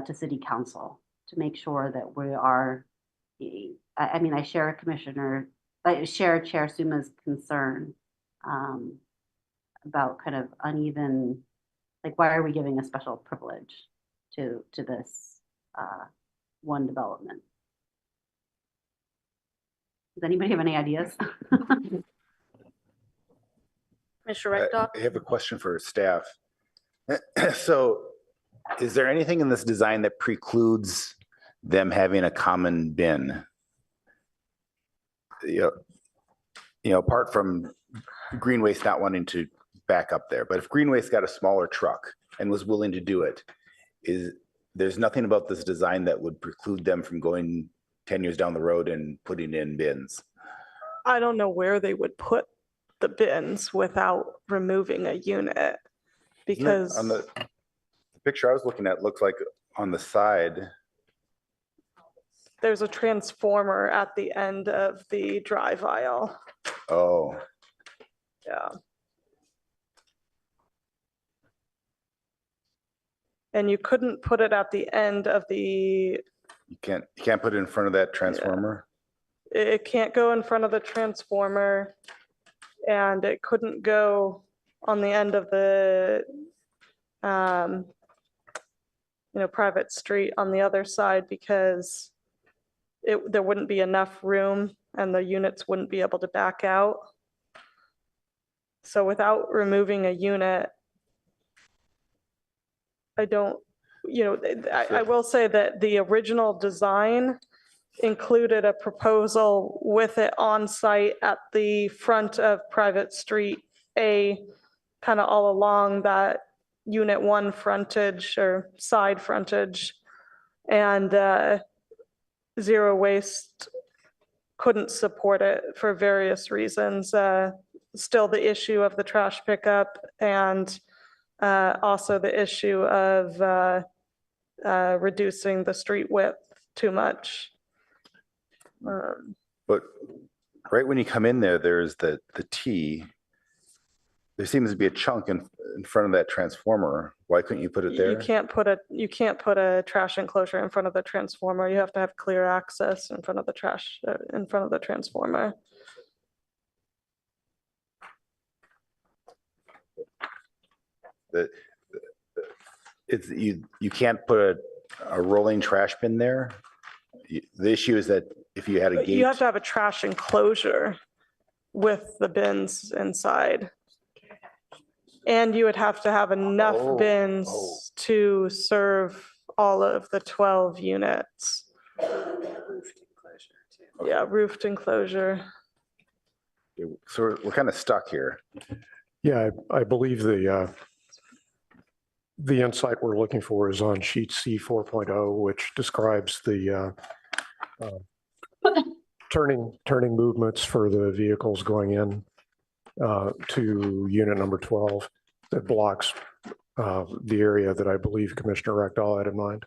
to City Council to make sure that we are, I mean, I share Chair Suma's concern about kind of uneven, like, why are we giving a special privilege to this one development? Does anybody have any ideas? Mr. Rector? I have a question for staff. So is there anything in this design that precludes them having a common bin? Apart from Green Waste not wanting to back up there, but if Green Waste got a smaller truck and was willing to do it, there's nothing about this design that would preclude them from going 10 years down the road and putting in bins? I don't know where they would put the bins without removing a unit, because On the picture I was looking at, looks like on the side, there's a transformer at the end of the drive aisle. Oh, Yeah. And you couldn't put it at the end of the, you can't put it in front of that transformer? it can't go in front of the transformer, and it couldn't go on the end of the, private street on the other side because there wouldn't be enough room and the units wouldn't be able to back out. So without removing a unit, I don't, I will say that the original design included a proposal with it on site at the front of private street A, kind of all along that unit 1 frontage or side frontage. And Zero Waste couldn't support it for various reasons. Still the issue of the trash pickup and also the issue of reducing the street width too much. But right when you come in there, there's the T. There seems to be a chunk in front of that transformer. Why couldn't you put it there? You can't put a trash enclosure in front of the transformer. You have to have clear access in front of the trash, in front of the transformer. You can't put a rolling trash bin there. The issue is that if you had a But gate. you have to have a trash enclosure with the bins inside. And you would have to have enough bins to serve all of the 12 units. Yeah, roofed enclosure. So we're kind of stuck here. Yeah, I believe the insight we're looking for is on sheet C 4.0, which describes the turning movements for the vehicles going in to unit number 12 that blocks the area that I believe Commissioner Rectal had in mind.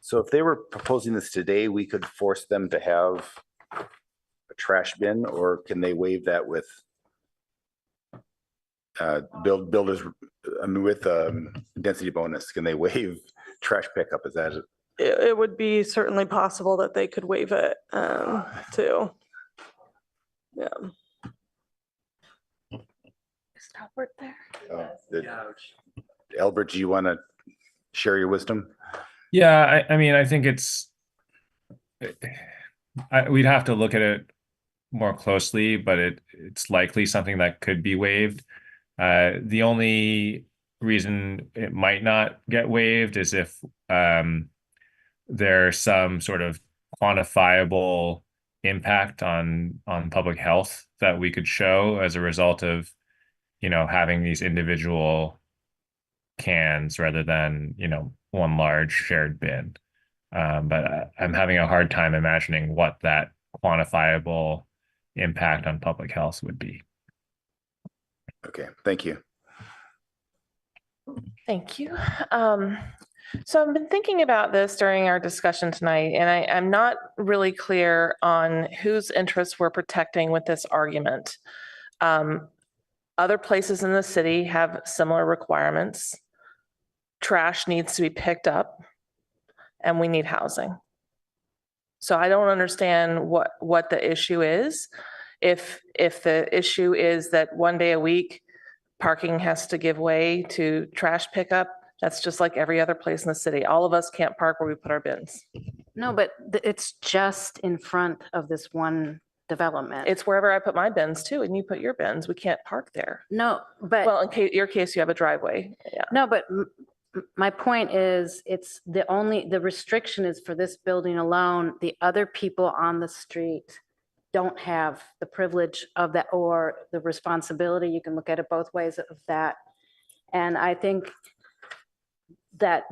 So if they were proposing this today, we could force them to have a trash bin, or can they waive that with builders, I mean, with density bonus? Can they waive trash pickup? Is that it? It would be certainly possible that they could waive it too. Yeah. Stop right there. Albert, do you want to share your wisdom? Yeah, I mean, I think we'd have to look at it more closely, but it's likely something that could be waived. The only reason it might not get waived is if there's some sort of quantifiable impact on public health that we could show as a result of, having these individual cans rather than, one large shared bin. But I'm having a hard time imagining what that quantifiable impact on public health would be. Okay, thank you. Thank you. So I've been thinking about this during our discussion tonight, and I'm not really clear on whose interests we're protecting with this argument. Other places in the city have similar requirements. Trash needs to be picked up, and we need housing. So I don't understand what the issue is. If the issue is that one day a week, parking has to give way to trash pickup, that's just like every other place in the city. All of us can't park where we put our bins. No, but it's just in front of this one development. It's wherever I put my bins too, and you put your bins. We can't park there. No, but. Well, in your case, you have a driveway. Yeah. No, but my point is, the restriction is for this building alone. The other people on the street don't have the privilege of that or the responsibility. You can look at it both ways of that. And I think that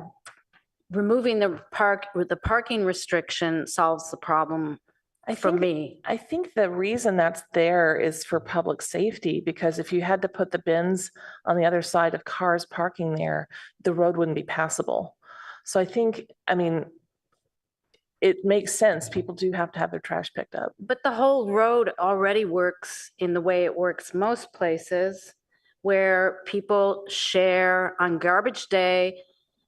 removing the parking restriction solves the problem for me. I think the reason that's there is for public safety, because if you had to put the bins on the other side of cars parking there, the road wouldn't be passable. So I think, I mean, it makes sense. People do have to have their trash picked up. But the whole road already works in the way it works most places, where people share on garbage day,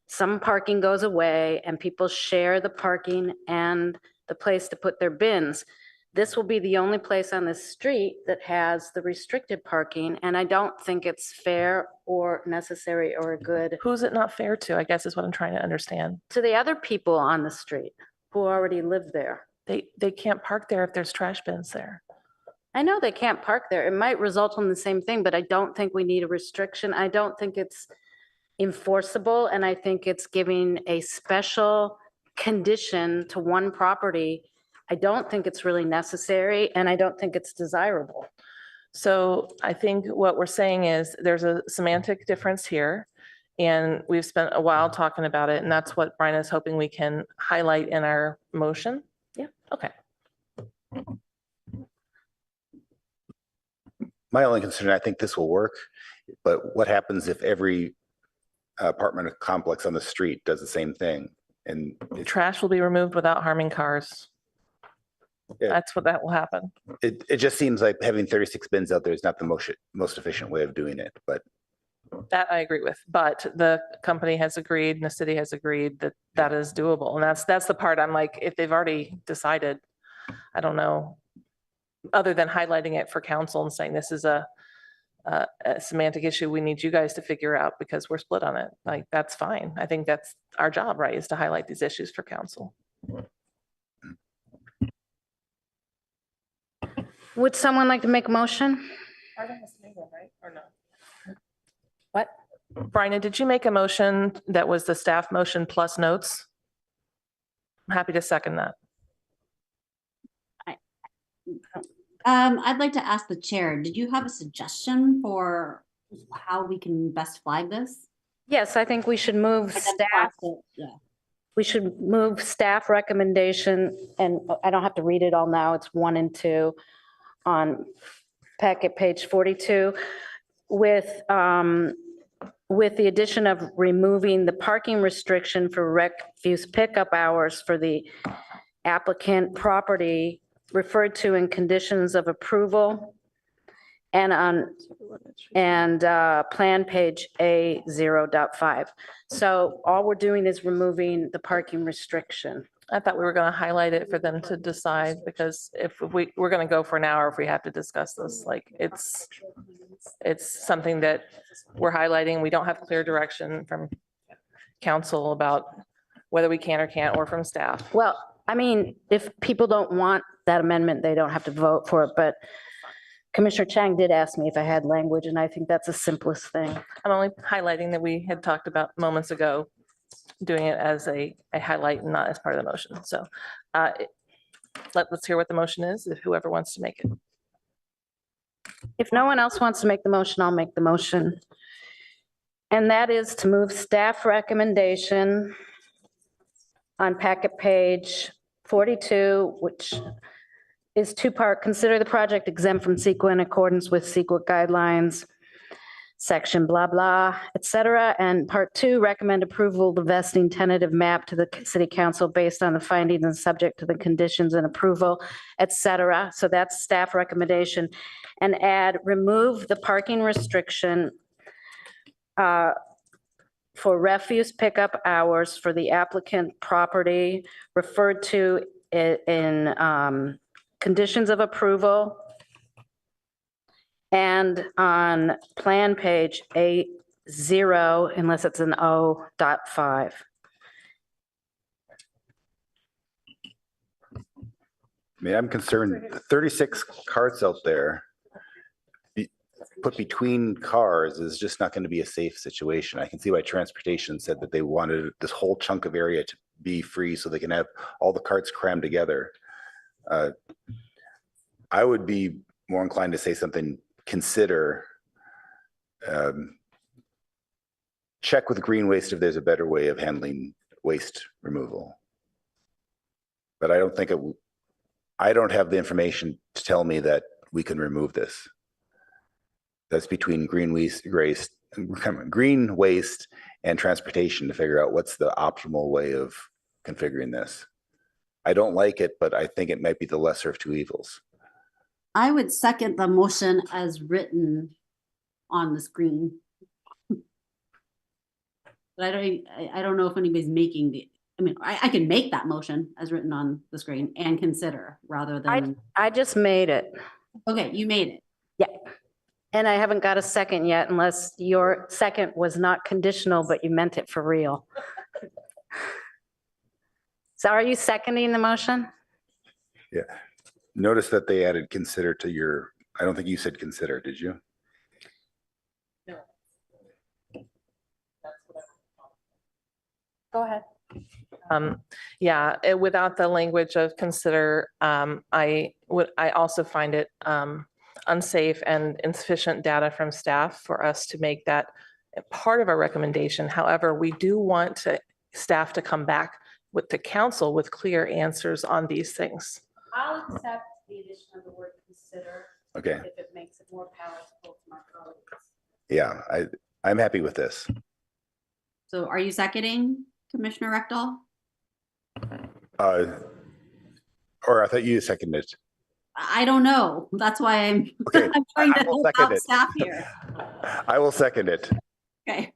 some parking goes away and people share the parking and the place to put their bins. This will be the only place on this street that has the restricted parking, and I don't think it's fair or necessary or good. Who's it not fair to, I guess is what I'm trying to understand. To the other people on the street who already live there. They can't park there if there's trash bins there. I know they can't park there. It might result in the same thing, but I don't think we need a restriction. I don't think it's enforceable, and I think it's giving a special condition to one property. I don't think it's really necessary, and I don't think it's desirable. So I think what we're saying is there's a semantic difference here, and we've spent a while talking about it, and that's what Brian is hoping we can highlight in our motion. Yeah. Okay. My only concern, I think this will work, but what happens if every apartment complex on the street does the same thing? And Trash will be removed without harming cars. Yeah. That's what that will happen. it just seems like having 36 bins out there is not the most efficient way of doing it, but That I agree with, but the company has agreed and the city has agreed that that is doable. And that's the part I'm like, if they've already decided, I don't know, other than highlighting it for council and saying this is a semantic issue we need you guys to figure out because we're split on it. Like, that's fine. I think that's our job, right, is to highlight these issues for council. Would someone like to make a motion? Right? Or no? What? Brian, did you make a motion that was the staff motion plus notes? I'm happy to second that. I'd like to ask the chair, did you have a suggestion for how we can best flag this? Yes, I think we should move staff. Yeah. We should move staff recommendation, and I don't have to read it all now. It's 1 and 2 on packet page 42 with the addition of removing the parking restriction for refuse pickup hours for the applicant property referred to in conditions of approval and plan page A0.5. So all we're doing is removing the parking restriction. I thought we were going to highlight it for them to decide, because if we're going to go for an hour, if we have to discuss this, like it's something that we're highlighting. We don't have clear direction from council about whether we can or can't, or from staff. Well, I mean, if people don't want that amendment, they don't have to vote for it, but Commissioner Chang did ask me if I had language, and I think that's the simplest thing. I'm only highlighting that we had talked about moments ago, doing it as a highlight and not as part of the motion. So let's hear what the motion is, if whoever wants to make it. If no one else wants to make the motion, I'll make the motion. And that is to move staff recommendation on packet page 42, which is 2-part. Consider the project exempt from CEQA in accordance with CEQA guidelines, section blah, blah, et cetera. And part 2, recommend approval of the vesting tentative map to the city council based on the findings and subject to the conditions and approval, et cetera. So that's staff recommendation. And add, remove the parking restriction for refuse pickup hours for the applicant property referred to in conditions of approval and on plan page A0, unless it's an O.5. I mean, I'm concerned, 36 carts out there put between cars is just not going to be a safe situation. I can see why transportation said that they wanted this whole chunk of area to be free so they can have all the carts crammed together. I would be more inclined to say something, consider, check with green waste if there's a better way of handling waste removal. But I don't think I don't have the information to tell me that we can remove this. That's between green waste and transportation to figure out what's the optimal way of configuring this. I don't like it, but I think it might be the lesser of two evils. I would second the motion as written on the screen. But I don't know if anybody's making I can make that motion as written on the screen and consider rather than. I just made it. Okay, you made it. Yeah. And I haven't got a second yet unless your second was not conditional, but you meant it for real. So are you seconding the motion? Yeah. Notice that they added consider to your, I don't think you said consider, did you? Go ahead. Yeah, without the language of consider, I also find it unsafe and insufficient data from staff for us to make that part of our recommendation. However, we do want staff to come back with the council with clear answers on these things. I'll accept the addition of the word consider. Okay. If it makes it more palatable to my colleagues. Yeah, I'm happy with this. So are you seconding, Commissioner Rectal? Or I thought you seconded it. I don't know. That's why I'm, Okay, I'm trying to I will help second out it. staff here. I will second it. Okay.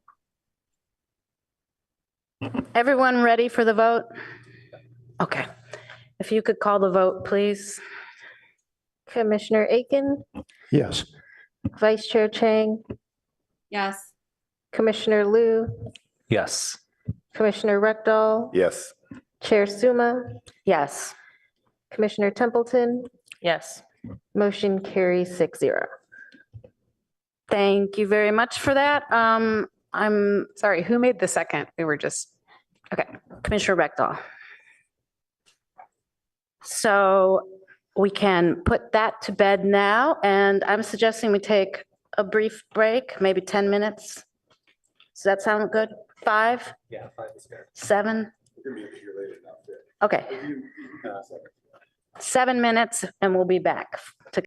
Everyone ready for the vote? Okay. If you could call the vote, please. Commissioner Aiken, Yes. Vice Chair Chang, Yes. Commissioner Liu, Yes. Commissioner Rectal, Yes. Chair Suma, Yes. Commissioner Templeton, Yes. motion carries 6-0. Thank you very much for that. I'm Sorry, who made the second? We were just, okay, Commissioner Rectal. So we can put that to bed now, and I'm suggesting we take a brief break, maybe 10 minutes. Does that sound good? 5? Yeah, 5 is fair. 7? Okay. 7 minutes, and we'll be back to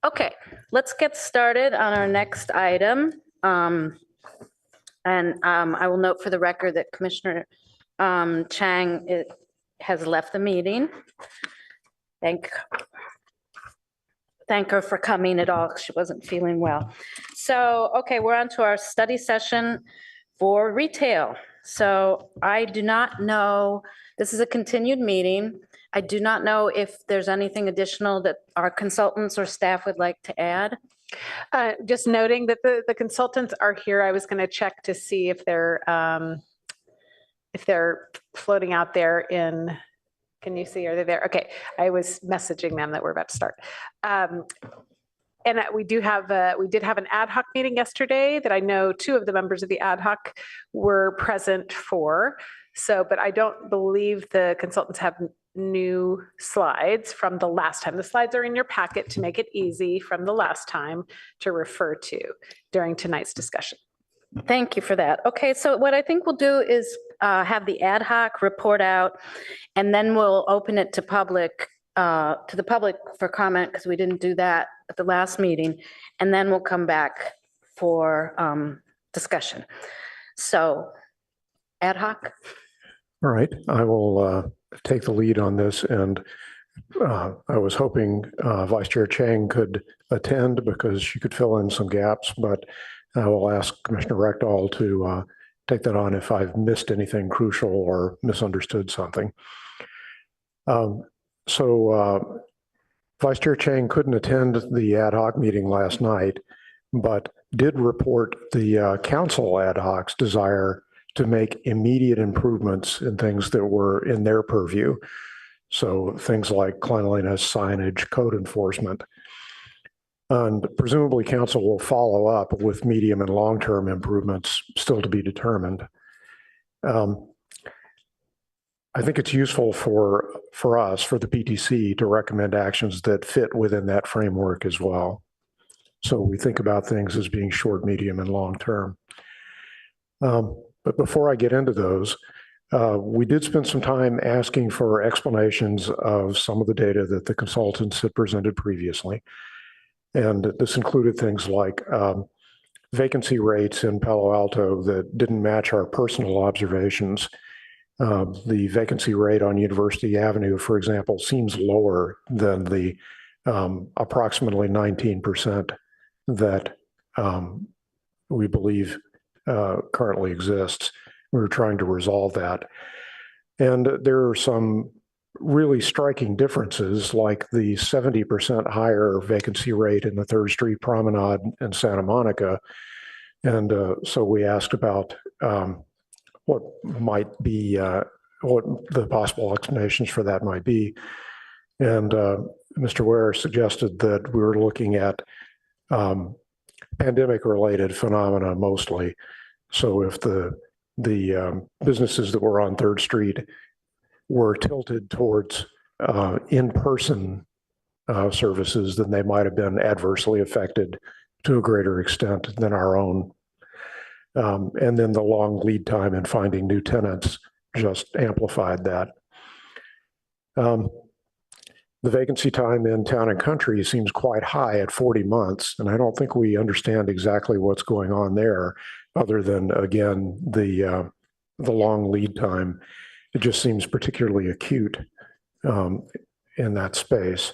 Okay, let's get started on our next item. I will note for the record that Commissioner Chang has left the meeting. Thank her for coming at all. She wasn't feeling well. So, okay, we're on to our study session for retail. So I do not know, this is a continued meeting. I do not know if there's anything additional that our consultants or staff would like to add. Just noting that the consultants are here. I was going to check to see if they're floating out there in, can you see, are they there? Okay, I was messaging them that we're about to start. And we did have an ad hoc meeting yesterday that I know 2 of the members of the ad hoc were present for. So, but I don't believe the consultants have new slides from the last time. The slides are in your packet to make it easy from the last time to refer to during tonight's discussion. Thank you for that. Okay, so what I think we'll do is have the ad hoc report out, and then we'll open it to the public for comment, because we didn't do that at the last meeting, and then we'll come back for discussion. So, ad hoc. All right, I will take the lead on this, and I was hoping Vice Chair Chang could attend because she could fill in some gaps, but I will ask Commissioner Rectal to take that on if I've missed anything crucial or misunderstood something. So Vice Chair Chang couldn't attend the ad hoc meeting last night, but did report the council ad hoc's desire to make immediate improvements in things that were in their purview. So things like cleanliness, signage, code enforcement. And presumably council will follow up with medium and long-term improvements still to be determined. I think it's useful for us, for the PTC, to recommend actions that fit within that framework as well. So we think about things as being short, medium, and long-term. But before I get into those, we did spend some time asking for explanations of some of the data that the consultants had presented previously. And this included things like vacancy rates in Palo Alto that didn't match our personal observations. The vacancy rate on University Avenue, for example, seems lower than the approximately 19% that we believe currently exists. We're trying to resolve that. And there are some really striking differences, like the 70% higher vacancy rate in the 3rd Street Promenade in Santa Monica. And so we asked about what might be, what the possible explanations for that might be. And Mr. Ware suggested that we were looking at pandemic-related phenomena mostly. So if the businesses that were on 3rd Street were tilted towards in-person services, then they might have been adversely affected to a greater extent than our own. And then the long lead time in finding new tenants just amplified that. The vacancy time in Town and Country seems quite high at 40 months, and I don't think we understand exactly what's going on there, other than, again, the long lead time. It just seems particularly acute in that space.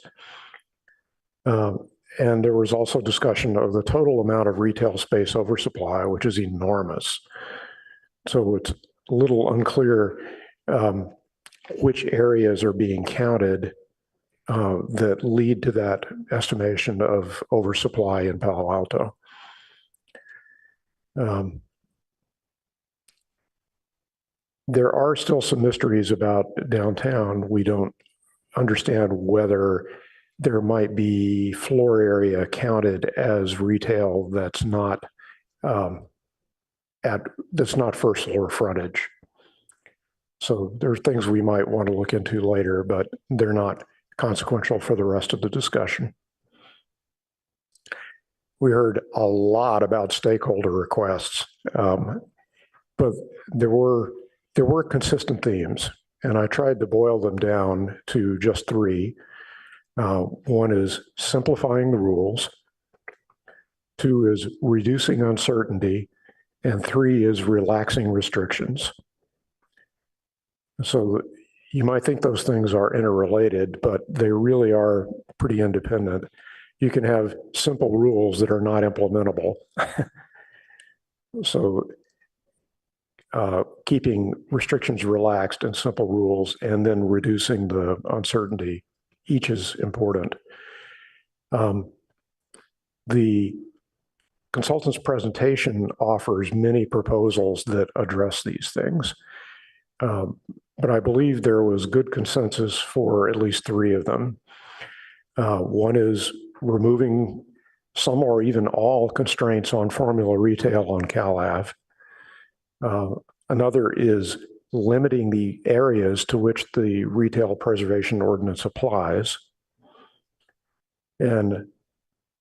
And there was also discussion of the total amount of retail space oversupply, which is enormous. So it's a little unclear which areas are being counted that lead to that estimation of oversupply in Palo Alto. There are still some mysteries about downtown. We don't understand whether there might be floor area counted as retail that's not first floor frontage. So there are things we might want to look into later, but they're not consequential for the rest of the discussion. We heard a lot about stakeholder requests, but there were consistent themes, and I tried to boil them down to just three. One is simplifying the rules. Two is reducing uncertainty. And three is relaxing restrictions. So you might think those things are interrelated, but they really are pretty independent. You can have simple rules that are not implementable. So keeping restrictions relaxed and simple rules, and then reducing the uncertainty, each is important. The consultant's presentation offers many proposals that address these things. But I believe there was good consensus for at least three of them. One is removing some or even all constraints on formula retail on CalAV. Another is limiting the areas to which the retail preservation ordinance applies. And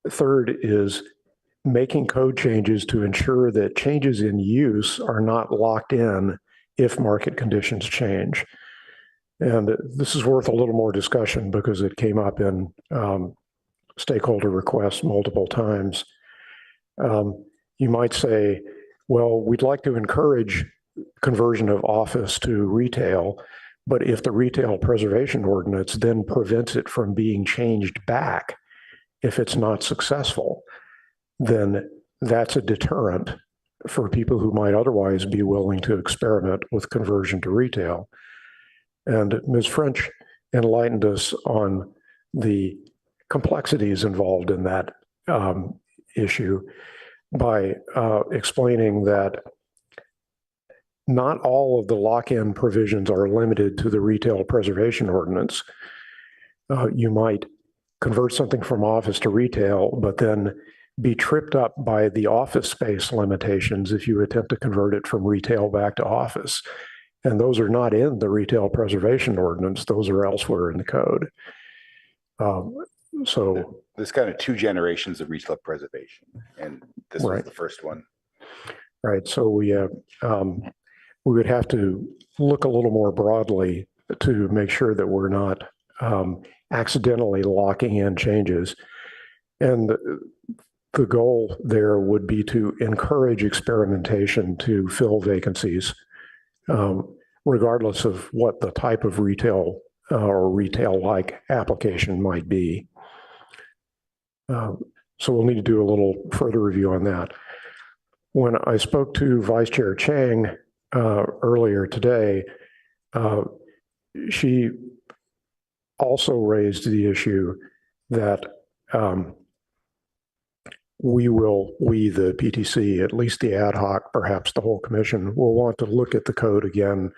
third is making code changes to ensure that changes in use are not locked in if market conditions change. And this is worth a little more discussion because it came up in stakeholder requests multiple times. You might say, well, we'd like to encourage conversion of office to retail, but if the retail preservation ordinance then prevents it from being changed back, if it's not successful, then that's a deterrent for people who might otherwise be willing to experiment with conversion to retail. And Ms. French enlightened us on the complexities involved in that issue by explaining that not all of the lock-in provisions are limited to the retail preservation ordinance. You might convert something from office to retail, but then be tripped up by the office space limitations if you attempt to convert it from retail back to office. And those are not in the retail preservation ordinance. Those are elsewhere in the code. So there's kind of two generations of retail preservation, and this was the first one. Right. So we would have to look a little more broadly to make sure that we're not accidentally locking in changes. And the goal there would be to encourage experimentation to fill vacancies, regardless of what the type of retail or retail-like application might be. So we'll need to do a little further review on that. When I spoke to Vice Chair Chang earlier today, she also raised the issue that we, the PTC, at least the ad hoc, perhaps the whole commission, will want to look at the code again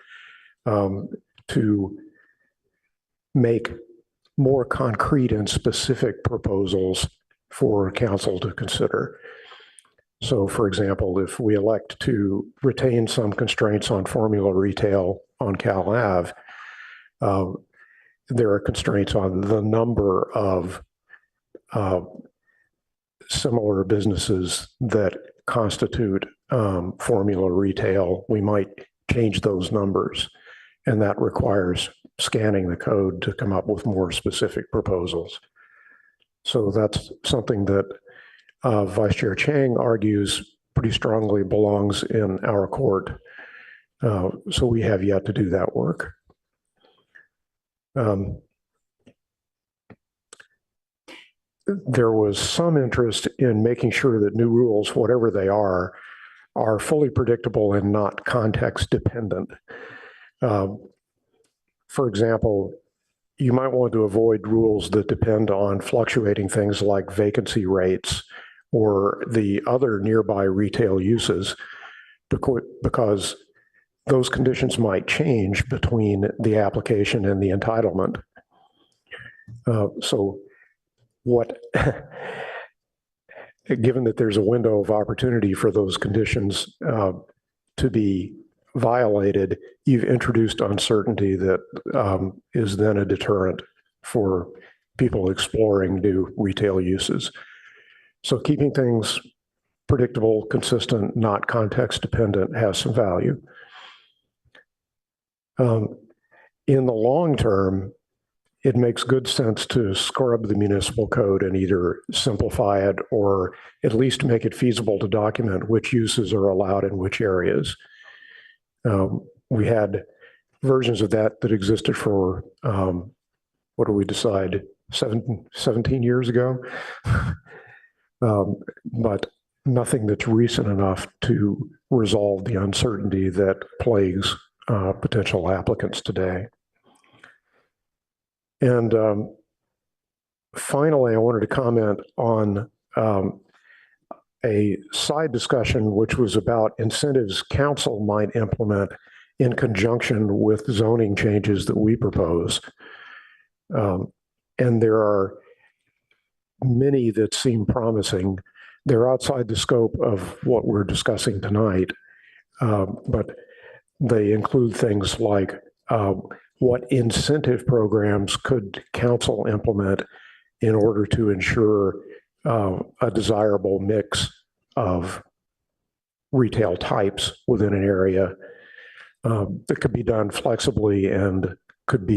to make more concrete and specific proposals for council to consider. So, for example, if we elect to retain some constraints on formula retail on CalAV, there are constraints on the number of similar businesses that constitute formula retail. We might change those numbers, and that requires scanning the code to come up with more specific proposals. So that's something that Vice Chair Chang argues pretty strongly belongs in our court. So we have yet to do that work. There was some interest in making sure that new rules, whatever they are fully predictable and not context dependent. For example, you might want to avoid rules that depend on fluctuating things like vacancy rates or the other nearby retail uses, because those conditions might change between the application and the entitlement. So given that there's a window of opportunity for those conditions to be violated, you've introduced uncertainty that is then a deterrent for people exploring new retail uses. So keeping things predictable, consistent, not context dependent has some value. in the long term, it makes good sense to scrub the municipal code and either simplify it or at least make it feasible to document which uses are allowed in which areas. We had versions of that existed for, what do we decide, 17 years ago? But nothing that's recent enough to resolve the uncertainty that plagues potential applicants today. And finally, I wanted to comment on a side discussion, which was about incentives council might implement in conjunction with zoning changes that we propose. And there are many that seem promising. They're outside the scope of what we're discussing tonight, but they include things like what incentive programs could council implement in order to ensure a desirable mix of retail types within an area that could be done flexibly and could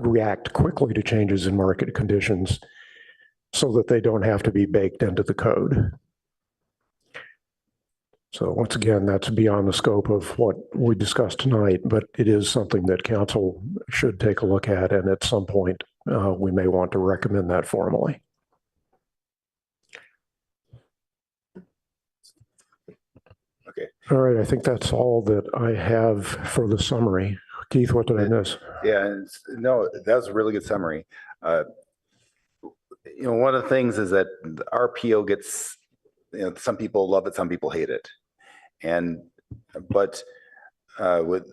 react quickly to changes in market conditions so that they don't have to be baked into the code. So once again, that's beyond the scope of what we discussed tonight, but it is something that council should take a look at, and at some point we may want to recommend that formally. Okay. All right, I think that's all that I have for the summary. Keith, what did I miss? Yeah, no, that was a really good summary. One of the things is that the RPO gets, some people love it, some people hate it. But with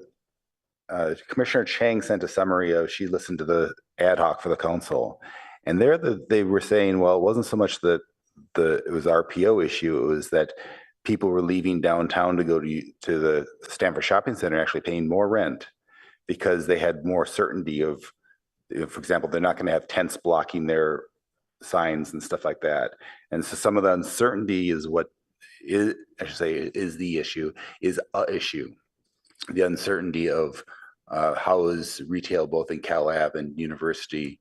Commissioner Chang sent a summary of, she listened to the ad hoc for the council, and there they were saying, well, it wasn't so much that it was RPO issue, it was that people were leaving downtown to go to the Stanford Shopping Center, actually paying more rent because they had more certainty of, for example, they're not going to have tents blocking their signs and stuff like that. And so some of the uncertainty is what is, I should say, is the issue, is a issue. The uncertainty of how is retail both in Cal Ave and University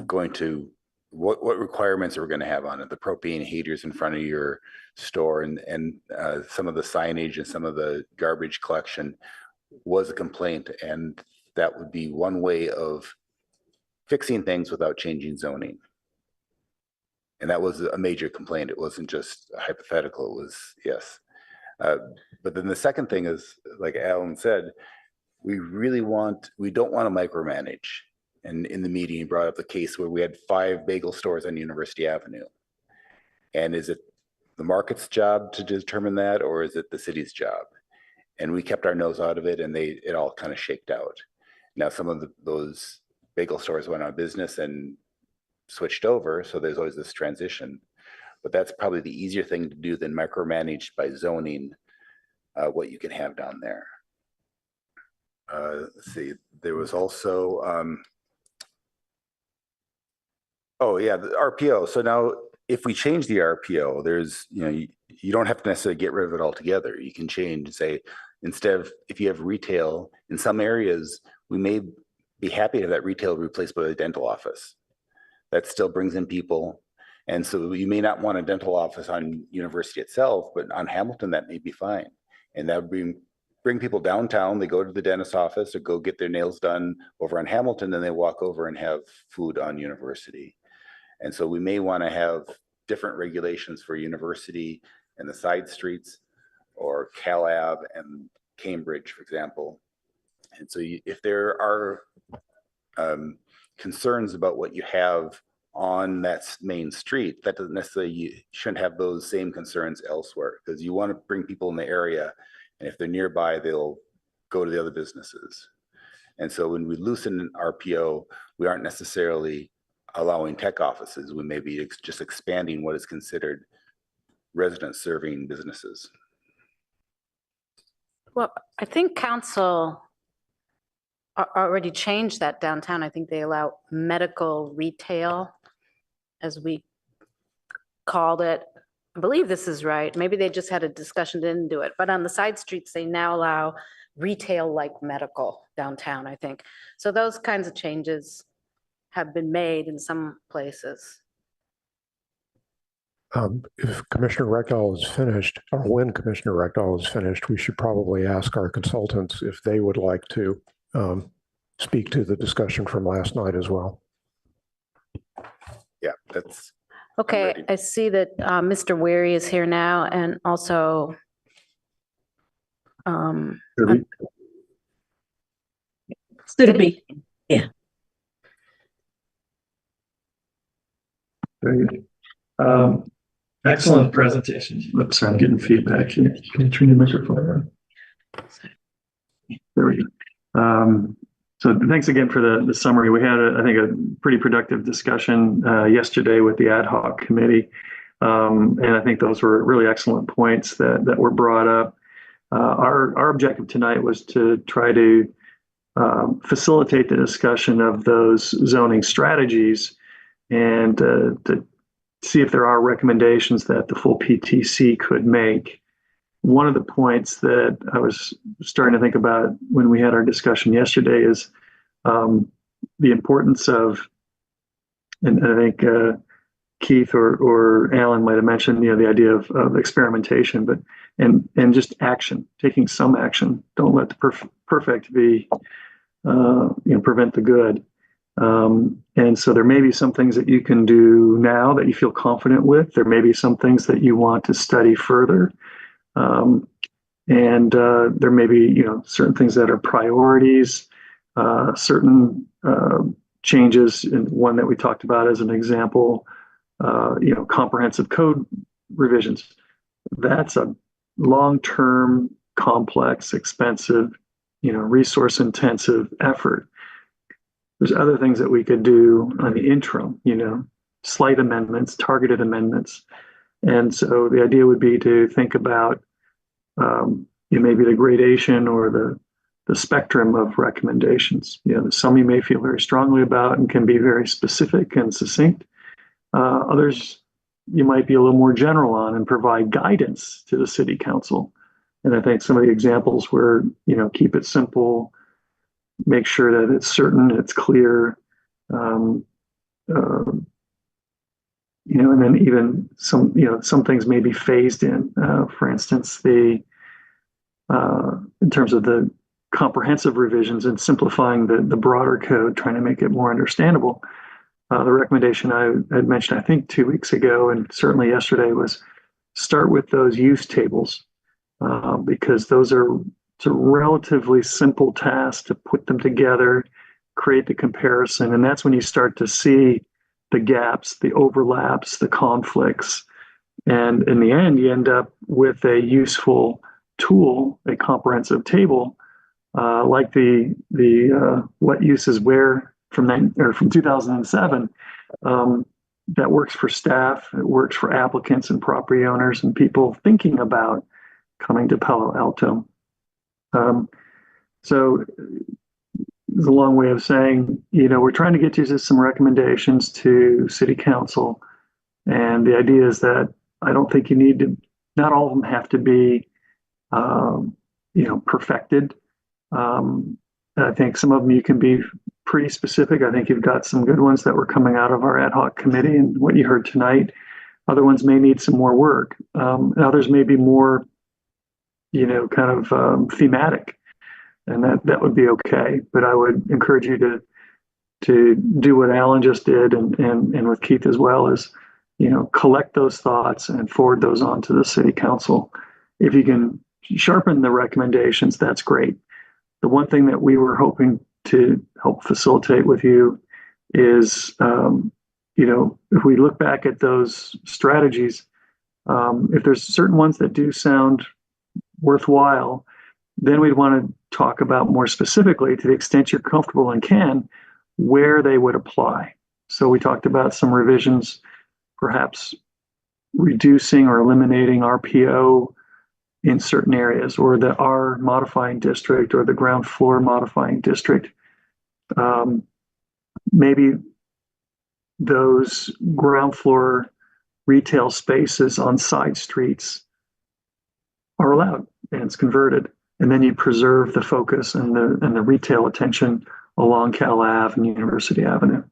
going to, what requirements are we going to have on it? The propane heaters in front of your store and some of the signage and some of the garbage collection was a complaint, and that would be one way of fixing things without changing zoning. And that was a major complaint. It wasn't just hypothetical, it was, yes. But then the second thing is, like Alan said, we don't want to micromanage. And in the meeting, he brought up the case where we had 5 bagel stores on University Avenue. And is it the market's job to determine that, or is it the city's job? And we kept our nose out of it, and it all kind of shaked out. Now, some of those bagel stores went out of business and switched over, so there's always this transition. But that's probably the easier thing to do than micromanage by zoning what you can have down there. Let's see, there was also, oh yeah, the RPO. So now if we change the RPO, there's, you don't have to necessarily get rid of it altogether. You can change and say, instead of, if you have retail in some areas, we may be happy to have that retail replaced by a dental office. That still brings in people. And so you may not want a dental office on University itself, but on Hamilton, that may be fine. And that would bring people downtown. They go to the dentist office or go get their nails done over on Hamilton, then they walk over and have food on University. And so we may want to have different regulations for University and the side streets, or Cal Ave and Cambridge, for example. And so if there are concerns about what you have on that main street, that doesn't necessarily, you shouldn't have those same concerns elsewhere, because you want to bring people in the area, and if they're nearby, they'll go to the other businesses. And so when we loosen RPO, we aren't necessarily allowing tech offices. We may be just expanding what is considered resident serving businesses. Well, I think council already changed that downtown. I think they allow medical retail, as we called it. I believe this is right. Maybe they just had a discussion, didn't do it. But on the side streets, they now allow retail-like medical downtown, I think. So those kinds of changes have been made in some places. If Commissioner Rectal is finished, or when Commissioner Rectal is finished, we should probably ask our consultants if they would like to speak to the discussion from last night as well. Yeah, that's. Okay, I see that Mr. Weary is here now, and also Surabhi. Yeah. Very good. Excellent presentation. Oops, sorry, I'm getting feedback here. Can you turn your microphone on? There we go. So thanks again for the summary. We had, I think, a pretty productive discussion yesterday with the ad hoc committee. And I think those were really excellent points that were brought up. Our objective tonight was to try to facilitate the discussion of those zoning strategies and to see if there are recommendations that the full PTC could make. One of the points that I was starting to think about when we had our discussion yesterday is the importance of, and I think Keith or Alan might have mentioned, the idea of experimentation, but and just action, taking some action. Don't let the perfect be, prevent the good. And so there may be some things that you can do now that you feel confident with. There may be some things that you want to study further. And there may be, certain things that are priorities, certain changes. And one that we talked about as an example, comprehensive code revisions. That's a long-term, complex, expensive, resource-intensive effort. There's other things that we could do on the interim, slight amendments, targeted amendments. And so the idea would be to think about maybe the gradation or the spectrum of recommendations. Some you may feel very strongly about and can be very specific and succinct. Others you might be a little more general on and provide guidance to the city council. And I think some of the examples were, keep it simple, make sure that it's certain, it's clear, and then even some things may be phased in. For instance, in terms of the comprehensive revisions and simplifying the broader code, trying to make it more understandable. The recommendation I had mentioned, I think 2 weeks ago, and certainly yesterday, was start with those use tables because it's a relatively simple task to put them together, create the comparison, and that's when you start to see the gaps, the overlaps, the conflicts, and in the end, you end up with a useful tool, a comprehensive table, like the what uses where from 2007, that works for staff, it works for applicants and property owners and people thinking about coming to Palo Alto. So it's a long way of saying, we're trying to get you to some recommendations to city council. And the idea is that I don't think you need to, not all of them have to be, perfected. I think some of them you can be pretty specific. I think you've got some good ones that were coming out of our ad hoc committee and what you heard tonight. Other ones may need some more work. Others may be more, kind of thematic, and that would be okay. But I would encourage you to do what Alan just did and with Keith as well, is, collect those thoughts and forward those on to the city council. If you can sharpen the recommendations, that's great. The one thing that we were hoping to help facilitate with you is, if we look back at those strategies, if there's certain ones that do sound worthwhile, then we'd want to talk about more specifically, to the extent you're comfortable and can, where they would apply. So we talked about some revisions, perhaps reducing or eliminating RPO in certain areas, or the R modifying district or the ground floor modifying district. Maybe those ground floor retail spaces on side streets are allowed and it's converted. And then you preserve the focus and the retail attention along Cal Ave and University Avenue.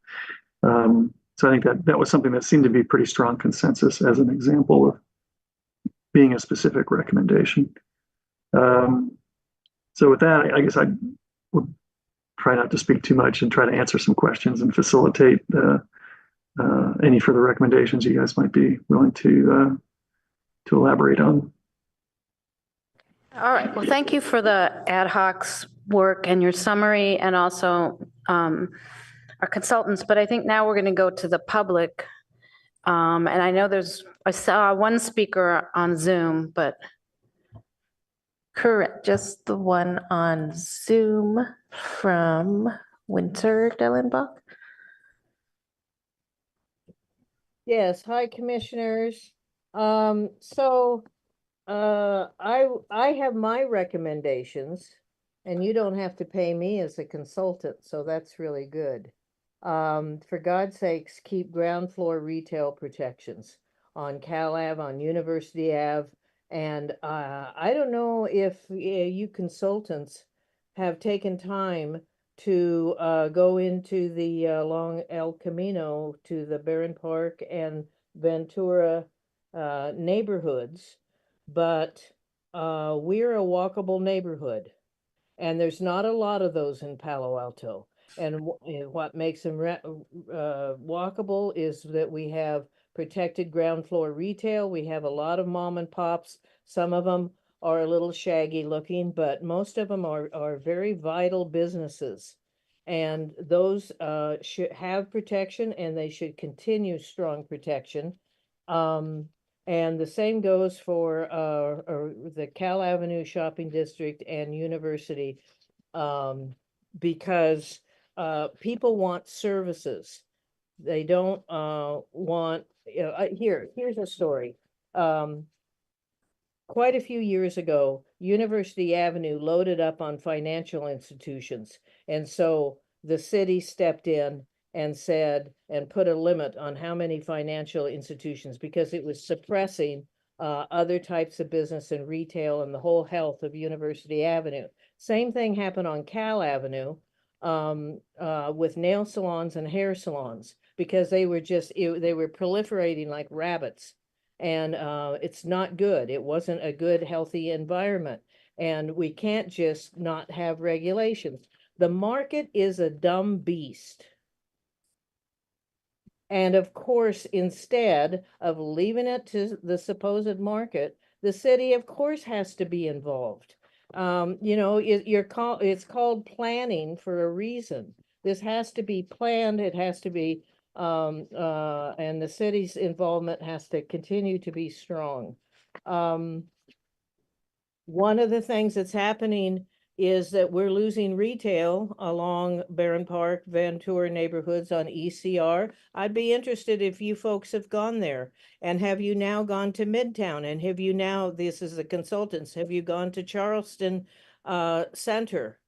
So I think that was something that seemed to be pretty strong consensus as an example of being a specific recommendation. So with that, I guess I would try not to speak too much and try to answer some questions and facilitate any further recommendations you guys might be willing to elaborate on. All right, well, thank you for the ad hoc's work and your summary, and also our consultants, but I think now we're going to go to the public. And I know I saw one speaker on Zoom, but. Correct, just the one on Zoom from Winter Dellenbach. Yes, hi, commissioners. I have my recommendations, and you don't have to pay me as a consultant, so that's really good. For God's sakes, keep ground floor retail protections on Cal Ave, on University Ave. And I don't know if you consultants have taken time to go into the along El Camino to the Barron Park and Ventura neighborhoods, but we're a walkable neighborhood, and there's not a lot of those in Palo Alto. And what makes them walkable is that we have protected ground floor retail. We have a lot of mom and pops. Some of them are a little shaggy looking, but most of them are very vital businesses. And those should have protection, and they should continue strong protection. And the same goes for the Cal Avenue Shopping District and University, because people want services. They don't want, here's a story. Quite a few years ago, University Avenue loaded up on financial institutions. And so the city stepped in and said, and put a limit on how many financial institutions, because it was suppressing other types of business and retail and the whole health of University Avenue. Same thing happened on Cal Avenue with nail salons and hair salons, because they were they were proliferating like rabbits, and it's not good. It wasn't a good, healthy environment, and we can't just not have regulations. The market is a dumb beast. And of course, instead of leaving it to the supposed market, the city, of course, has to be involved. You know, it's called planning for a reason. This has to be planned. It has to be, and the city's involvement has to continue to be strong. One of the things that's happening is that we're losing retail along Barron Park, Ventura neighborhoods on ECR. I'd be interested if you folks have gone there. And have you now gone to Midtown? And have you now, this is the consultants, have you gone to Charleston Center,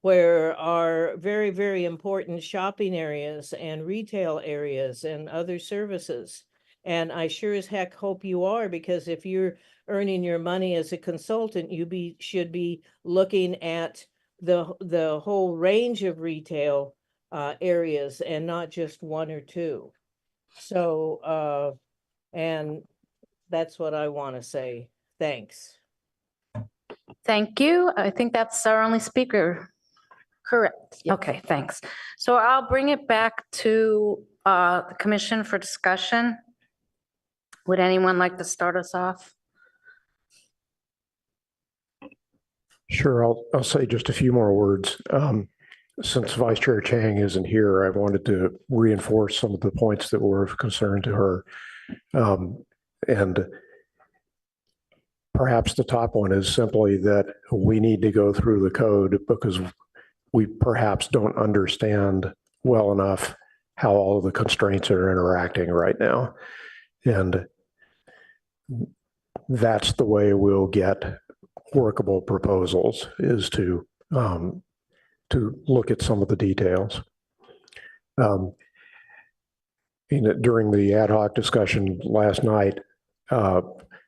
where are very, very important shopping areas and retail areas and other services? And I sure as heck hope you are, because if you're earning your money as a consultant, you should be looking at the whole range of retail areas and not just one or two. So, and that's what I want to say. Thanks. Thank you. I think that's our only speaker. Correct. Okay, thanks. So I'll bring it back to the commission for discussion. Would anyone like to start us off? Sure, I'll say just a few more words. Since Vice Chair Chang isn't here, I wanted to reinforce some of the points that were of concern to her. And perhaps the top one is simply that we need to go through the code because we perhaps don't understand well enough how all of the constraints are interacting right now. And that's the way we'll get workable proposals, is to look at some of the details. During the ad hoc discussion last night,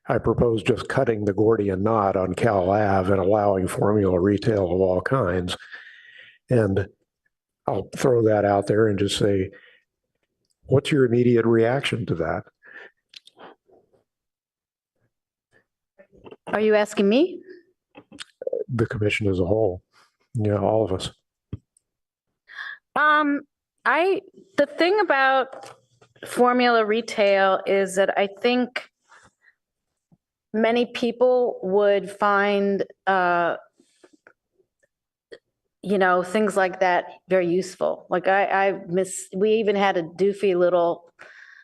I propose just cutting the Gordian knot on Cal Ave and allowing formula retail of all kinds. And I'll throw that out there and just say, what's your immediate reaction to that? Are you asking me? The commission as a whole, all of us. The thing about formula retail is that I think many people would find, things like that very useful. Like we even had a doofy little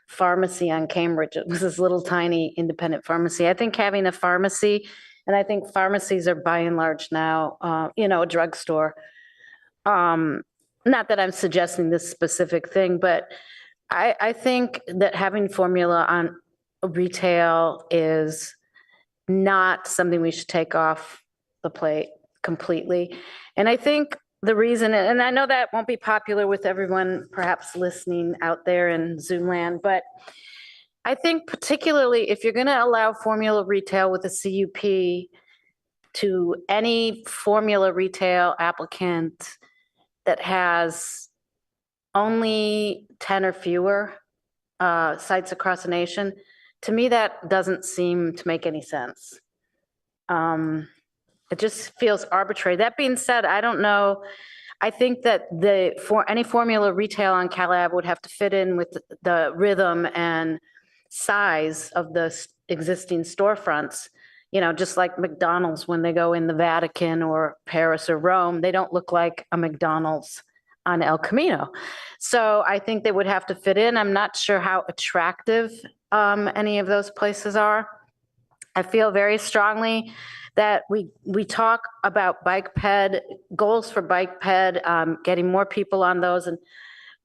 pharmacy on Cambridge. It was this little tiny independent pharmacy. I think having a pharmacy, and I think pharmacies are by and large now, a drugstore. Not that I'm suggesting this specific thing, but I think that having formula on retail is not something we should take off the plate completely. And I think the reason, and I know that won't be popular with everyone perhaps listening out there in Zoom land, but I think particularly if you're going to allow formula retail with a CUP to any formula retail applicant that has only 10 or fewer sites across the nation, to me, that doesn't seem to make any sense. It just feels arbitrary. That being said, I don't know. I think that for any formula retail on Cal Ave would have to fit in with the rhythm and size of the existing storefronts. Just like McDonald's, when they go in the Vatican or Paris or Rome, they don't look like a McDonald's on El Camino. So I think they would have to fit in. I'm not sure how attractive any of those places are. I feel very strongly that we talk about bike ped, goals for bike ped, getting more people on those, and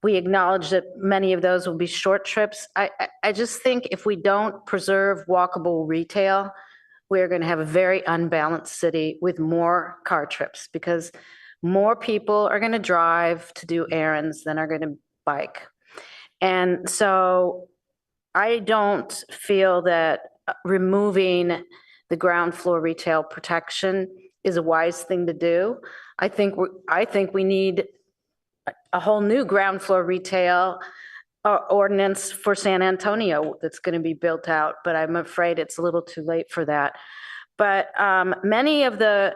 we acknowledge that many of those will be short trips. I just think if we don't preserve walkable retail, we're going to have a very unbalanced city with more car trips, because more people are going to drive to do errands than are going to bike. And so I don't feel that removing the ground floor retail protection is a wise thing to do. I think we need a whole new ground floor retail ordinance for San Antonio that's going to be built out, but I'm afraid it's a little too late for that. But many of the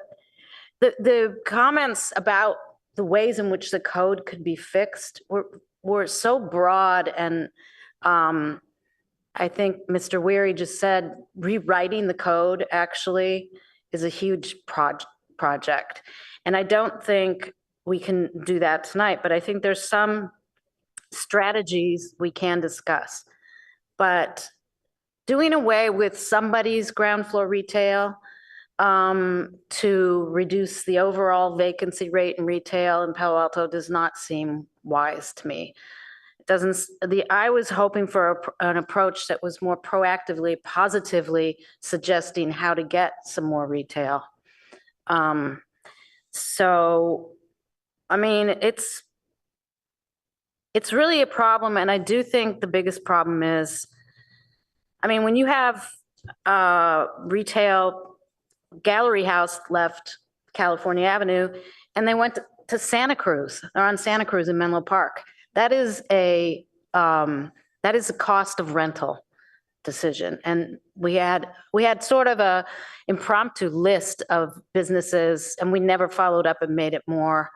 comments about the ways in which the code could be fixed were so broad, and I think Mr. Weary just said rewriting the code actually is a huge project. And I don't think we can do that tonight, but I think there's some strategies we can discuss. But doing away with somebody's ground floor retail to reduce the overall vacancy rate in retail in Palo Alto does not seem wise to me. I was hoping for an approach that was more proactively, positively suggesting how to get some more retail. So, I mean, it's really a problem. And I do think the biggest problem is, I mean, when you have retail Gallery House left California Avenue and they went to Santa Cruz, or on Santa Cruz in Menlo Park, that is a cost of rental decision. And we had sort of a impromptu list of businesses, and we never followed up and made it more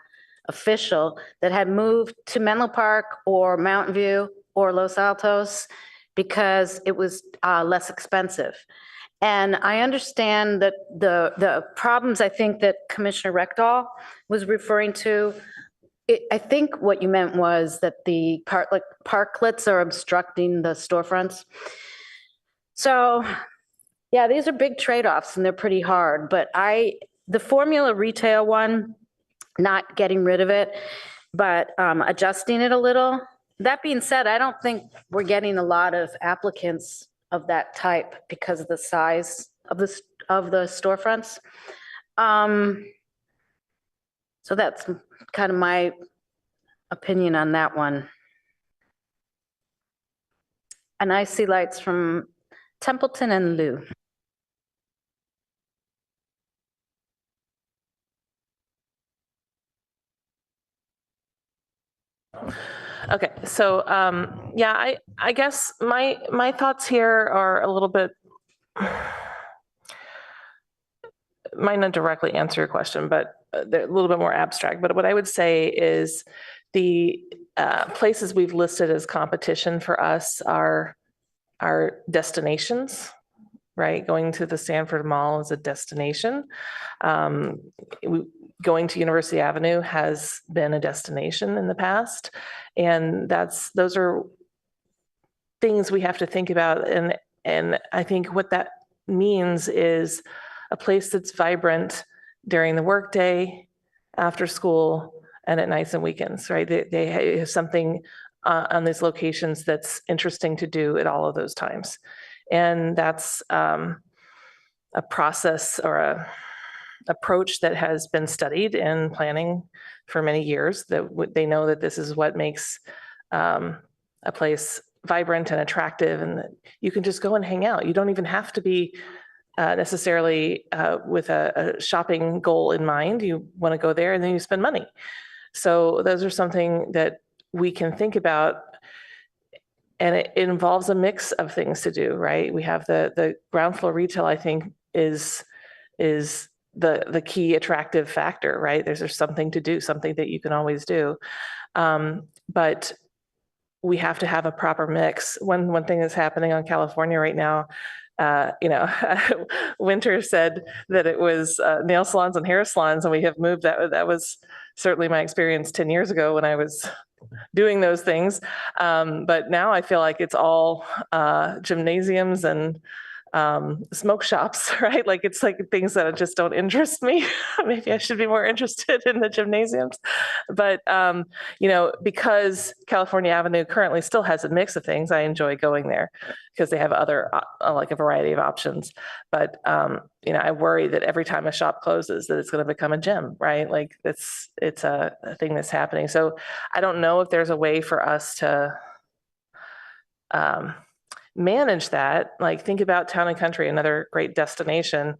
official, that had moved to Menlo Park or Mountain View or Los Altos because it was less expensive. And I understand that the problems I think that Commissioner Rekdal was referring to, I think what you meant was that the parklets are obstructing the storefronts. So yeah, these are big trade-offs and they're pretty hard, but the formula retail one, not getting rid of it, but adjusting it a little. That being said, I don't think we're getting a lot of applicants of that type because of the size of the storefronts. So that's kind of my opinion on that one. And I see lights from Templeton and Lou. Okay, so yeah, I guess my thoughts here are a little bit, might not directly answer your question, but they're a little bit more abstract. But what I would say is the places we've listed as competition for us are destinations, right? Going to the Sanford Mall is a destination. Going to University Avenue has been a destination in the past. And those are things we have to think about. And I think what that means is a place that's vibrant during the workday, after school, and at nights and weekends, right? They have something on these locations that's interesting to do at all of those times. And that's a process or a approach that has been studied in planning for many years, that they know that this is what makes a place vibrant and attractive, and that you can just go and hang out. You don't even have to be necessarily with a shopping goal in mind. You want to go there and then you spend money. So those are something that we can think about, and it involves a mix of things to do, right? We have the ground floor retail, I think, is the key attractive factor, right? There's something to do, something that you can always do. But we have to have a proper mix. One thing that's happening on California right now, Winter said that it was nail salons and hair salons, and we have moved that. That was certainly my experience 10 years ago when I was doing those things. But now I feel like it's all gymnasiums and smoke shops, right? Like it's like things that just don't interest me. Maybe I should be more interested in the gymnasiums. But, because California Avenue currently still has a mix of things, I enjoy going there because they have other, like a variety of options. But, I worry that every time a shop closes that it's going to become a gym, right? Like it's a thing that's happening. So I don't know if there's a way for us to manage that. Like think about Town and Country, another great destination.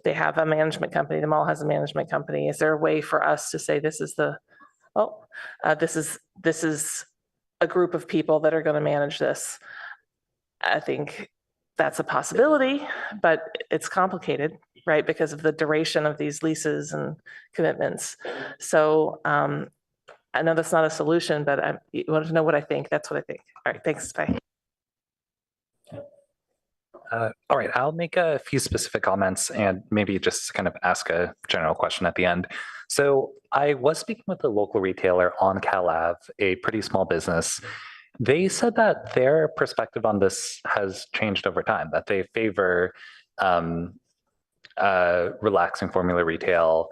They have a management company. The mall has a management company. Is there a way for us to say this is this is a group of people that are going to manage this? I think that's a possibility, but it's complicated, right? Because of the duration of these leases and commitments. So I know that's not a solution, but you want to know what I think. That's what I think. All right, thanks. Bye. All right, I'll make a few specific comments and maybe just kind of ask a general question at the end. So I was speaking with a local retailer on Cal Ave, a pretty small business. They said that their perspective on this has changed over time, that they favor relaxing formula retail,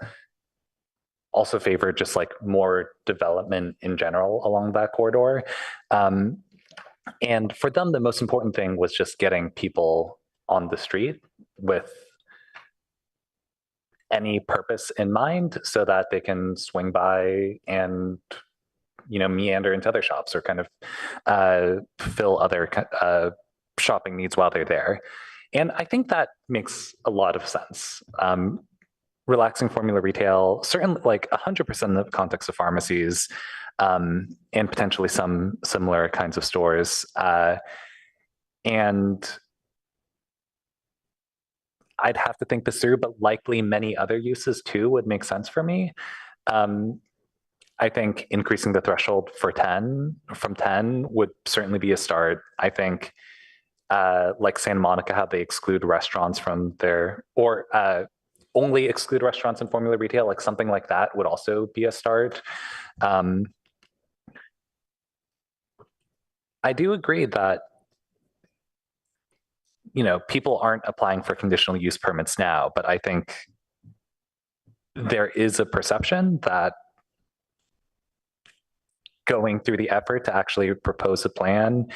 also favor just like more development in general along that corridor. And for them, the most important thing was just getting people on the street with any purpose in mind so that they can swing by and, meander into other shops or kind of fill other shopping needs while they're there. And I think that makes a lot of sense. Relaxing formula retail, certainly like 100% in the context of pharmacies, and potentially some similar kinds of stores. And I'd have to think this through, but likely many other uses too would make sense for me. I think increasing the threshold from 10 would certainly be a start. I think like Santa Monica, how they exclude restaurants from their, or only exclude restaurants in formula retail, like something like that would also be a start. I do agree that, people aren't applying for conditional use permits now, but I think there is a perception that going through the effort to actually propose a plan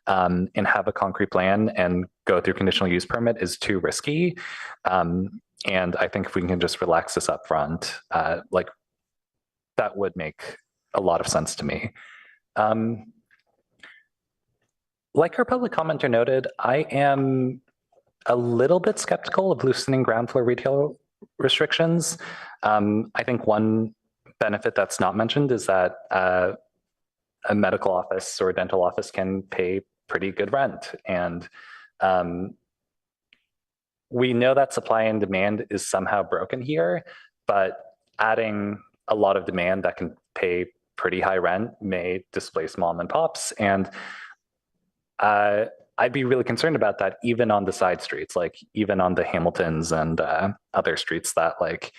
and have a concrete plan and go through conditional use permit is too risky. And I think if we can just relax this up front, like that would make a lot of sense to me. Like our public commenter noted, I am a little bit skeptical of loosening ground floor retail restrictions. I think one benefit that's not mentioned is that a medical office or a dental office can pay pretty good rent. And we know that supply and demand is somehow broken here, but adding a lot of demand that can pay pretty high rent may displace mom and pops. And I'd be really concerned about that, even on the side streets, like even on the Hamiltons and other streets that like,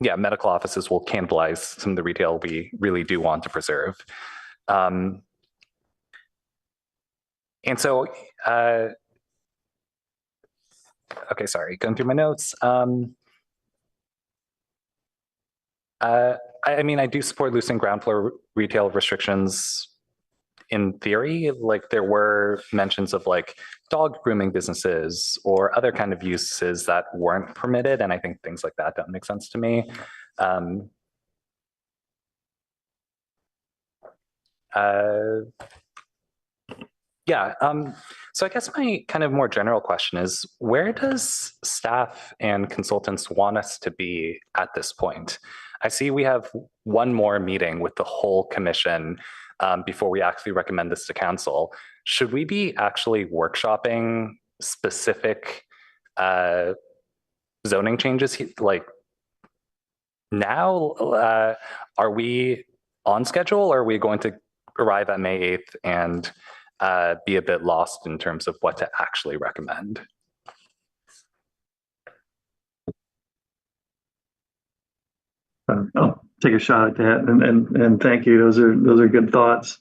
medical offices will cannibalize some of the retail we really do want to preserve. And so, okay, sorry, going through my notes. I mean, I do support loosening ground floor retail restrictions in theory. Like there were mentions of like dog grooming businesses or other kind of uses that weren't permitted. And I think things like that don't make sense to me. So I guess my kind of more general question is, where does staff and consultants want us to be at this point? I see we have one more meeting with the whole commission before we actually recommend this to council. Should we be actually workshopping specific zoning changes like now? Are we on schedule, or are we going to arrive at May 8th and be a bit lost in terms of what to actually recommend? I'll take a shot at that, and thank you. Those are good thoughts.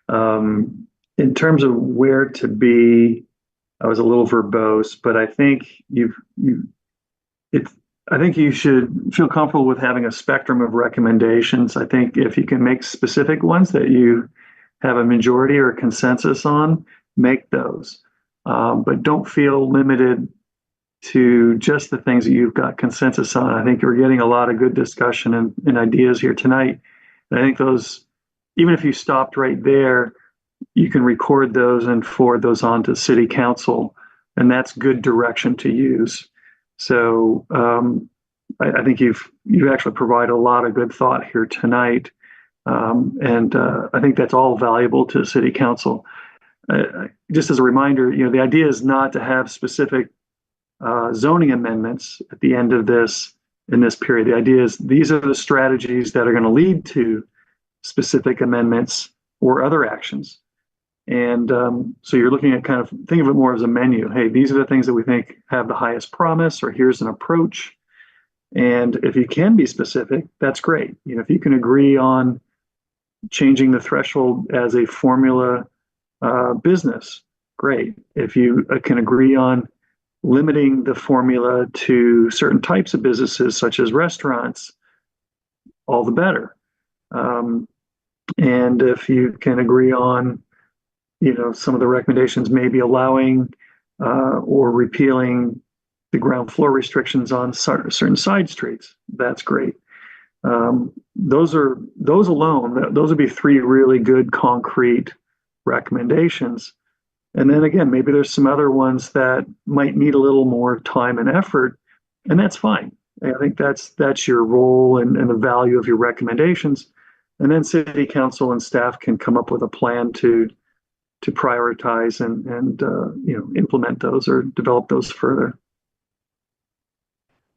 In terms of where to be, I was a little verbose, but I think I think you should feel comfortable with having a spectrum of recommendations. I think if you can make specific ones that you have a majority or a consensus on, make those. But don't feel limited to just the things that you've got consensus on. I think we're getting a lot of good discussion and ideas here tonight. And I think those, even if you stopped right there, you can record those and forward those on to city council, and that's good direction to use. So I think you've actually provided a lot of good thought here tonight. And I think that's all valuable to city council. Just as a reminder, the idea is not to have specific zoning amendments at the end of this, in this period. The idea is these are the strategies that are going to lead to specific amendments or other actions. And so you're looking at kind of, think of it more as a menu. Hey, these are the things that we think have the highest promise, or here's an approach. And if you can be specific, that's great. If you can agree on changing the threshold as a formula business, great. If you can agree on limiting the formula to certain types of businesses, such as restaurants, all the better. And if you can agree on, some of the recommendations, maybe allowing or repealing the ground floor restrictions on certain side streets, that's great. Those alone, those would be 3 really good concrete recommendations. And then again, maybe there's some other ones that might need a little more time and effort, and that's fine. I think that's your role and the value of your recommendations. And then city council and staff can come up with a plan to prioritize and implement those or develop those further.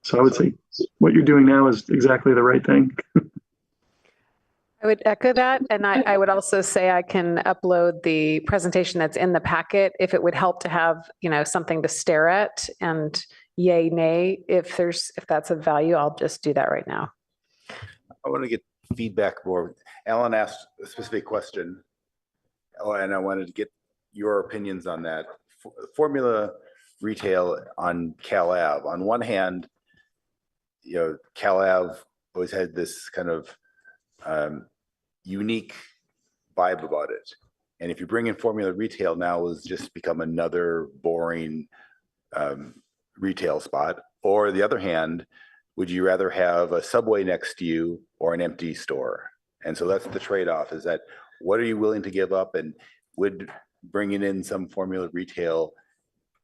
So I would say what you're doing now is exactly the right thing. I would echo that. And I would also say I can upload the presentation that's in the packet if it would help to have, something to stare at, and yay, nay, if that's of value, I'll just do that right now. I want to get feedback more. Alan asked a specific question, and I wanted to get your opinions on that. Formula retail on Cal Ave. On one hand, Cal Ave always had this kind of unique vibe about it. And if you bring in formula retail now, it's just become another boring retail spot. Or the other hand, would you rather have a Subway next to you or an empty store? And so that's the trade-off, is that what are you willing to give up, and would bringing in some formula retail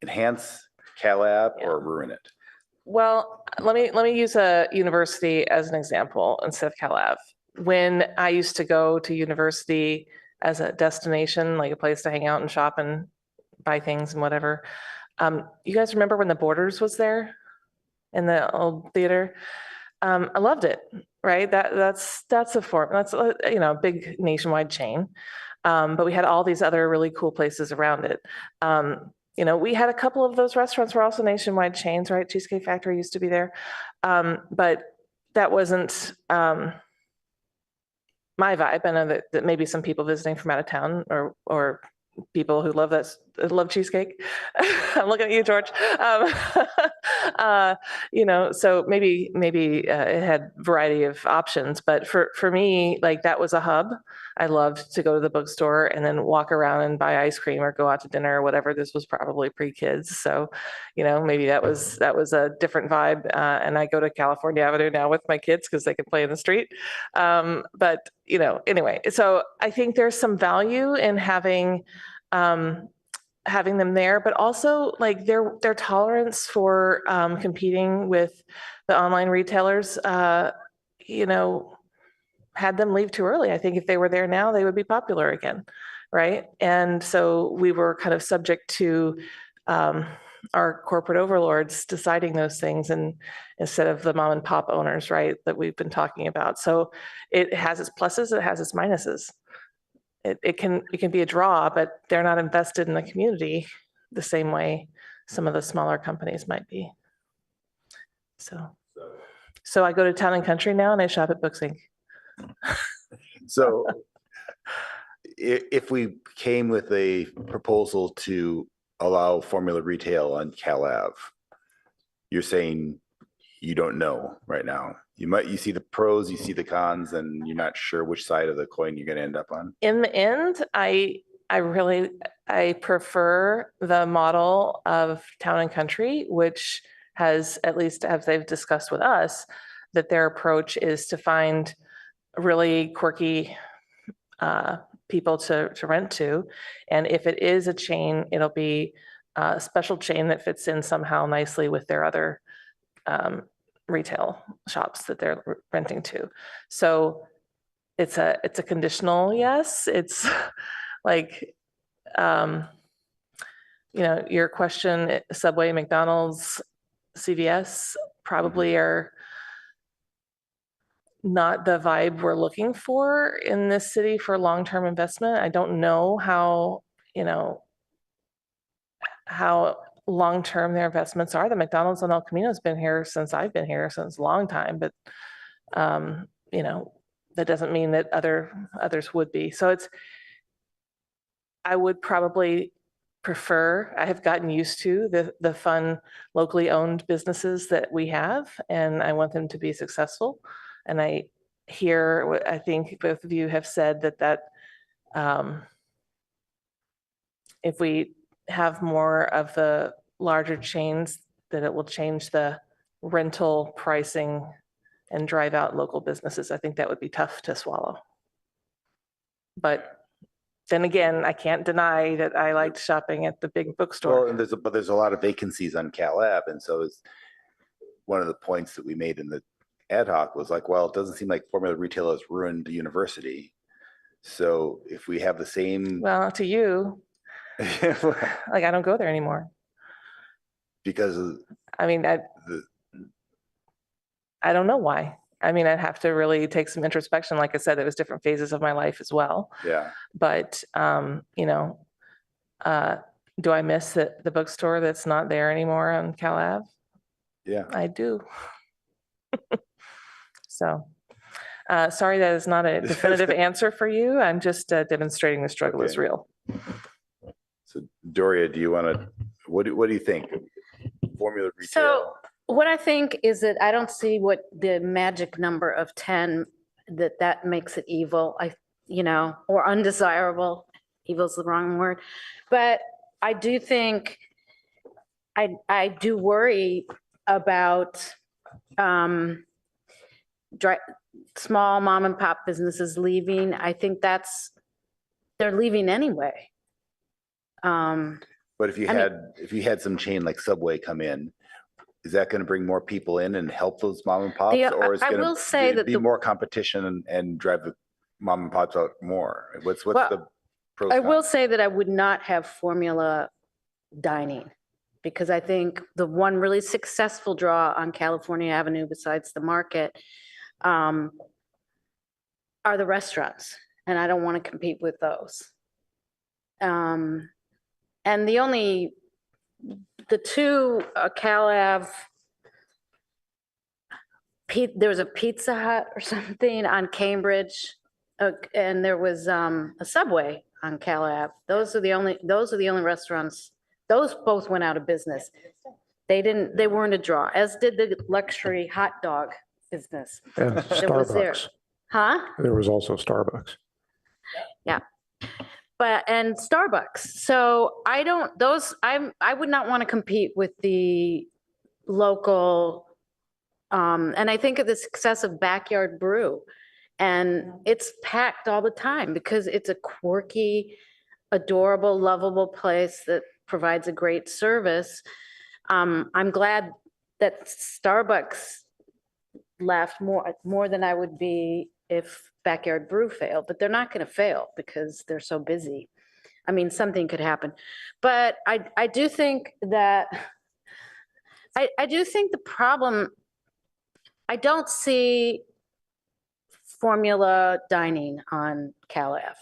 enhance Cal Ave or ruin it? Well, let me use a university as an example instead of Cal Ave. when I used to go to university as a destination, like a place to hang out and shop and buy things and whatever. You guys remember when the Borders was there in the old theater? I loved it, right? That's a big nationwide chain. But we had all these other really cool places around it. We had a couple of those restaurants were also nationwide chains, right? Cheesecake Factory used to be there. But that wasn't my vibe. I know that maybe some people visiting from out of town or people who love cheesecake. I'm looking at you, George. So maybe it had variety of options, but for me, like that was a hub. I loved to go to the bookstore and then walk around and buy ice cream or go out to dinner or whatever. This was probably pre-kids, so maybe that was a different vibe. And I go to California Avenue now with my kids because they can play in the street. But anyway, so I think there's some value in having them there, but also like their tolerance for competing with the online retailers, had them leave too early. I think if they were there now, they would be popular again, right? And so we were kind of subject to our corporate overlords deciding those things, and instead of the mom and pop owners, right, that we've been talking about. So it has its pluses, it has its minuses. It can be a draw, but they're not invested in the community the same way some of the smaller companies might be. So I go to Town and Country now and I shop at Books Inc. So if we came with a proposal to allow formula retail on Cal Ave, you're saying you don't know right now. You see the pros, you see the cons, and you're not sure which side of the coin you're going to end up on. In the end, I prefer the model of Town and Country, which has, at least as they've discussed with us, that their approach is to find really quirky people to rent to. And if it is a chain, it'll be a special chain that fits in somehow nicely with their other retail shops that they're renting to. So it's a conditional yes. It's like, your question, Subway, McDonald's, CVS probably are not the vibe we're looking for in this city for long-term investment. I don't know how long-term their investments are. The McDonald's on El Camino has been here since I've been here, since a long time, but that doesn't mean that others would be. So I would probably prefer, I have gotten used to the fun locally owned businesses that we have, and I want them to be successful. And I hear what I think both of you have said, that if we have more of the larger chains, that it will change the rental pricing and drive out local businesses. I think that would be tough to swallow. But then again, I can't deny that I liked shopping at the big bookstore. Well, and there's a lot of vacancies on Cal Ave, and so it's one of the points that we made in the ad hoc was like, well, it doesn't seem like formula retail has ruined the university. So if we have the same, well, to you, like I don't go there anymore because of, I mean, I don't know why. I mean, I'd have to really take some introspection. Like I said, it was different phases of my life as well. Yeah. But, do I miss the bookstore that's not there anymore on Cal Ave? Yeah. I do. So, sorry, that is not a definitive answer for you. I'm just demonstrating the struggle is real. So Doria, do you want to, what do you think? Formula retail? So what I think is that I don't see what the magic number of 10, that makes it evil, or undesirable. Evil's the wrong word. But I do think, I do worry about small mom and pop businesses leaving. I think they're leaving anyway. But if you had some chain like Subway come in, is that going to bring more people in and help those mom and pops? Or is I it will going say to that be more competition and drive the mom and pops out more? What's Well, the pros? I cons? will say that I would not have formula dining because I think the one really successful draw on California Avenue besides the market are the restaurants, and I don't want to compete with those. And the two Cal Ave, there was a Pizza Hut or something on Cambridge, and there was a Subway on Cal Ave. Those are the only restaurants. Those both went out of business. They weren't a draw, as did the luxury hot dog business. And that was there. Starbucks. Huh? There was also Starbucks. Yeah. And Starbucks. So I would not want to compete with the local, and I think of the success of Backyard Brew. And it's packed all the time because it's a quirky, adorable, lovable place that provides a great service. I'm glad that Starbucks left more than I would be if Backyard Brew failed, but they're not going to fail because they're so busy. I mean, something could happen, but I do think that I do think the problem, I don't see formula dining on Cal Ave.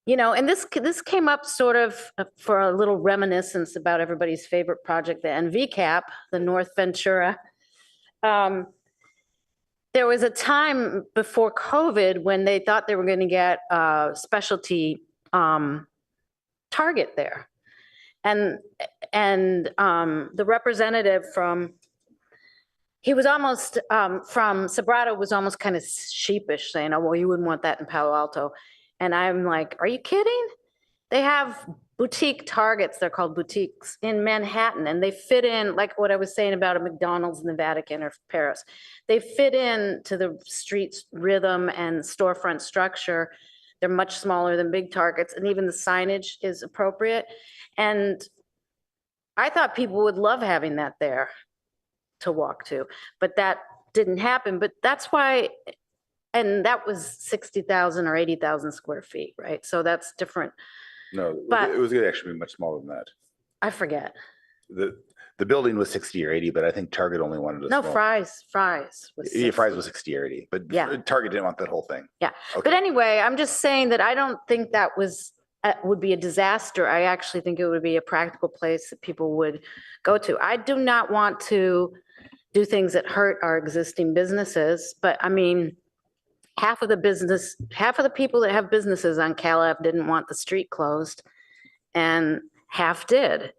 You know, and this came up sort of for a little reminiscence about everybody's favorite project, the NVCAP, the North Ventura. There was a time before COVID when they thought they were going to get a specialty Target there. And the representative from Sobrato was almost kind of sheepish, saying, oh, well, you wouldn't want that in Palo Alto. And I'm like, are you kidding? They have boutique Targets, they're called boutiques, in Manhattan, and they fit in, like what I was saying about a McDonald's in the Vatican or Paris. They fit in to the street's rhythm and storefront structure. They're much smaller than big Targets, and even the signage is appropriate. And I thought people would love having that there to walk to, but that didn't happen. But that's why, and that was 60,000 or 80,000 square feet, right? So that's different. No, but it was going to actually be much smaller than that. I forget. The building was 60 or 80, but I think Target only wanted a No, small. Fry's was 60. Fry's was 60 or 80, but Yeah. Target didn't want that whole thing. Yeah. Okay. But anyway, I'm just saying that I don't think that would be a disaster. I actually think it would be a practical place that people would go to. I do not want to do things that hurt our existing businesses, but I mean, half of the people that have businesses on Cal Ave didn't want the street closed, and half did.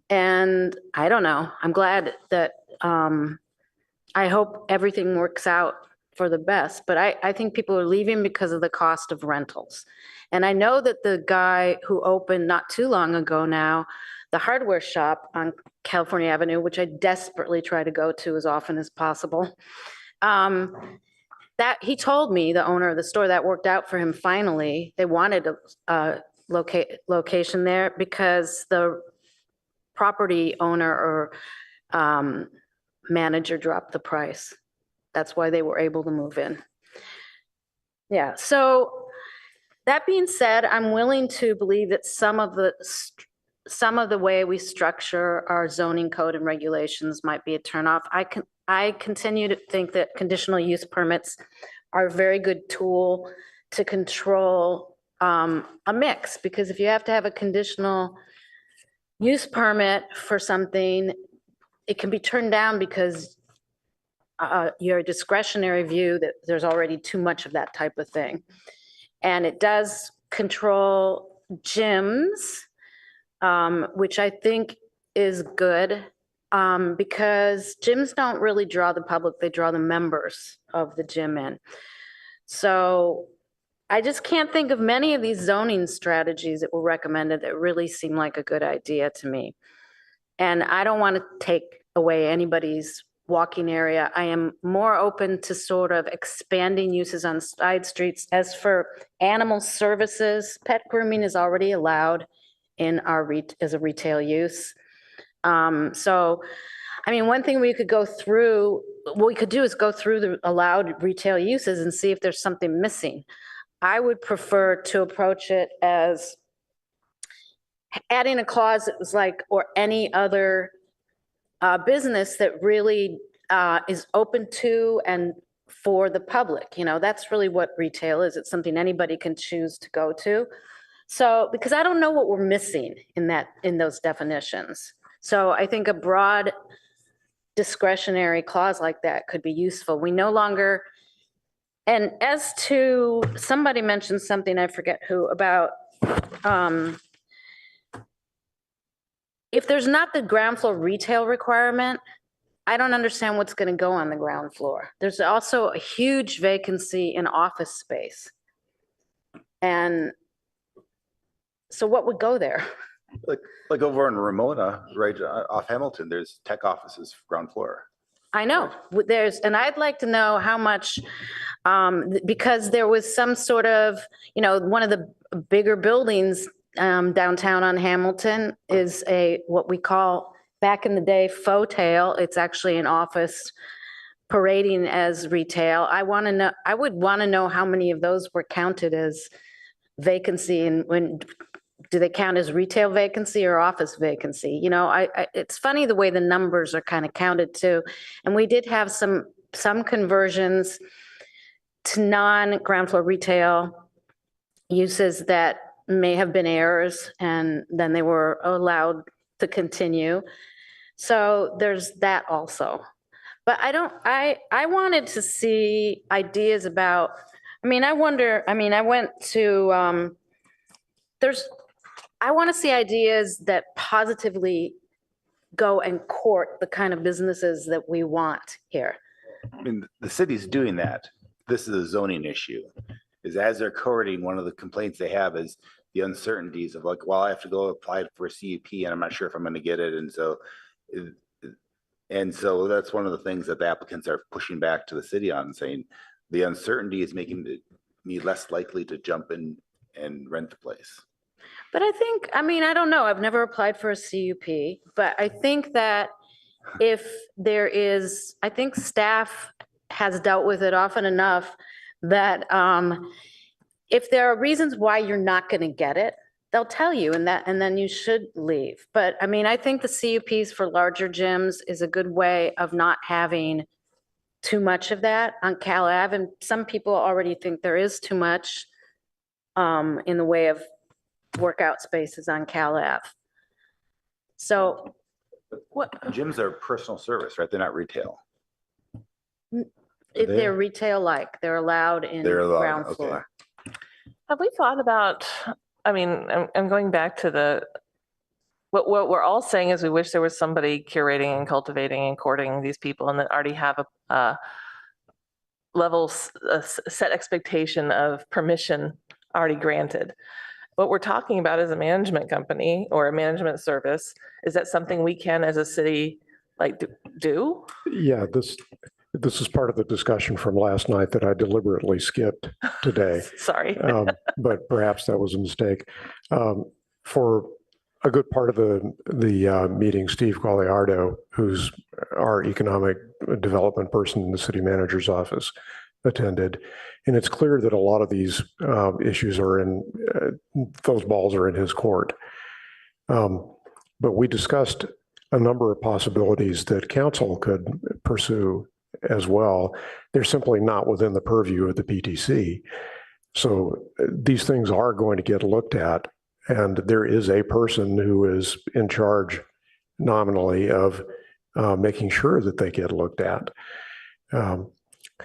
And I don't know. I'm glad that I hope everything works out for the best, but I think people are leaving because of the cost of rentals. And I know that the guy who opened not too long ago now, the hardware shop on California Avenue, which I desperately try to go to as often as possible, that he told me, the owner of the store, that worked out for him finally. They wanted a location there because the property owner or manager dropped the price. That's why they were able to move in. Yeah, so that being said, I'm willing to believe that some of the way we structure our zoning code and regulations might be a turnoff. I continue to think that conditional use permits are a very good tool to control a mix, because if you have to have a conditional use permit for something, it can be turned down because your discretionary view that there's already too much of that type of thing. And it does control gyms, which I think is good, because gyms don't really draw the public, they draw the members of the gym in. So I just can't think of many of these zoning strategies that were recommended that really seem like a good idea to me. And I don't want to take away anybody's walking area. I am more open to sort of expanding uses on side streets. As for animal services, pet grooming is already allowed in our as a retail use. So, I mean, one thing we could go through, what we could do is go through the allowed retail uses and see if there's something missing. I would prefer to approach it as adding a clause that was like, or any other business that really is open to and for the public. You know, that's really what retail is. It's something anybody can choose to go to. So, because I don't know what we're missing in those definitions. So I think a broad discretionary clause like that could be useful. We no longer, and as to, somebody mentioned something, I forget who, about if there's not the ground floor retail requirement, I don't understand what's going to go on the ground floor. There's also a huge vacancy in office space. And so what would go there? Like over in Ramona, right off Hamilton, there's tech offices, ground floor. I know and I'd like to know how much, because there was some sort of, you know, one of the bigger buildings downtown on Hamilton is what we call back in the day faux tail. It's actually an office parading as retail. I would want to know how many of those were counted as vacancy, and when do they count as retail vacancy or office vacancy? You know, it's funny the way the numbers are kind of counted too. And we did have some conversions to non-ground floor retail uses that may have been errors, and then they were allowed to continue. So there's that also. But I wanted to see ideas about, I went to, I want to see ideas that positively go and court the kind of businesses that we want here. I mean, the city's doing that. This is a zoning issue. Is as they're courting, one of the complaints they have is the uncertainties of like, well, I have to go apply for a CUP and I'm not sure if I'm going to get it. And so that's one of the things that the applicants are pushing back to the city on, saying the uncertainty is making me less likely to jump in and rent the place. But I think, I don't know, I've never applied for a CUP, but I think that if there is, I think staff has dealt with it often enough that if there are reasons why you're not going to get it, they'll tell you, and then you should leave. But I think the CUPs for larger gyms is a good way of not having too much of that on Cal Ave. And some people already think there is too much in the way of workout spaces on Cal Ave. So what? Gyms are personal service, right? They're not retail. If they're retail-like, they're allowed in ground floor. Have we thought about, I'm going back to what we're all saying is we wish there was somebody curating and cultivating and courting these people and that already have a set expectation of permission already granted. What we're talking about is a management company or a management service. Is that something we can, as a city, do? Yeah, this is part of the discussion from last night that I deliberately skipped today. Sorry. But perhaps that was a mistake. For a good part of the meeting, Steve Gualiardo, who's our economic development person in the city manager's office, attended. And it's clear that a lot of these issues are those balls are in his court. But we discussed a number of possibilities that council could pursue as well. They're simply not within the purview of the PTC. So these things are going to get looked at, and there is a person who is in charge nominally of making sure that they get looked at.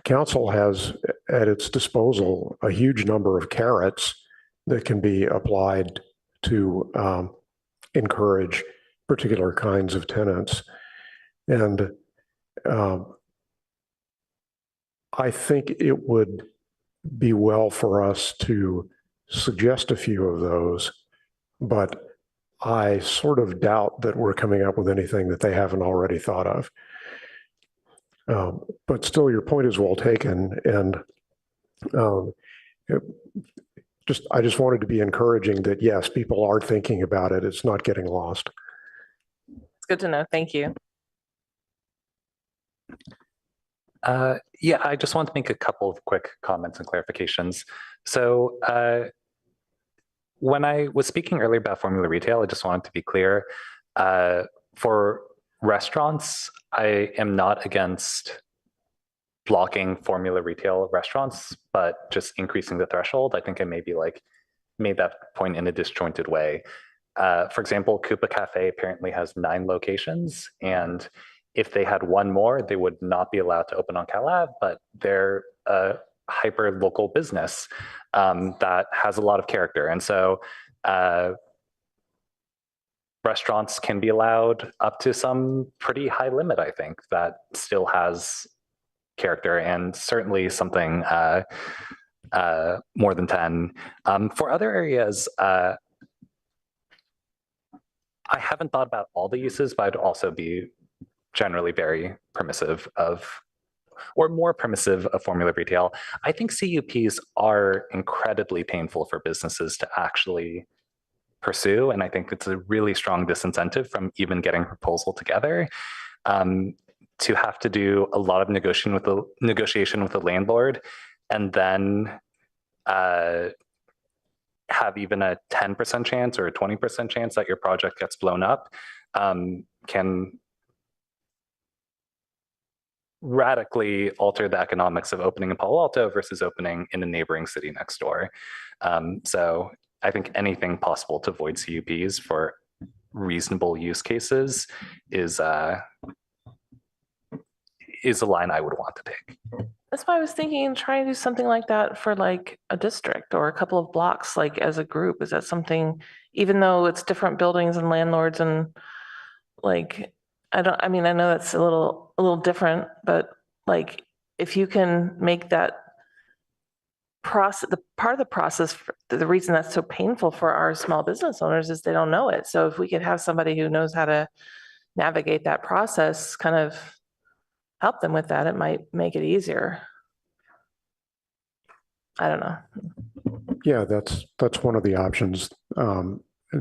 Council has at its disposal a huge number of carrots that can be applied to encourage particular kinds of tenants. And I think it would be well for us to suggest a few of those, but I sort of doubt that we're coming up with anything that they haven't already thought of. But still, your point is well taken, and I just wanted to be encouraging that yes, people are thinking about it. It's not getting lost. It's good to know. Thank you. Yeah, I just want to make a couple of quick comments and clarifications. So when I was speaking earlier about formula retail, I just wanted to be clear. For restaurants, I am not against blocking formula retail restaurants, but just increasing the threshold. I think I maybe like made that point in a disjointed way. For example, Coupa Cafe apparently has 9 locations, and if they had one more, they would not be allowed to open on Cal Ave, but they're a hyper local business that has a lot of character. And so restaurants can be allowed up to some pretty high limit, I think, that still has character, and certainly something more than 10. For other areas, I haven't thought about all the uses, but I'd also be generally very permissive of, or more permissive of formula retail. I think CUPs are incredibly painful for businesses to actually pursue, and I think it's a really strong disincentive from even getting a proposal together. To have to do a lot of negotiation with the landlord, and then have even a 10% chance or a 20% chance that your project gets blown up can radically alter the economics of opening in Palo Alto versus opening in a neighboring city next door. So I think anything possible to avoid CUPs for reasonable use cases is a line I would want to take. That's why I was thinking, try to do something like that for like a district or a couple of blocks, like as a group. Is that something, even though it's different buildings and landlords and like, I mean, I know that's a little different, but like, if you can make that process, the part of the process, the reason that's so painful for our small business owners is they don't know it. So if we could have somebody who knows how to navigate that process, kind of help them with that, it might make it easier. I don't know. Yeah, that's one of the options.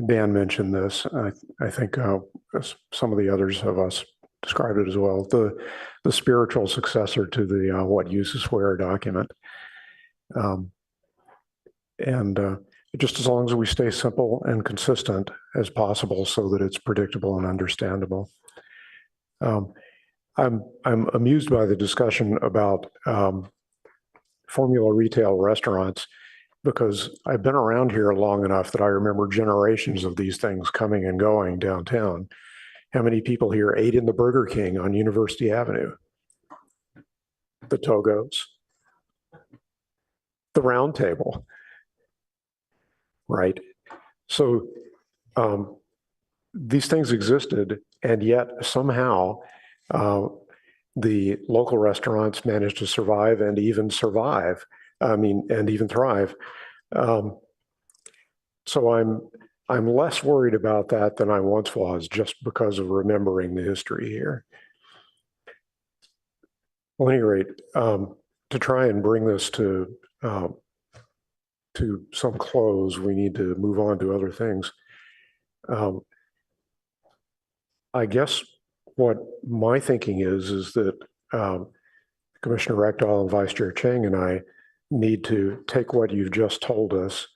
Dan mentioned this. I think some of the others of us described it as well. The spiritual successor to the what uses where document. Just as long as we stay simple and consistent as possible so that it's predictable and understandable. I'm amused by the discussion about formula retail restaurants, because I've been around here long enough that I remember generations of these things coming and going downtown. How many people here ate in the Burger King on University Avenue? The Togos, the Round Table, right? So these things existed, and yet somehow the local restaurants managed to survive and even thrive. So I'm less worried about that than I once was, just because of remembering the history here. Well, at any rate, to try and bring this to some close, we need to move on to other things. I guess what my thinking is that Commissioner Rectal and Vice Chair Cheng and I need to take what you've just told us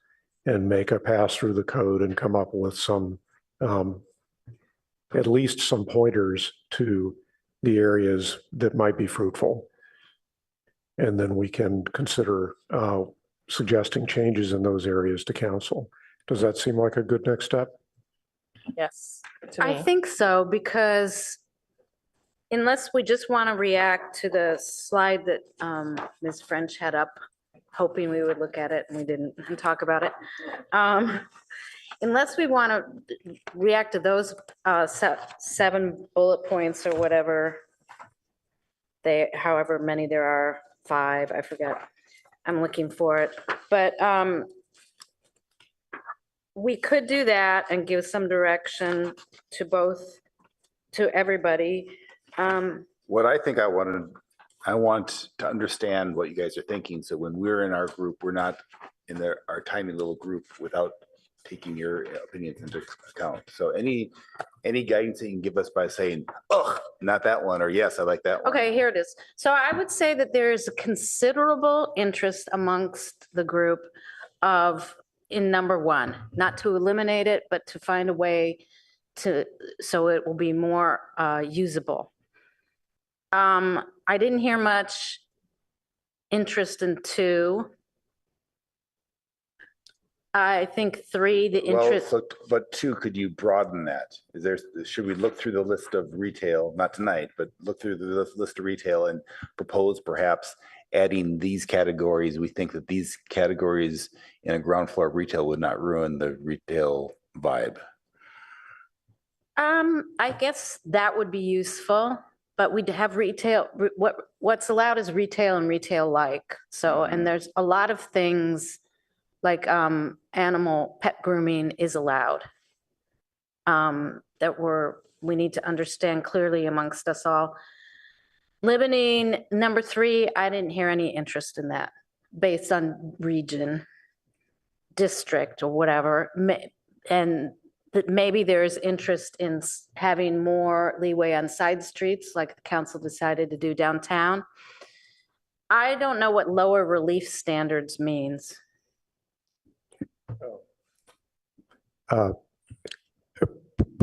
and make a pass through the code and come up with some, at least some pointers to the areas that might be fruitful. And then we can consider suggesting changes in those areas to council. Does that seem like a good next step? Yes. I think so, because unless we just want to react to the slide that Ms. French had up, hoping we would look at it and we didn't and talk about it. Unless we want to react to those 7 bullet points or whatever, however many there are, 5, I forget. I'm looking for it. But we could do that and give some direction to everybody. What I think I want to understand what you guys are thinking. So when we're in our group, we're not in our tiny little group without taking your opinions into account. So any guidance that you can give us by saying, oh, not that one, or yes, I like that one. Okay, here it is. So I would say that there is a considerable interest amongst the group in number one, not to eliminate it, but to find a way so it will be more usable. I didn't hear much interest in 2. I think 3, the interest. Well, but 2, could you broaden that? Should we look through the list of retail, not tonight, but look through the list of retail and propose perhaps adding these categories? We think that these categories in a ground floor of retail would not ruin the retail vibe. I guess that would be useful, but we'd have retail, what's allowed is retail and retail like. So, and there's a lot of things like pet grooming is allowed. That we need to understand clearly amongst us all. Limiting number 3, I didn't hear any interest in that based on region, district or whatever. And that maybe there's interest in having more leeway on side streets like the council decided to do downtown. I don't know what lower relief standards means.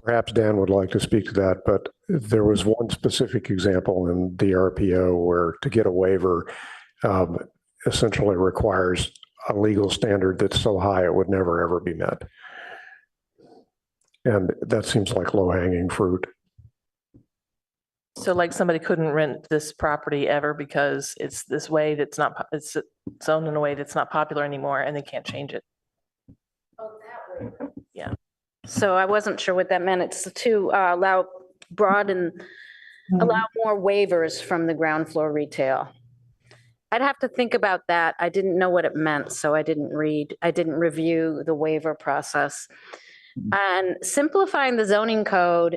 Perhaps Dan would like to speak to that, but there was one specific example in the RPO where to get a waiver essentially requires a legal standard that's so high it would never, ever be met. And that seems like low-hanging fruit. So like somebody couldn't rent this property ever because it's this way that's not, it's zoned in a way that's not popular anymore and they can't change it. Oh, that way. Yeah. So I wasn't sure what that meant. It's to allow broad and allow more waivers from the ground floor retail. I'd have to think about that. I didn't know what it meant, so I didn't review the waiver process. And simplifying the zoning code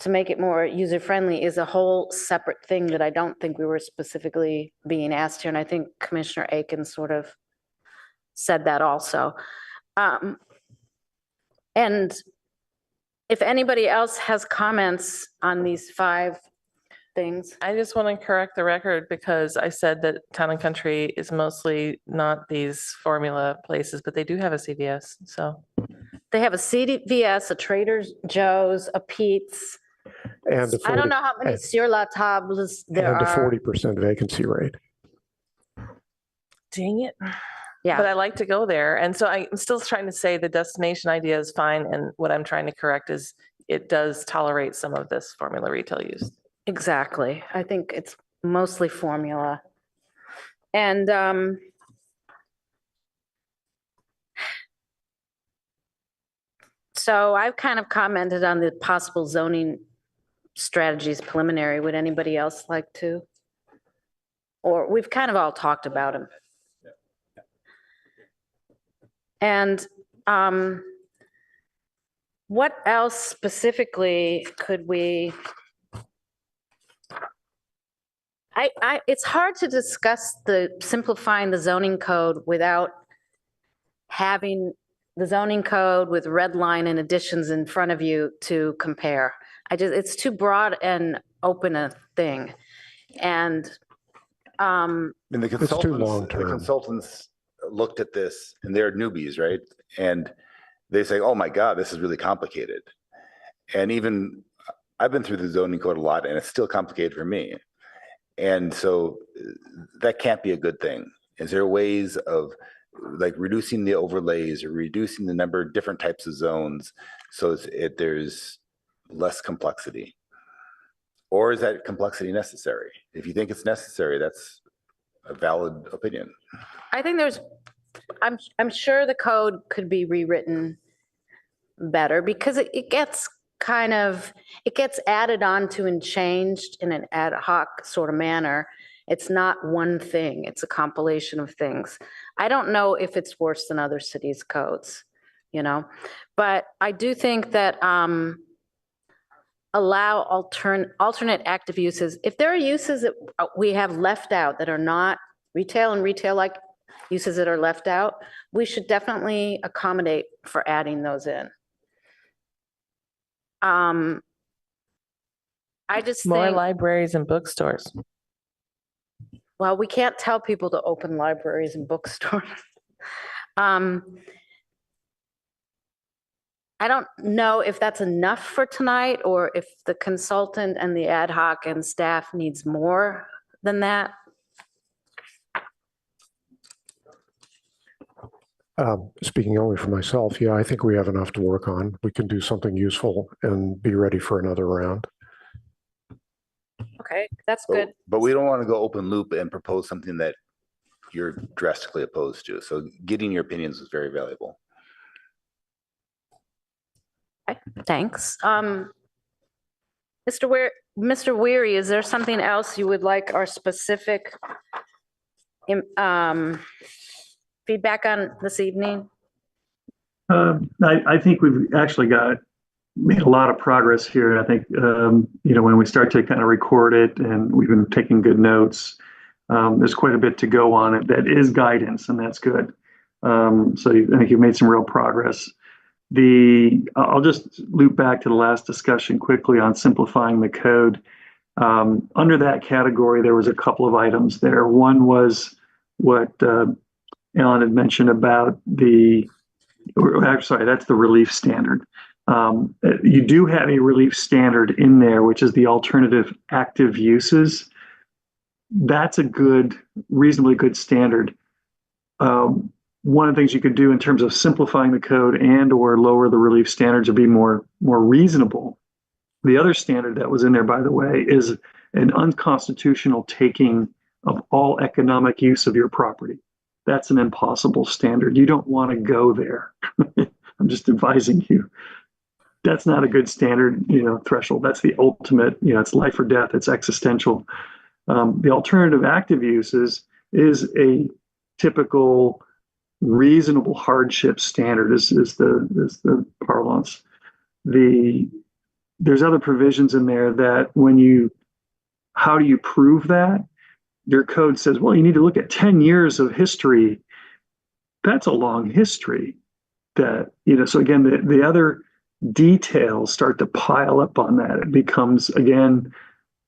to make it more user-friendly is a whole separate thing that I don't think we were specifically being asked here. And I think Commissioner Aiken sort of said that also. And if anybody else has comments on these 5 things. I just want to correct the record because I said that Town and Country is mostly not these formula places, but they do have a CVS, so. They have a CVS, a Trader Joe's, a Pete's. And I don't know how many Sur La Tables there and are. a 40% vacancy rate. Dang it. Yeah. But I like to go there. And so I'm still trying to say the destination idea is fine. And what I'm trying to correct is it does tolerate some of this formula retail use. Exactly. I think it's mostly formula. And so I've kind of commented on the possible zoning strategies preliminary. Would anybody else like to? Or we've kind of all talked about them. And what else specifically could we? It's hard to discuss simplifying the zoning code without having the zoning code with red line and additions in front of you to compare. It's too broad and open a thing. And the consultants looked at this and they're newbies, right? And they say, oh my God, this is really complicated. And even I've been through the zoning code a lot and it's still complicated for me. And so that can't be a good thing. Is there ways of like reducing the overlays or reducing the number of different types of zones so there's less complexity? Or is that complexity necessary? If you think it's necessary, that's a valid opinion. I think I'm sure the code could be rewritten better because it gets added onto and changed in an ad hoc sort of manner. It's not one thing, it's a compilation of things. I don't know if it's worse than other cities' codes, but I do think that allow alternate active uses. If there are uses that we have left out that are not retail and retail like, uses that are left out, we should definitely accommodate for adding those in. I just More think, libraries and bookstores. well, we can't tell people to open libraries and bookstores. I don't know if that's enough for tonight or if the consultant and the ad hoc and staff needs more than that. Speaking only for myself, yeah, I think we have enough to work on. We can do something useful and be ready for another round. Okay, that's good. But we don't want to go open loop and propose something that you're drastically opposed to. So getting your opinions is very valuable. Okay, thanks. Mr. Weary, is there something else you would like our specific feedback on this evening? I think we've actually made a lot of progress here. I think, when we start to kind of record it and we've been taking good notes, there's quite a bit to go on it. That is guidance, and that's good. So I think you've made some real progress. I'll just loop back to the last discussion quickly on simplifying the code. Under that category, there was a couple of items there. One was what Alan had mentioned about that's the relief standard. You do have a relief standard in there, which is the alternative active uses. That's a reasonably good standard. One of the things you could do in terms of simplifying the code and or lower the relief standards to be more reasonable. The other standard that was in there, by the way, is an unconstitutional taking of all economic use of your property. That's an impossible standard. You don't want to go there. I'm just advising you. That's not a good standard, threshold. That's the ultimate, it's life or death. It's existential. The alternative active uses is a typical reasonable hardship standard is the parlance. There's other provisions in there that how do you prove that? Your code says, well, you need to look at 10 years of history. That's a long history so again, the other details start to pile up on that. It becomes, again,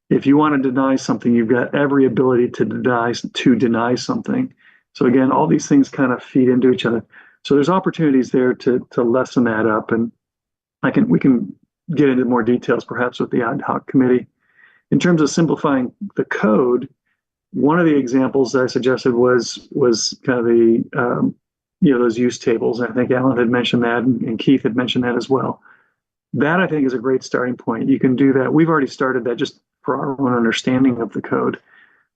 if you want to deny something, you've got every ability to deny something. So again, all these things kind of feed into each other. So there's opportunities there to lessen that up. And we can get into more details perhaps with the ad hoc committee. In terms of simplifying the code, one of the examples that I suggested was kind of those use tables. I think Alan had mentioned that and Keith had mentioned that as well. That I think is a great starting point. You can do that. We've already started that just for our own understanding of the code.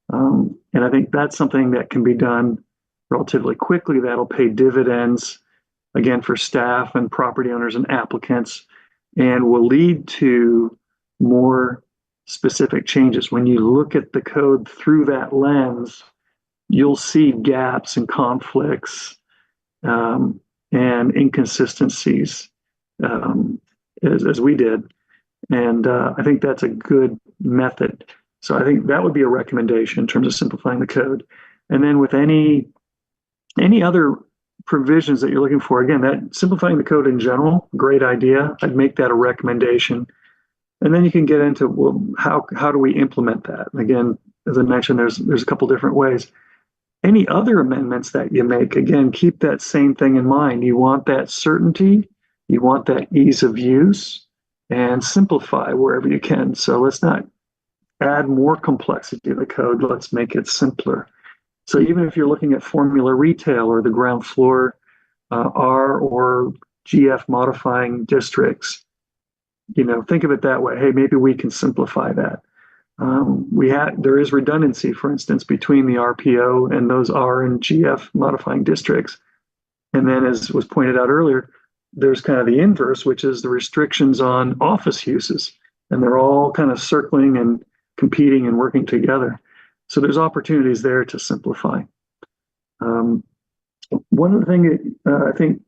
And I think that's something that can be done relatively quickly. That'll pay dividends, again, for staff and property owners and applicants, and will lead to more specific changes. When you look at the code through that lens, you'll see gaps and conflicts and inconsistencies as we did. And I think that's a good method. So I think that would be a recommendation in terms of simplifying the code. And then with any other provisions that you're looking for, again, that simplifying the code in general, great idea. I'd make that a recommendation. And then you can get into, well, how do we implement that? And again, as I mentioned, there's a couple different ways. Any other amendments that you make, again, keep that same thing in mind. You want that certainty, you want that ease of use, and simplify wherever you can. So let's not add more complexity to the code. Let's make it simpler. So even if you're looking at formula retail or the ground floor R or GF modifying districts, think of it that way. Hey, maybe we can simplify that. There is redundancy, for instance, between the RPO and those R and GF modifying districts. And then, as was pointed out earlier, there's kind of the inverse, which is the restrictions on office uses. And they're all kind of circling and competing and working together. So there's opportunities there to simplify. One other thing that I think,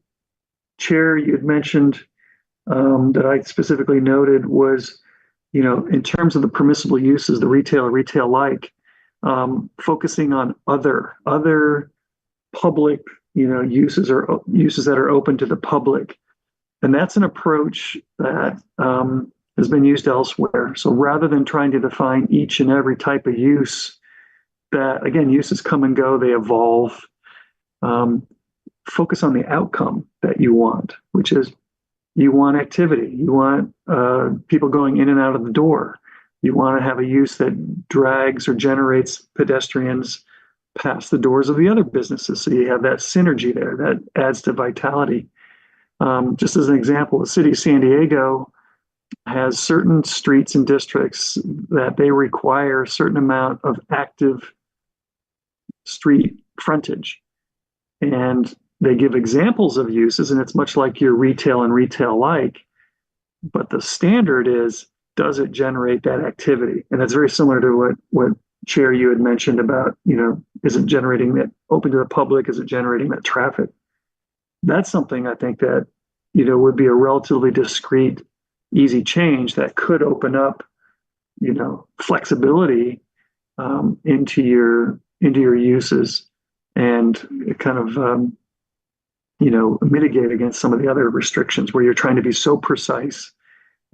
Chair, you had mentioned that I specifically noted was, in terms of the permissible uses, the retail like, focusing on other public, uses or uses that are open to the public. And that's an approach that has been used elsewhere. So rather than trying to define each and every type of use, that again, uses come and go, they evolve. Focus on the outcome that you want, which is you want activity. You want people going in and out of the door. You want to have a use that drags or generates pedestrians past the doors of the other businesses. So you have that synergy there that adds to vitality. Just as an example, the city of San Diego has certain streets and districts that they require a certain amount of active street frontage. And they give examples of uses, and it's much like your retail and retail-like, but the standard is, does it generate that activity? And that's very similar to what Chair, you had mentioned about, is it generating that open to the public? Is it generating that traffic? That's something I think that, would be a relatively discrete, easy change that could open up, flexibility into your uses and kind of, mitigate against some of the other restrictions where you're trying to be so precise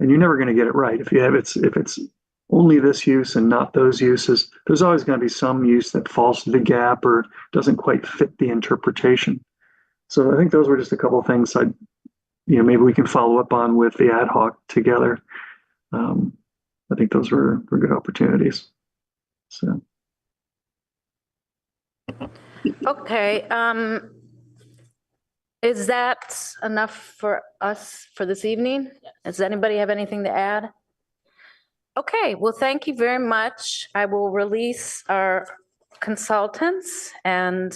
and you're never going to get it right. If it's only this use and not those uses, there's always going to be some use that falls through the gap or doesn't quite fit the interpretation. So I think those were just a couple of things maybe we can follow up on with the ad hoc together. I think those were good opportunities. So. Okay. Is that enough for us for this evening? Does anybody have anything to add? Okay, well, thank you very much. I will release our consultants and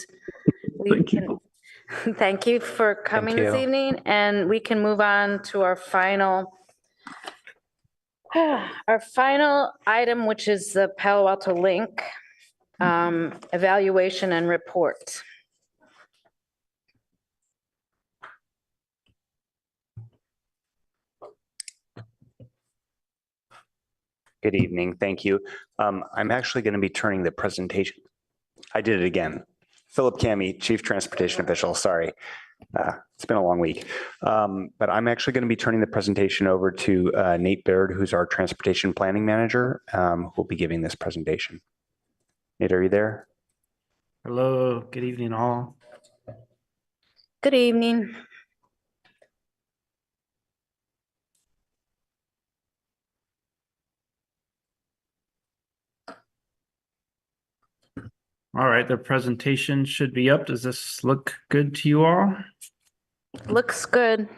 thank you for coming this evening, and we can move on to our final item, which is the Palo Alto Link evaluation and report. Good evening. Thank you. I'm actually going to be turning the presentation. I did it again. Philip Cami, Chief Transportation Official. Sorry. It's been a long week. But I'm actually going to be turning the presentation over to Nate Baird, who's our Transportation Planning Manager, who will be giving this presentation. Nate, are you there? Hello. Good evening, all. Good evening. All right, the presentation should be up. Does this look good to you all? Looks good.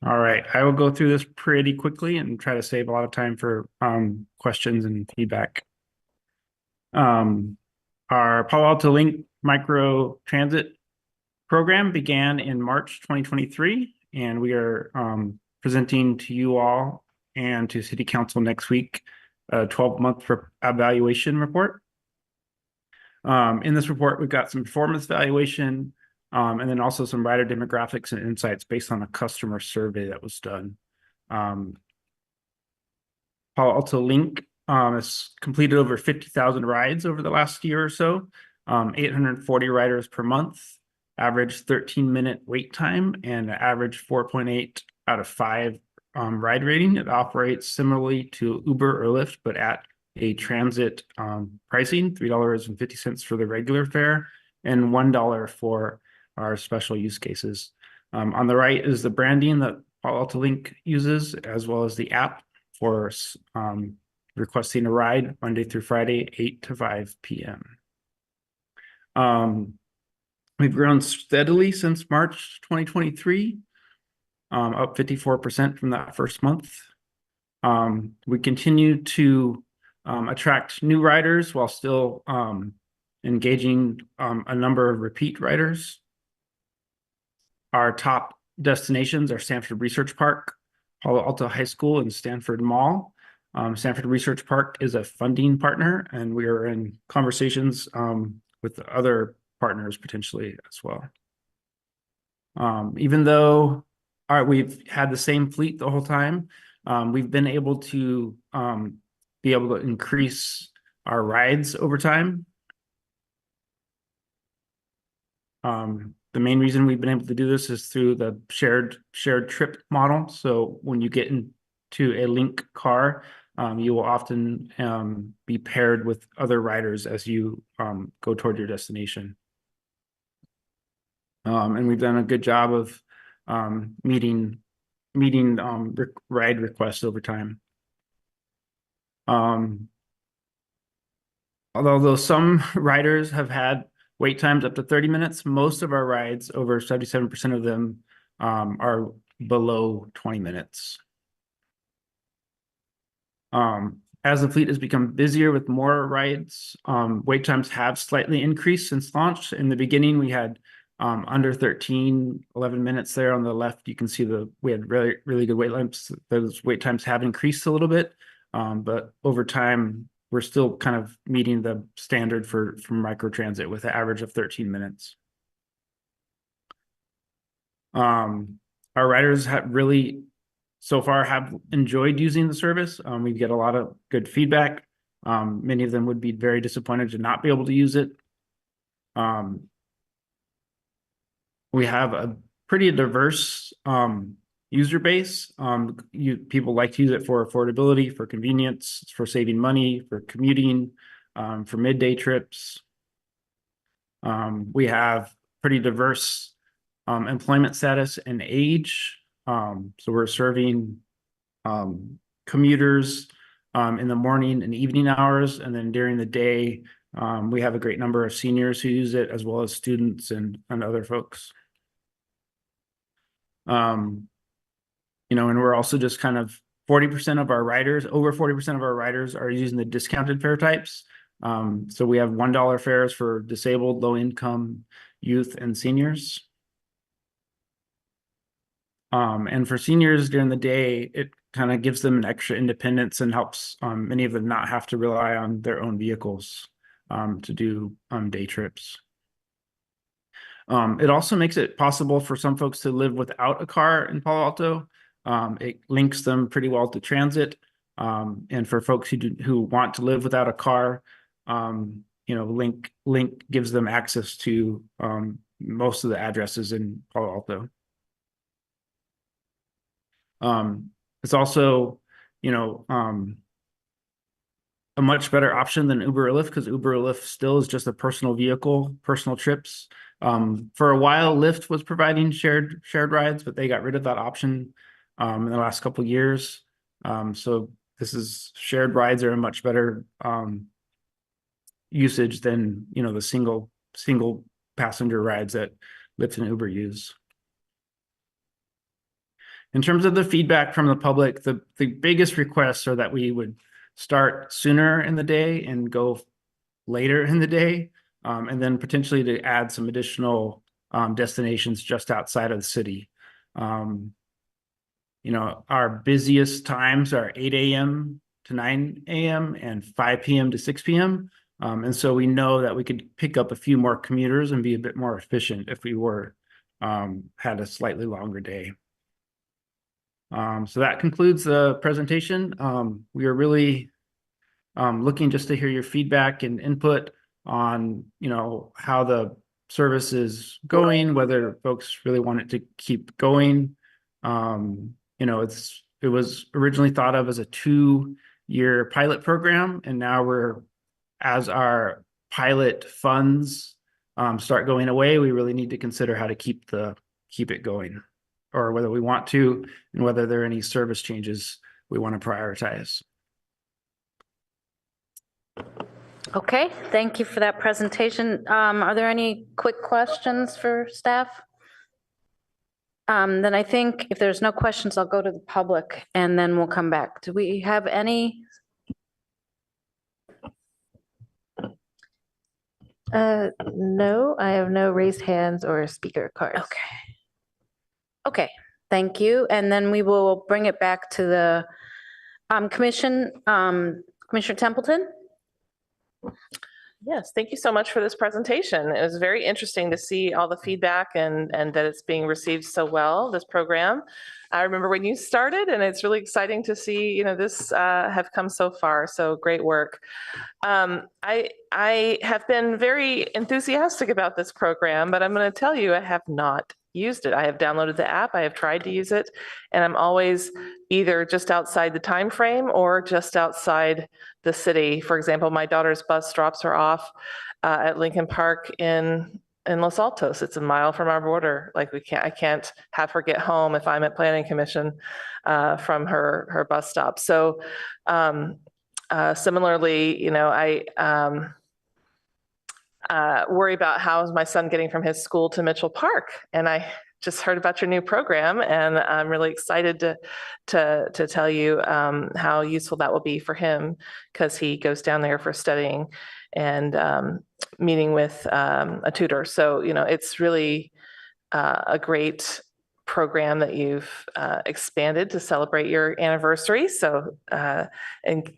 All right, I will go through this pretty quickly and try to save a lot of time for questions and feedback. Our Palo Alto Link micro transit program began in March 2023, and we are presenting to you all and to City Council next week a 12-month evaluation report. In this report, we've got some performance evaluation and then also some rider demographics and insights based on a customer survey that was done. Palo Alto Link has completed over 50,000 rides over the last year or so, 840 riders per month, average 13-minute wait time, and an average 4.8 out of 5 ride rating. It operates similarly to Uber or Lyft, but at a transit pricing, $3.50 for the regular fare and $1 for our special use cases. On the right is the branding that Palo Alto Link uses, as well as the app for requesting a ride Monday through Friday, 8 to 5 p.m. We've grown steadily since March 2023, up 54% from that first month. We continue to attract new riders while still engaging a number of repeat riders. Our top destinations are Stanford Research Park, Palo Alto High School, and Stanford Mall. Stanford Research Park is a funding partner, and we are in conversations with other partners potentially as well. Even though we've had the same fleet the whole time, we've been able to increase our rides over time. The main reason we've been able to do this is through the shared trip model. So when you get into a link car, you will often be paired with other riders as you go toward your destination. And we've done a good job of meeting ride requests over time. Although some riders have had wait times up to 30 minutes, most of our rides, over 77% of them, are below 20 minutes. As the fleet has become busier with more rides, wait times have slightly increased since launch. In the beginning, we had under 11 minutes there on the left. You can see we had really, really good wait times. Those wait times have increased a little bit, but over time, we're still kind of meeting the standard for microtransit with an average of 13 minutes. Our riders have really, so far, have enjoyed using the service. We get a lot of good feedback. Many of them would be very disappointed to not be able to use it. We have a pretty diverse user base. People like to use it for affordability, for convenience, for saving money, for commuting, for midday trips. We have pretty diverse employment status and age. So we're serving commuters in the morning and evening hours, and then during the day, we have a great number of seniors who use it, as well as students and other folks. And we're also just kind of 40% of our riders, over 40% of our riders are using the discounted fare types. So we have $1 fares for disabled, low income, youth, and seniors. And for seniors during the day, it kind of gives them an extra independence and helps many of them not have to rely on their own vehicles to do day trips. It also makes it possible for some folks to live without a car in Palo Alto. It links them pretty well to transit. And for folks who want to live without a car, Link gives them access to most of the addresses in Palo Alto. It's also, a much better option than Uber or Lyft, because Uber or Lyft still is just a personal vehicle, personal trips. For a while, Lyft was providing shared rides, but they got rid of that option in the last couple of years. So shared rides are a much better usage than the single passenger rides that Lyft and Uber use. In terms of the feedback from the public, the biggest requests are that we would start sooner in the day and go later in the day, and then potentially to add some additional destinations just outside of the city. Our busiest times are 8 a.m. to 9 a.m. and 5 p.m. to 6 p.m. And so we know that we could pick up a few more commuters and be a bit more efficient if we had a slightly longer day. So that concludes the presentation. We are really looking just to hear your feedback and input on, how the service is going, whether folks really want it to keep going. It was originally thought of as a 2-year pilot program, and now as our pilot funds start going away, we really need to consider how to keep it going, or whether we want to, and whether there are any service changes we want to prioritize. Okay, thank you for that presentation. Are there any quick questions for staff? Then I think if there's no questions, I'll go to the public and then we'll come back. Do we have any? No, I have no raised hands or speaker cards. Okay, thank you. And then we will bring it back to the commission. Commissioner Templeton? Yes, thank you so much for this presentation. It was very interesting to see all the feedback and that it's being received so well, this program. I remember when you started, and it's really exciting to see, you know, this have come so far. So great work. I have been very enthusiastic about this program, but I'm going to tell you, I have not used it. I have downloaded the app, I have tried to use it, and I'm always either just outside the time frame or just outside the city. For example, my daughter's bus drops her off at Lincoln Park in Los Altos. It's a mile from our border. Like I can't have her get home if I'm at Planning Commission from her bus stop. So similarly, you know, I worry about how is my son getting from his school to Mitchell Park, and I just heard about your new program, and I'm really excited to tell you how useful that will be for him, because he goes down there for studying and meeting with a tutor. So, you know, it's really a great program that you've expanded to celebrate your anniversary. So, and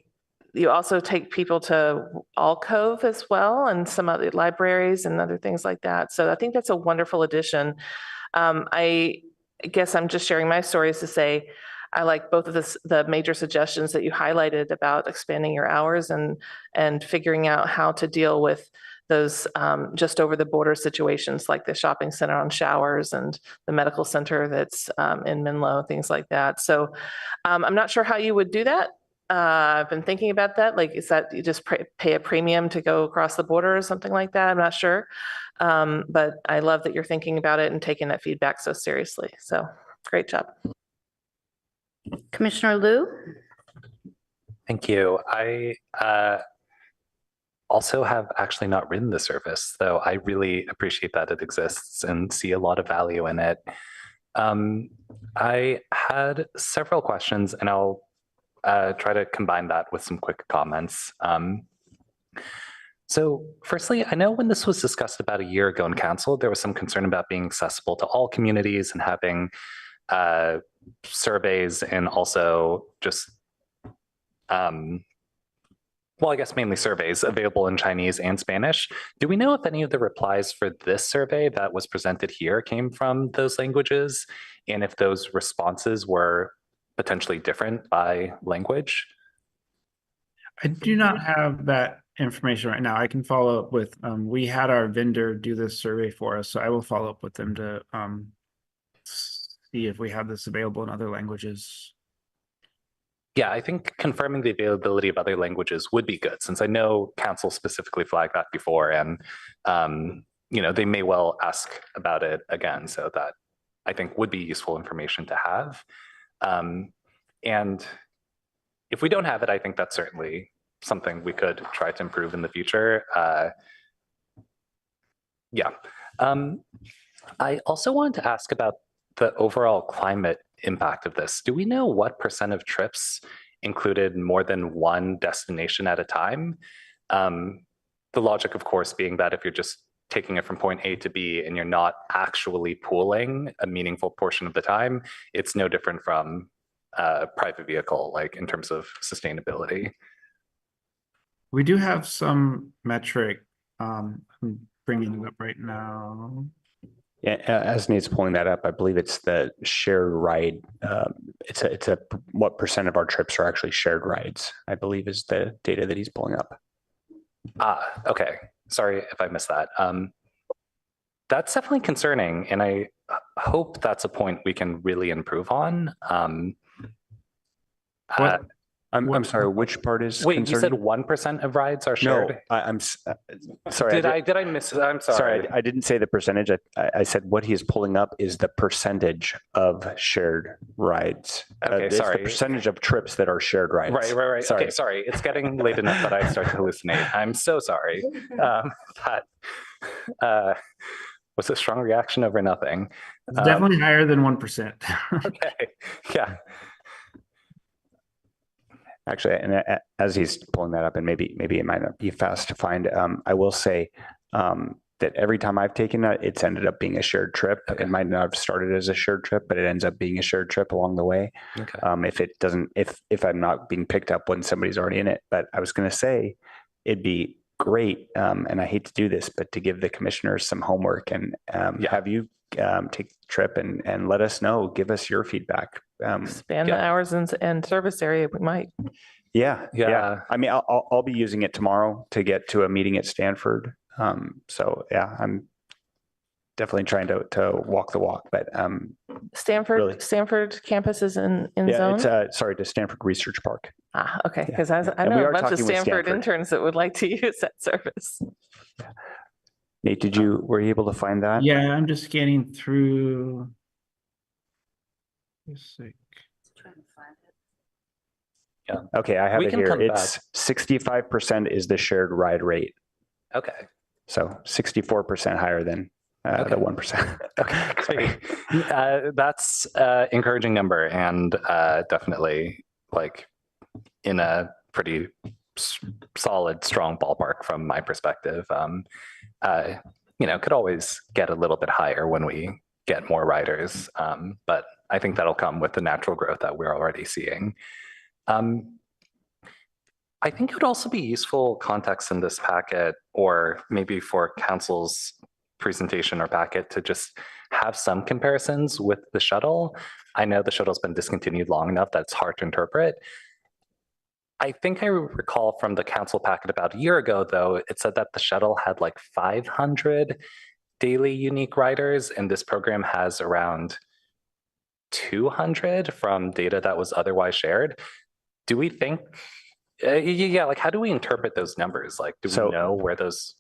you also take people to Alcove as well, and some other libraries and other things like that. So I think that's a wonderful addition. I guess I'm just sharing my stories to say I like both of the major suggestions that you highlighted about expanding your hours and figuring out how to deal with those just over the border situations, like the shopping center on Showers and the medical center that's in Menlo, things like that. So I'm not sure how you would do that. I've been thinking about that. Like, is that you just pay a premium to go across the border or something like that? I'm not sure. But I love that you're thinking about it and taking that feedback so seriously. So great job. Commissioner Liu? Thank you. I also have actually not ridden the service, though I really appreciate that it exists and see a lot of value in it. I had several questions, and I'll try to combine that with some quick comments. So firstly, I know when this was discussed about a year ago in council, there was some concern about being accessible to all communities and having surveys and also just, well, I guess mainly surveys available in Chinese and Spanish. Do we know if any of the replies for this survey that was presented here came from those languages, and if those responses were potentially different by language? I do not have that information right now. I can follow up with, we had our vendor do this survey for us, so I will follow up with them to see if we have this available in other languages. Yeah, I think confirming the availability of other languages would be good, since I know council specifically flagged that before, and you know, they may well ask about it again, so that I think would be useful information to have. And if we don't have it, I think that's certainly something we could try to improve in the future. Yeah. I also wanted to ask about the overall climate impact of this. Do we know what % of trips included more than one destination at a time? The logic, of course, being that if you're just taking it from point A to B and you're not actually pooling a meaningful portion of the time, it's no different from a private vehicle, like in terms of sustainability. We do have some metric. I'm bringing it up right now. Yeah, as Nate's pulling that up, I believe it's the shared ride. It's a what % of our trips are actually shared rides, I believe, is the data that he's pulling up. Ah, okay. Sorry if I missed that. That's definitely concerning, and I hope that's a point we can really improve on. I'm sorry, which part is Wait, you said concerning? 1% of rides are shared? No, I'm sorry. Did I miss it? I'm sorry. I didn't say the percentage. I said what he is pulling up is the percentage of shared rides. Okay, it's sorry. the percentage of trips that are shared rides. Right. Sorry. Okay, sorry. It's getting late enough that I start to hallucinate. I'm so sorry. That was a strong reaction over nothing. It's definitely higher than 1%. Okay, yeah. Actually, and as he's pulling that up, and maybe it might not be fast to find, I will say that every time I've taken that, it's ended up being a shared trip. Okay. It might not have started as a shared trip, but it ends up being a shared trip along the way. Okay. If it doesn't, if I'm not being picked up when somebody's already in it. But I was going to say, it'd be great, and I hate to do this, but to give the commissioners some homework and have you take the trip and let us know, give us your feedback. Expand the hours and service area, we might. Yeah. I mean, I'll be using it tomorrow to get to a meeting at Stanford. So yeah, I'm definitely trying to walk the walk, but Stanford campus is in yeah, zone? it's to Stanford Research Park. Ah, okay, because I And we know are a bunch of talking with Stanford Stanford. interns that would like to use that service. Nate, were you able to find that? Yeah, I'm just scanning through. Just a sec. Yeah. Okay, I have We it can here. come It's 65% is the shared ride rate. Okay. So 64% higher than the 1%. Okay, great. That's encouraging number and definitely like in a pretty solid, strong ballpark from my perspective. Could always get a little bit higher when we get more riders, but I think that'll come with the natural growth that we're already seeing. I think it would also be useful context in this packet, or maybe for council's presentation or packet, to just have some comparisons with the shuttle. I know the shuttle's been discontinued long enough that it's hard to interpret. I think I recall from the council packet about a year ago, though, it said that the shuttle had like 500 daily unique riders, and this program has around 200 from data that was otherwise shared. Do we think, like how do we interpret those numbers? Like, do we know where those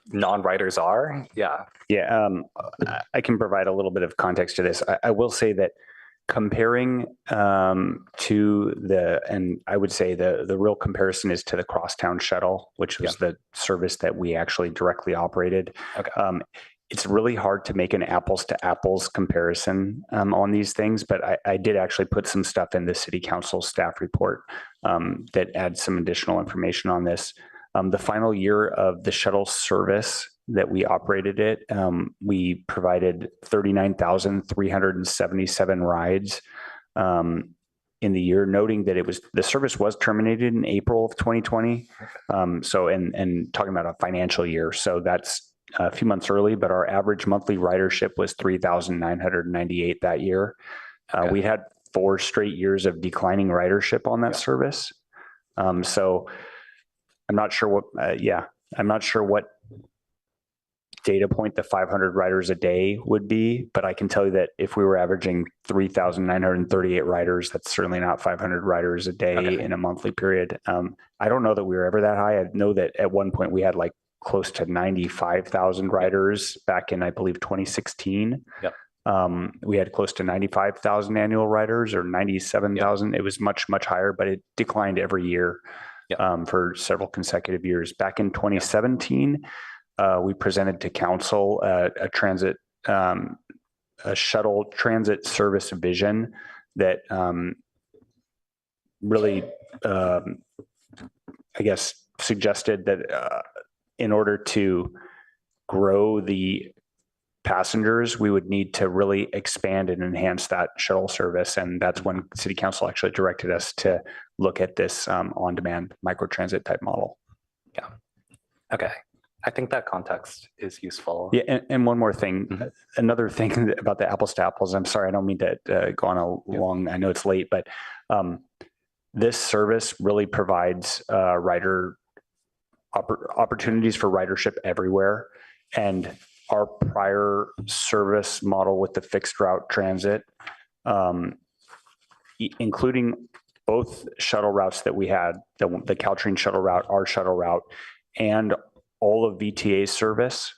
non-riders are? Yeah. Yeah, I can provide a little bit of context to this. I will say that comparing and I would say the real comparison is to the Crosstown Shuttle, which was the service that we actually directly operated. Okay. It's really hard to make an apples to apples comparison on these things, but I did actually put some stuff in the city council staff report that adds some additional information on this. The final year of the shuttle service that we operated it, we provided 39,377 rides in the year, noting that the service was terminated in April of 2020. So, and talking about a financial year. So that's a few months early, but our average monthly ridership was 3,998 that year. We had 4 straight years of declining ridership on that service. So I'm not sure what, I'm not sure what data point the 500 riders a day would be, but I can tell you that if we were averaging 3,938 riders, that's certainly not 500 riders a day in a monthly period. I don't know that we were ever that high. I know that at one point we had like close to 95,000 riders back in, I believe, 2016. Yep. We had close to 95,000 annual riders, or 97,000. Yep. It was much, much higher, but it declined every year for several consecutive years. Back in 2017, we presented to council a shuttle transit service vision that really, I guess, suggested that in order to grow the passengers, we would need to really expand and enhance that shuttle service. And that's when city council actually directed us to look at this on-demand microtransit type model. Yeah. Okay. I think that context is useful. Yeah, and one more thing, another thing about the apples to apples, I'm sorry, I don't mean to go on a long, I know it's late, but this service really provides opportunities for ridership everywhere. And our prior service model with the fixed route transit, including both shuttle routes that we had, the Caltrain shuttle route, our shuttle route, and all of VTA's service,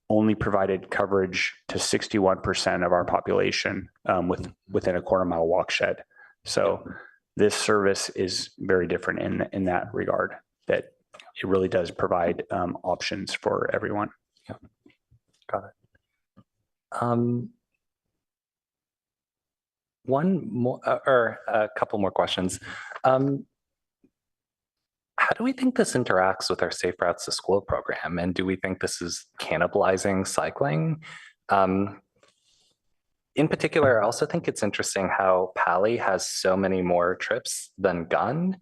only provided coverage to 61% of our population within a quarter-mile walk shed. So this service is very different in that regard, that it really does provide options for everyone. Yeah. Got it. One more, or a couple more questions. How do we think this interacts with our Safe Routes to School program? And do we think this is cannibalizing cycling? In particular, I also think it's interesting how Pali has so many more trips than Gun.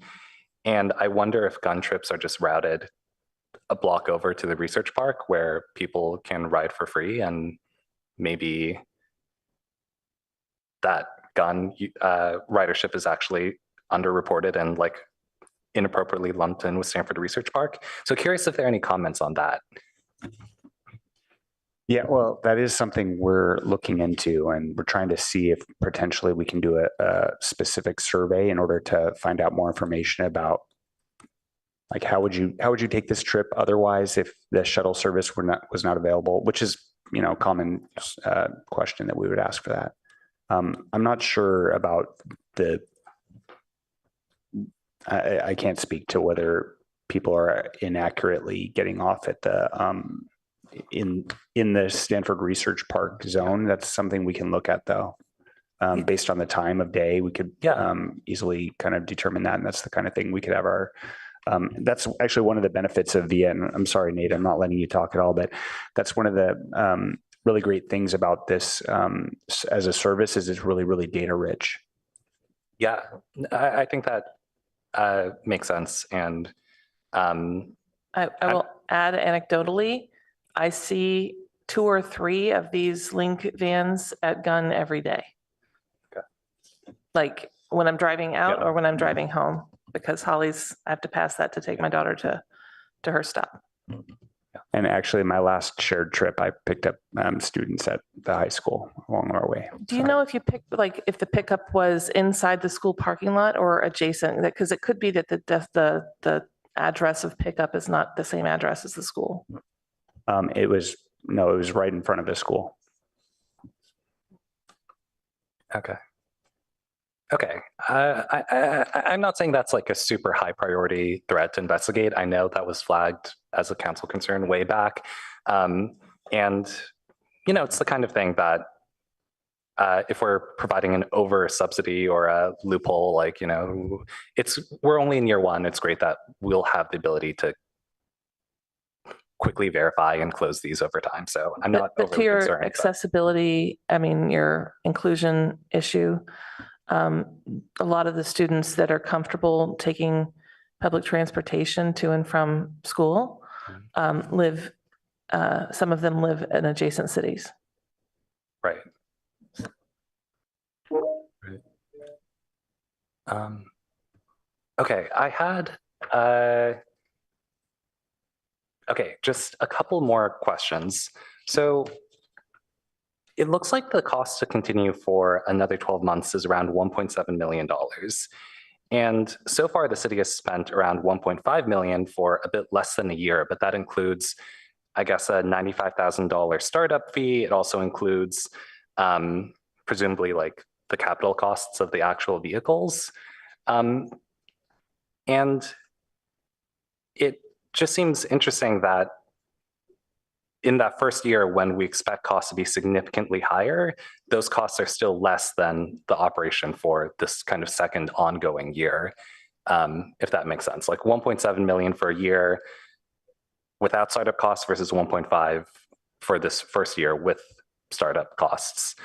And I wonder if Gun trips are just routed a block over to the research park where people can ride for free, and maybe that gun ridership is actually underreported and like inappropriately lumped in with Stanford Research Park. So curious if there are any comments on that. Yeah, well, that is something we're looking into, and we're trying to see if potentially we can do a specific survey in order to find out more information about, like, how would you take this trip otherwise if the shuttle service was not available, which is, you know, common question that we would ask for that. I'm not sure about I can't speak to whether people are inaccurately getting off at the in the Stanford Research Park zone. That's something we can look at, though. Based on the time of day, we could easily kind of determine that, and that's the kind of thing we could have our. That's actually one of the benefits of VIA. And I'm sorry, Nate, I'm not letting you talk at all, but that's one of the really great things about this as a service is it's really, really data rich. Yeah, I think that makes sense. And I will add anecdotally, I see 2 or 3 of these Link vans at Gunn every day. Okay. Like when I'm driving out or when I'm driving home, because I have to pass that to take my daughter to her stop. And actually, my last shared trip, I picked up students at the high school along our way. Do you know if you picked, like, if the pickup was inside the school parking lot or adjacent? Because it could be that the address of pickup is not the same address as the school. It was right in front of the school. Okay. Okay. I'm not saying that's like a super high priority threat to investigate. I know that was flagged as a council concern way back. And, you know, it's the kind of thing that if we're providing an over subsidy or a loophole, like, you know, we're only in year 1. It's great that we'll have the ability to quickly verify and close these over time. So I'm not But to overly your concerned. accessibility, I mean, your inclusion issue, a lot of the students that are comfortable taking public transportation to and from school live, some of them live in adjacent cities. Right. Okay, I had okay, just a couple more questions. So it looks like the cost to continue for another 12 months is around $1.7 million. And so far, the city has spent around $1.5 million for a bit less than a year, but that includes, I guess, a $95,000 startup fee. It also includes presumably like the capital costs of the actual vehicles. And it just seems interesting that in that first year, when we expect costs to be significantly higher, those costs are still less than the operation for this kind of second ongoing year, if that makes sense. Like 1.7 million for a year without startup costs versus 1.5 for this first year with startup costs.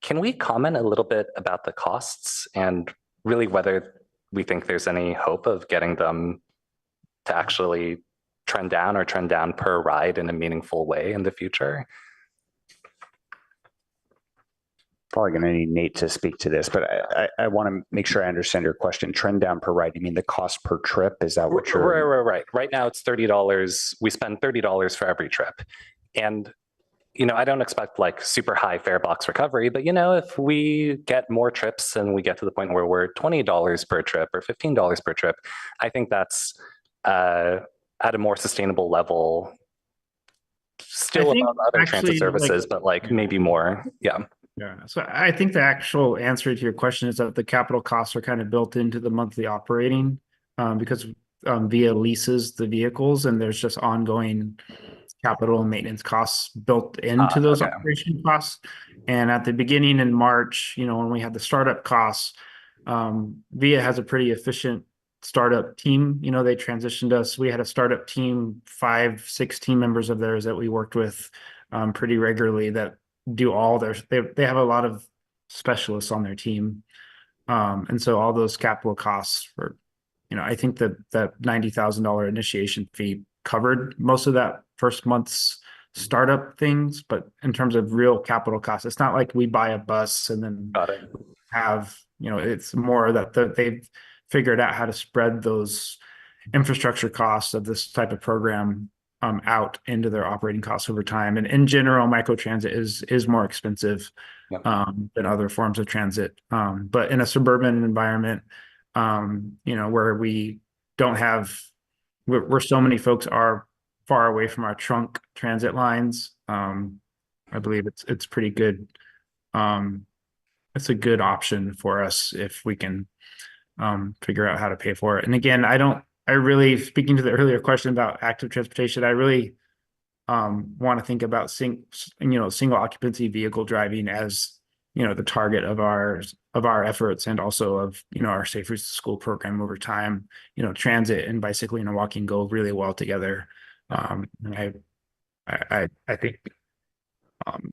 Can we comment a little bit about the costs and really whether we think there's any hope of getting them to actually trend down or trend down per ride in a meaningful way in the future? Probably going to need Nate to speak to this, but I want to make sure I understand your question. Trend down per ride, you mean the cost per trip? Is that what you're... Right. Right now it's $30. We spend $30 for every trip. And, you know, I don't expect like super high fare box recovery, but, you know, if we get more trips and we get to the point where we're $20 per trip or $15 per trip, I think that's at a more sustainable level, still above other transit services, but like maybe more. Yeah. Yeah. So I think the actual answer to your question is that the capital costs are kind of built into the monthly operating because VIA leases the vehicles and there's just ongoing capital and maintenance costs built into those operation costs. And at the beginning in March, you know, when we had the startup costs, VIA has a pretty efficient startup team. You know, they transitioned us. We had a startup team, 5-6 team members of theirs that we worked with pretty regularly that do all their, they have a lot of specialists on their team. And so all those capital costs for, you know, I think that $90,000 initiation fee covered most of that first month's startup things, but in terms of real capital costs, it's not like we buy a bus and then have, it's more that they've figured out how to spread those infrastructure costs of this type of program out into their operating costs over time. And in general, microtransit is more expensive than other forms of transit. But in a suburban environment, where we don't have, where so many folks are far away from our trunk transit lines, I believe it's pretty good. It's a good option for us if we can figure out how to pay for it. And again, I really, speaking to the earlier question about active transportation, I really want to think about single occupancy vehicle driving as the target of our efforts, and also of our Safe Routes to School program over time. Transit and bicycling and walking go really well together. And I think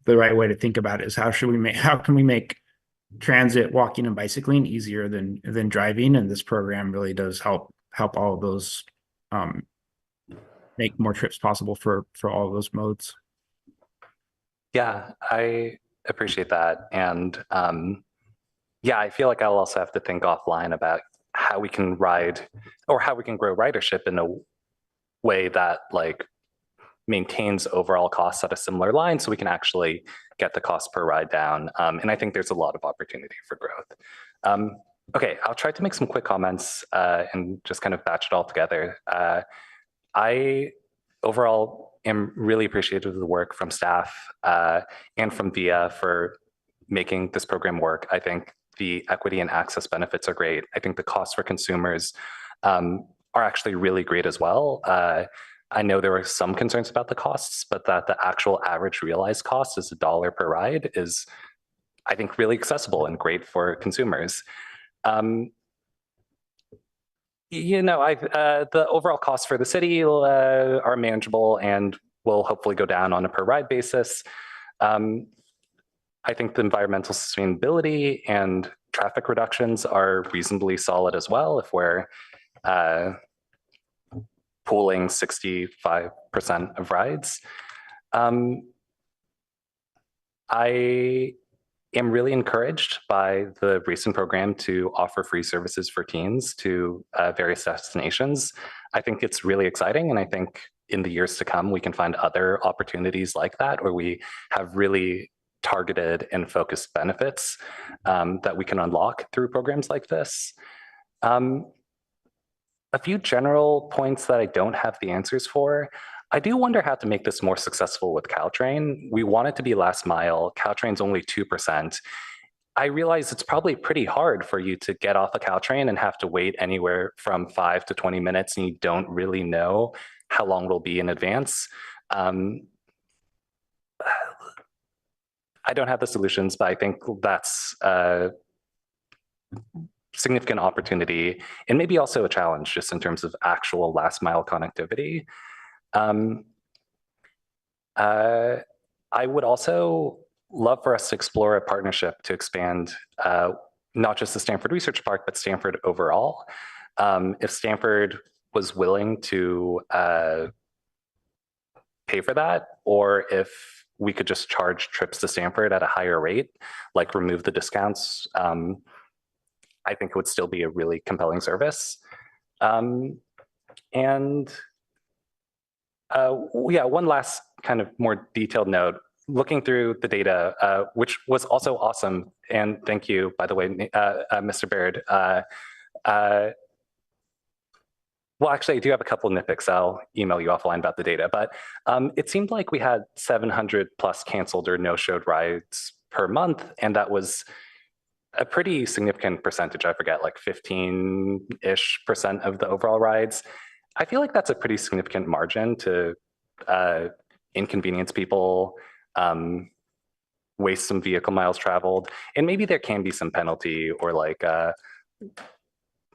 the right way to think about it is how can we make transit, walking, and bicycling easier than driving? And this program really does help all of those make more trips possible for all of those modes. Yeah, I appreciate that. And yeah, I feel like I'll also have to think offline about how we can ride, or how we can grow ridership in a way that like maintains overall costs at a similar line, so we can actually get the cost per ride down. And I think there's a lot of opportunity for growth. Okay, I'll try to make some quick comments and just kind of batch it all together. I overall am really appreciative of the work from staff and from VIA for making this program work. I think the equity and access benefits are great. I think the costs for consumers are actually really great as well. I know there were some concerns about the costs, but that the actual average realized cost is $1 per ride is, I think, really accessible and great for consumers. The overall costs for the city are manageable and will hopefully go down on a per ride basis. I think the environmental sustainability and traffic reductions are reasonably solid as well if we're pooling 65% of rides. I am really encouraged by the recent program to offer free services for teens to various destinations. I think it's really exciting, and I think in the years to come, we can find other opportunities like that where we have really targeted and focused benefits that we can unlock through programs like this. A few general points that I don't have the answers for. I do wonder how to make this more successful with Caltrain. We want it to be last mile. Caltrain's only 2%. I realize it's probably pretty hard for you to get off a Caltrain and have to wait anywhere from 5 to 20 minutes, and you don't really know how long it'll be in advance. I don't have the solutions, but I think that's significant opportunity, and maybe also a challenge just in terms of actual last mile connectivity. I would also love for us to explore a partnership to expand not just the Stanford Research Park, but Stanford overall. If Stanford was willing to pay for that, or if we could just charge trips to Stanford at a higher rate, like remove the discounts, I think it would still be a really compelling service. One last kind of more detailed note, looking through the data, which was also awesome, and thank you, by the way, Mr. Baird. Well, actually, I do have a couple of nitpicks. I'll email you offline about the data, but it seemed like we had 700 plus canceled or no-showed rides per month, and that was a pretty significant percentage. I forget, like 15-ish% of the overall rides. I feel like that's a pretty significant margin to inconvenience people, waste some vehicle miles traveled, and maybe there can be some penalty or like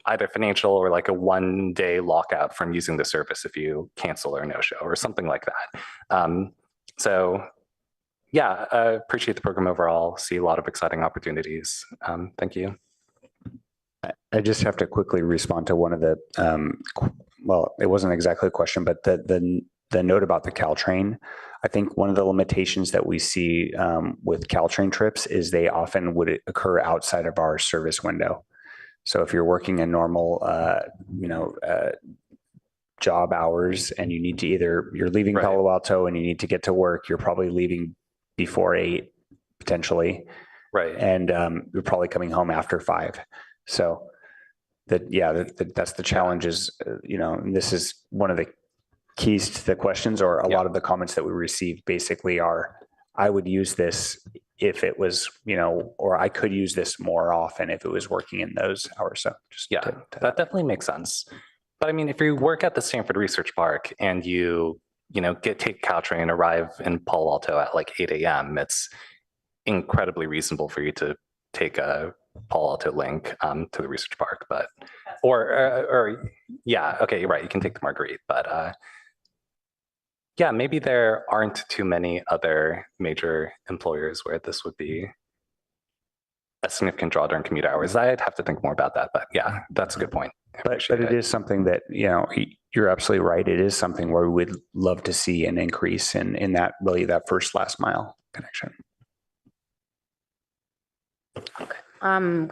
either financial or like a 1-day lockout from using the service if you cancel or no-show or something like that. So yeah, I appreciate the program overall. See a lot of exciting opportunities. Thank you. I just have to quickly respond to one of the well, it wasn't exactly a question, but the note about the Caltrain, I think one of the limitations that we see with Caltrain trips is they often would occur outside of our service window. So if you're working a normal, job hours and you need to you're leaving Palo Alto and you need to get to work, you're probably leaving before 8 potentially. Right. And you're probably coming home after 5. So that's the challenge is, this is one of the keys to the questions, or a lot of the comments that we received basically are, I would use this if it was, or I could use this more often if it was working in those hours. So that definitely makes sense. But I mean, if you work at the Stanford Research Park and you take Caltrain, arrive in Palo Alto at like 8 a.m., it's incredibly reasonable for you to take a Palo Alto link to the research park. But okay, you're right. You can take the Marguerite, but maybe there aren't too many other major employers where this would be a significant draw during commute hours. I'd have to think more about that, but yeah, that's a good point. But it is something that, you're absolutely right. It is something where we would love to see an increase in that, really that first last mile connection.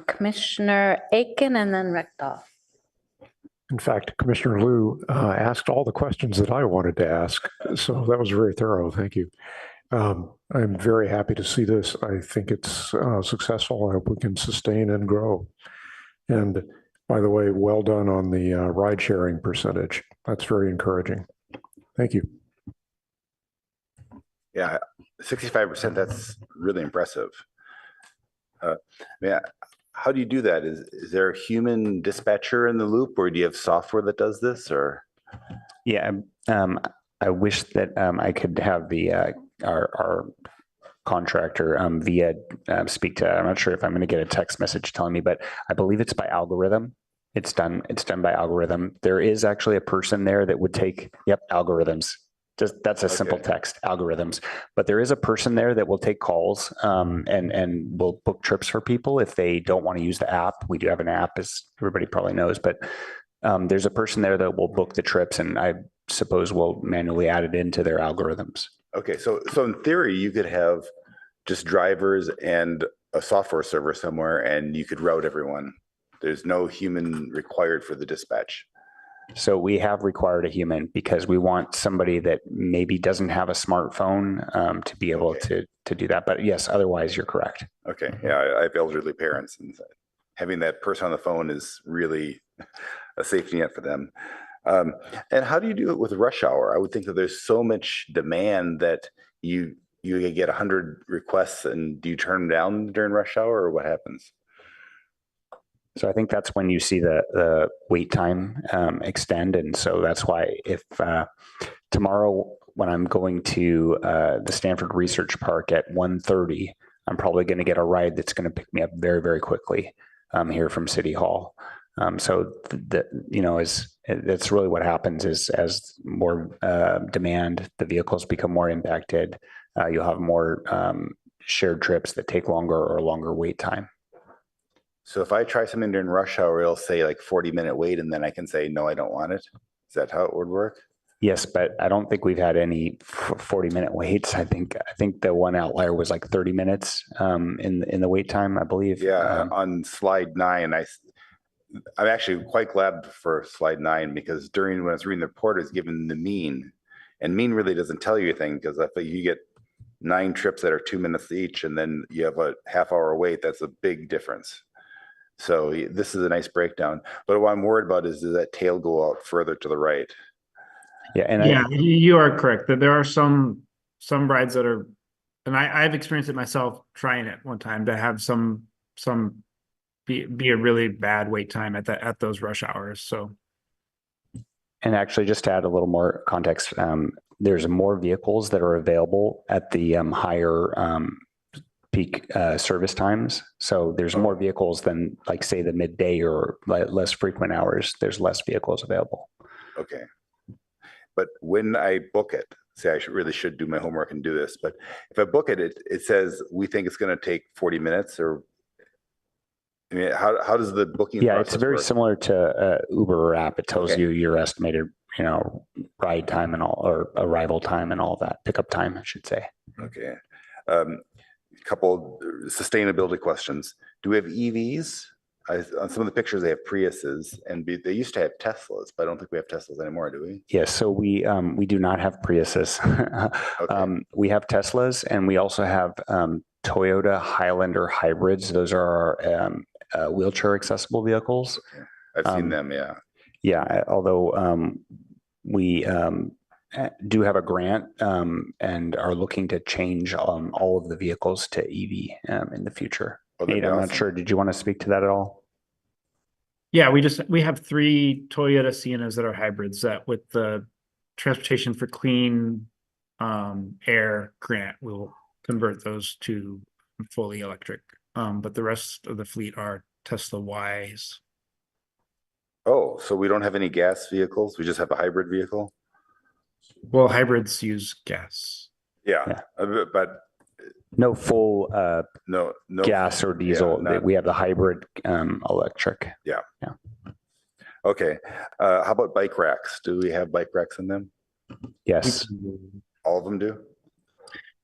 Commissioner Aiken and then Rectoff. In fact, Commissioner Liu asked all the questions that I wanted to ask. So that was very thorough. Thank you. I'm very happy to see this. I think it's successful. I hope we can sustain and grow. And by the way, well done on the ride sharing percentage. That's very encouraging. Thank you. Yeah, 65%, that's really impressive. How do you do that? Is there a human dispatcher in the loop, or do you have software that does this, or? Yeah, I wish that I could have our contractor via speak to. I'm not sure if I'm going to get a text message telling me, but I believe it's by algorithm. It's done by algorithm. There is actually a person there that would take algorithms. Just that's a simple text, algorithms. But there is a person there that will take calls and will book trips for people if they don't want to use the app. We do have an app, as everybody probably knows, but there's a person there that will book the trips, and I suppose we'll manually add it into their algorithms. Okay, so in theory, you could have just drivers and a software server somewhere, and you could route everyone. There's no human required for the dispatch. So we have required a human because we want somebody that maybe doesn't have a smartphone to be able to do that. But yes, otherwise you're correct. Okay, yeah, I have elderly parents, and having that person on the phone is really a safety net for them. And how do you do it with rush hour? I would think that there's so much demand that you get 100 requests, and do you turn them down during rush hour, or what happens? So I think that's when you see the wait time extend. And so that's why if tomorrow when I'm going to the Stanford Research Park at 1:30, I'm probably going to get a ride that's going to pick me up very, very quickly here from City Hall. So that's really what happens is as more demand, the vehicles become more impacted. You'll have more shared trips that take longer or longer wait time. So if I try something during rush hour, it'll say like 40-minute wait, and then I can say, no, I don't want it. Is that how it would work? Yes, but I don't think we've had any 40-minute waits. I think the one outlier was like 30 minutes in the wait time, I believe. Yeah, on slide 9, I'm actually quite glad for slide 9, because when I was reading the report, it's given the mean, and mean really doesn't tell you anything, because if you get 9 trips that are 2 minutes each, and then you have a half-hour wait, that's a big difference. So this is a nice breakdown. But what I'm worried about is, does that tail go out further to the right? Yeah, you are correct that there are some rides that are, and I've experienced it myself trying it one time, to have some be a really bad wait time at those rush hours. So, and actually, just to add a little more context, there's more vehicles that are available at the higher peak service times. So there's more vehicles than, like, say, the midday or less frequent hours. There's less vehicles available. Okay. But when I book it, say I really should do my homework and do this, but if I book it, it says we think it's going to take 40 minutes, or I mean, how does the booking Yeah, it's process very work? similar to Uber or app. It tells Okay. you your estimated, ride time and all, or arrival time and all that, pickup time, I should say. Okay. Couple sustainability questions. Do we have EVs? On some of the pictures, they have Priuses, and they used to have Teslas, but I don't think we have Teslas anymore, do we? Yes, so we do not have Priuses. We have Teslas, and we also have Toyota Highlander hybrids. Those are our wheelchair accessible vehicles. Okay. I've seen them, yeah. Yeah, although we do have a grant and are looking to change all of the vehicles to EV in the future. Oh, that'd Nate, be I'm not awesome. sure. Did you want to speak to that at all? Yeah, we have 3 Toyota Siennas that are hybrids that with the Transportation for Clean Air grant, we'll convert those to fully electric. But the rest of the fleet are Tesla Ys. Oh, so we don't have any gas vehicles? We just have a hybrid vehicle? Well, hybrids use gas. Yeah. But no full no gas or diesel. Yeah, We have the hybrid electric. Yeah. Okay. How about bike racks? Do we have bike racks in them? Yes. All of them do?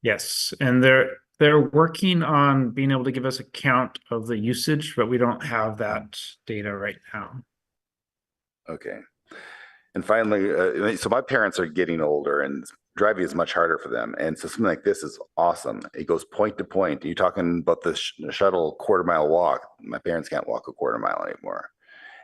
Yes, and they're working on being able to give us a count of the usage, but we don't have that data right now. Okay. And finally, so my parents are getting older and driving is much harder for them. And so something like this is awesome. It goes point to point. You're talking about the shuttle quarter-mile walk. My parents can't walk a quarter mile anymore.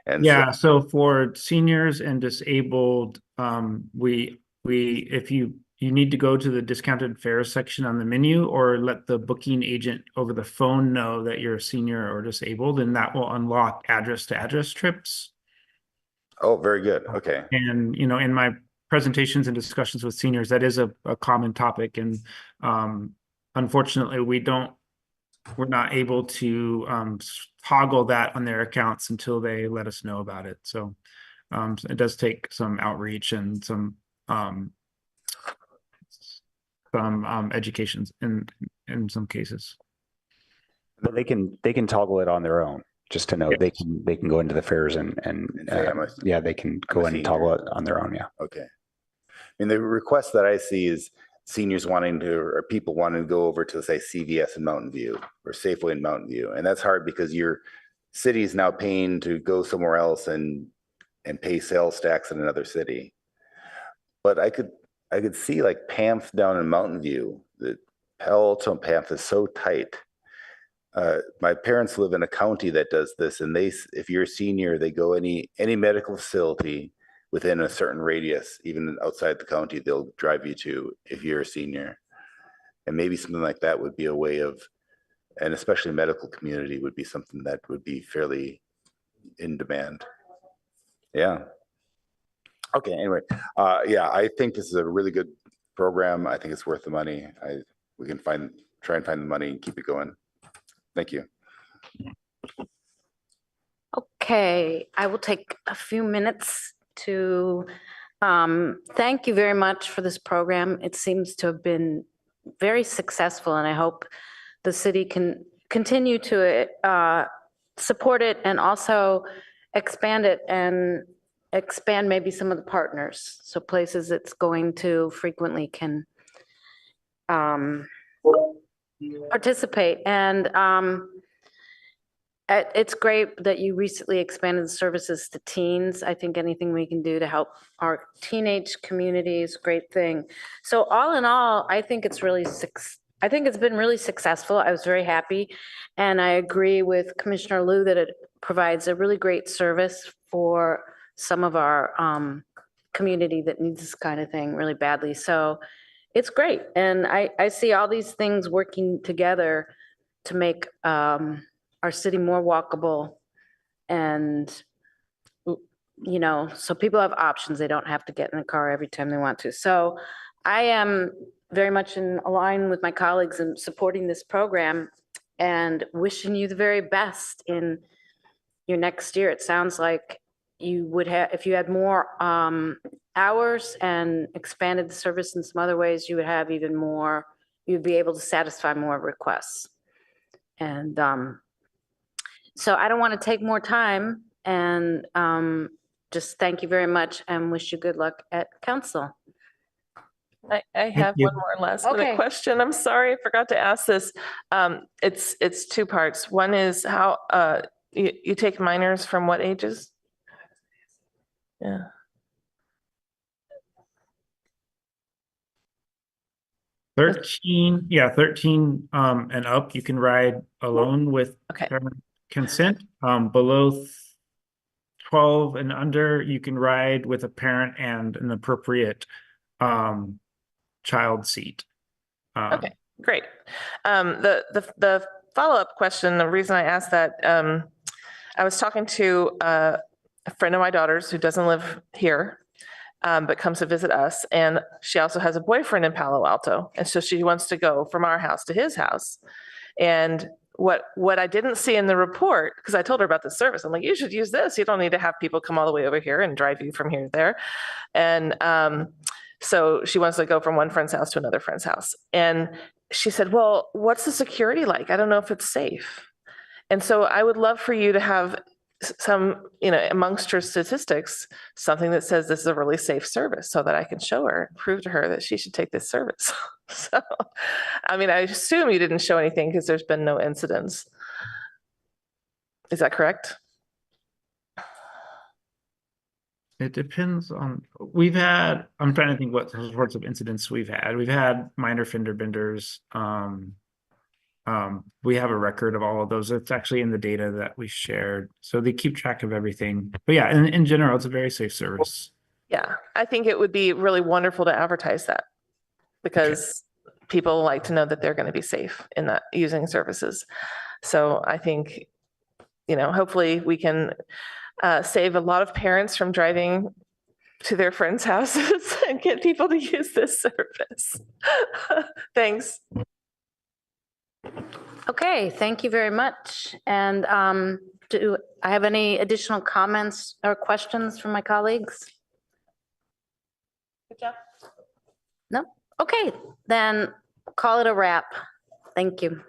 And yeah, so for seniors and disabled, if you need to go to the discounted fares section on the menu or let the booking agent over the phone know that you're a senior or disabled, and that will unlock address to address trips. Oh, very good. Okay. And, in my presentations and discussions with seniors, that is a common topic. And unfortunately, we're not able to toggle that on their accounts until they let us know about it. So it does take some outreach and some education in some cases. But they can toggle it on their own. Just to know, yes. they can go into the fares and they can go in and toggle it on their own. Yeah. Okay. I mean, the request that I see is seniors or people wanting to go over to, say, CVS in Mountain View or Safeway in Mountain View. And that's hard because your city is now paying to go somewhere else and pay sales tax in another city. But I could see like PAMF down in Mountain View. The Palo Alto and PAMF is so tight. My parents live in a county that does this, and if you're a senior, they go any medical facility within a certain radius, even outside the county, they'll drive you to if you're a senior. And maybe something like that would be a way of, and especially medical community would be something that would be fairly in demand. Yeah. Okay. Anyway, yeah, I think this is a really good program. I think it's worth the money. We can try and find the money and keep it going. Thank you. Okay, I will take a few minutes to thank you very much for this program. It seems to have been very successful, and I hope the city can continue to support it and also expand it and expand maybe some of the partners. So places it's going to frequently can participate. And it's great that you recently expanded the services to teens. I think anything we can do to help our teenage community is a great thing. So all in all, I think it's been really successful. I was very happy. And I agree with Commissioner Liu that it provides a really great service for some of our community that needs this kind of thing really badly. So it's great. And I see all these things working together to make our city more walkable and, so people have options. They don't have to get in the car every time they want to. So I am very much in line with my colleagues in supporting this program and wishing you the very best in your next year. It sounds like you would have, if you had more hours and expanded the service in some other ways, you would have even more, you'd be able to satisfy more requests. And So I don't want to take more time and just thank you very much and wish you good luck at council. I have you. one more last Okay. minute question. I'm sorry, I forgot to ask this. It's two parts. One is how you take minors from what ages? Yeah. Thirteen and up, you can ride alone with parent consent. Below 12 and under, you can ride with a parent and an appropriate child seat. Okay, great. The follow-up question, the reason I asked that, I was talking to a friend of my daughter's who doesn't live here, but comes to visit us. And she also has a boyfriend in Palo Alto. And so she wants to go from our house to his house. And what I didn't see in the report, because I told her about the service, I'm like, you should use this. You don't need to have people come all the way over here and drive you from here to there. And so she wants to go from one friend's house to another friend's house. And she said, well, what's the security like? I don't know if it's safe. And so I would love for you to have some, amongst her statistics, something that says this is a really safe service so that I can show her, prove to her that she should take this service. So, I mean, I assume you didn't show anything because there's been no incidents. Is that correct? It depends on, I'm trying to think what sorts of incidents we've had. We've had minor fender benders. We have a record of all of those. It's actually in the data that we shared. So they keep track of everything. But yeah, in general, it's a very safe service. Yeah, I think it would be really wonderful to advertise that because people like to know that they're going to be safe in that using services. So I think, hopefully we can save a lot of parents from driving to their friends' houses and get people to use this service. Thanks. Okay, thank you very much. And do I have any additional comments or questions from my colleagues? Good job. No? Okay, then call it a wrap. Thank you.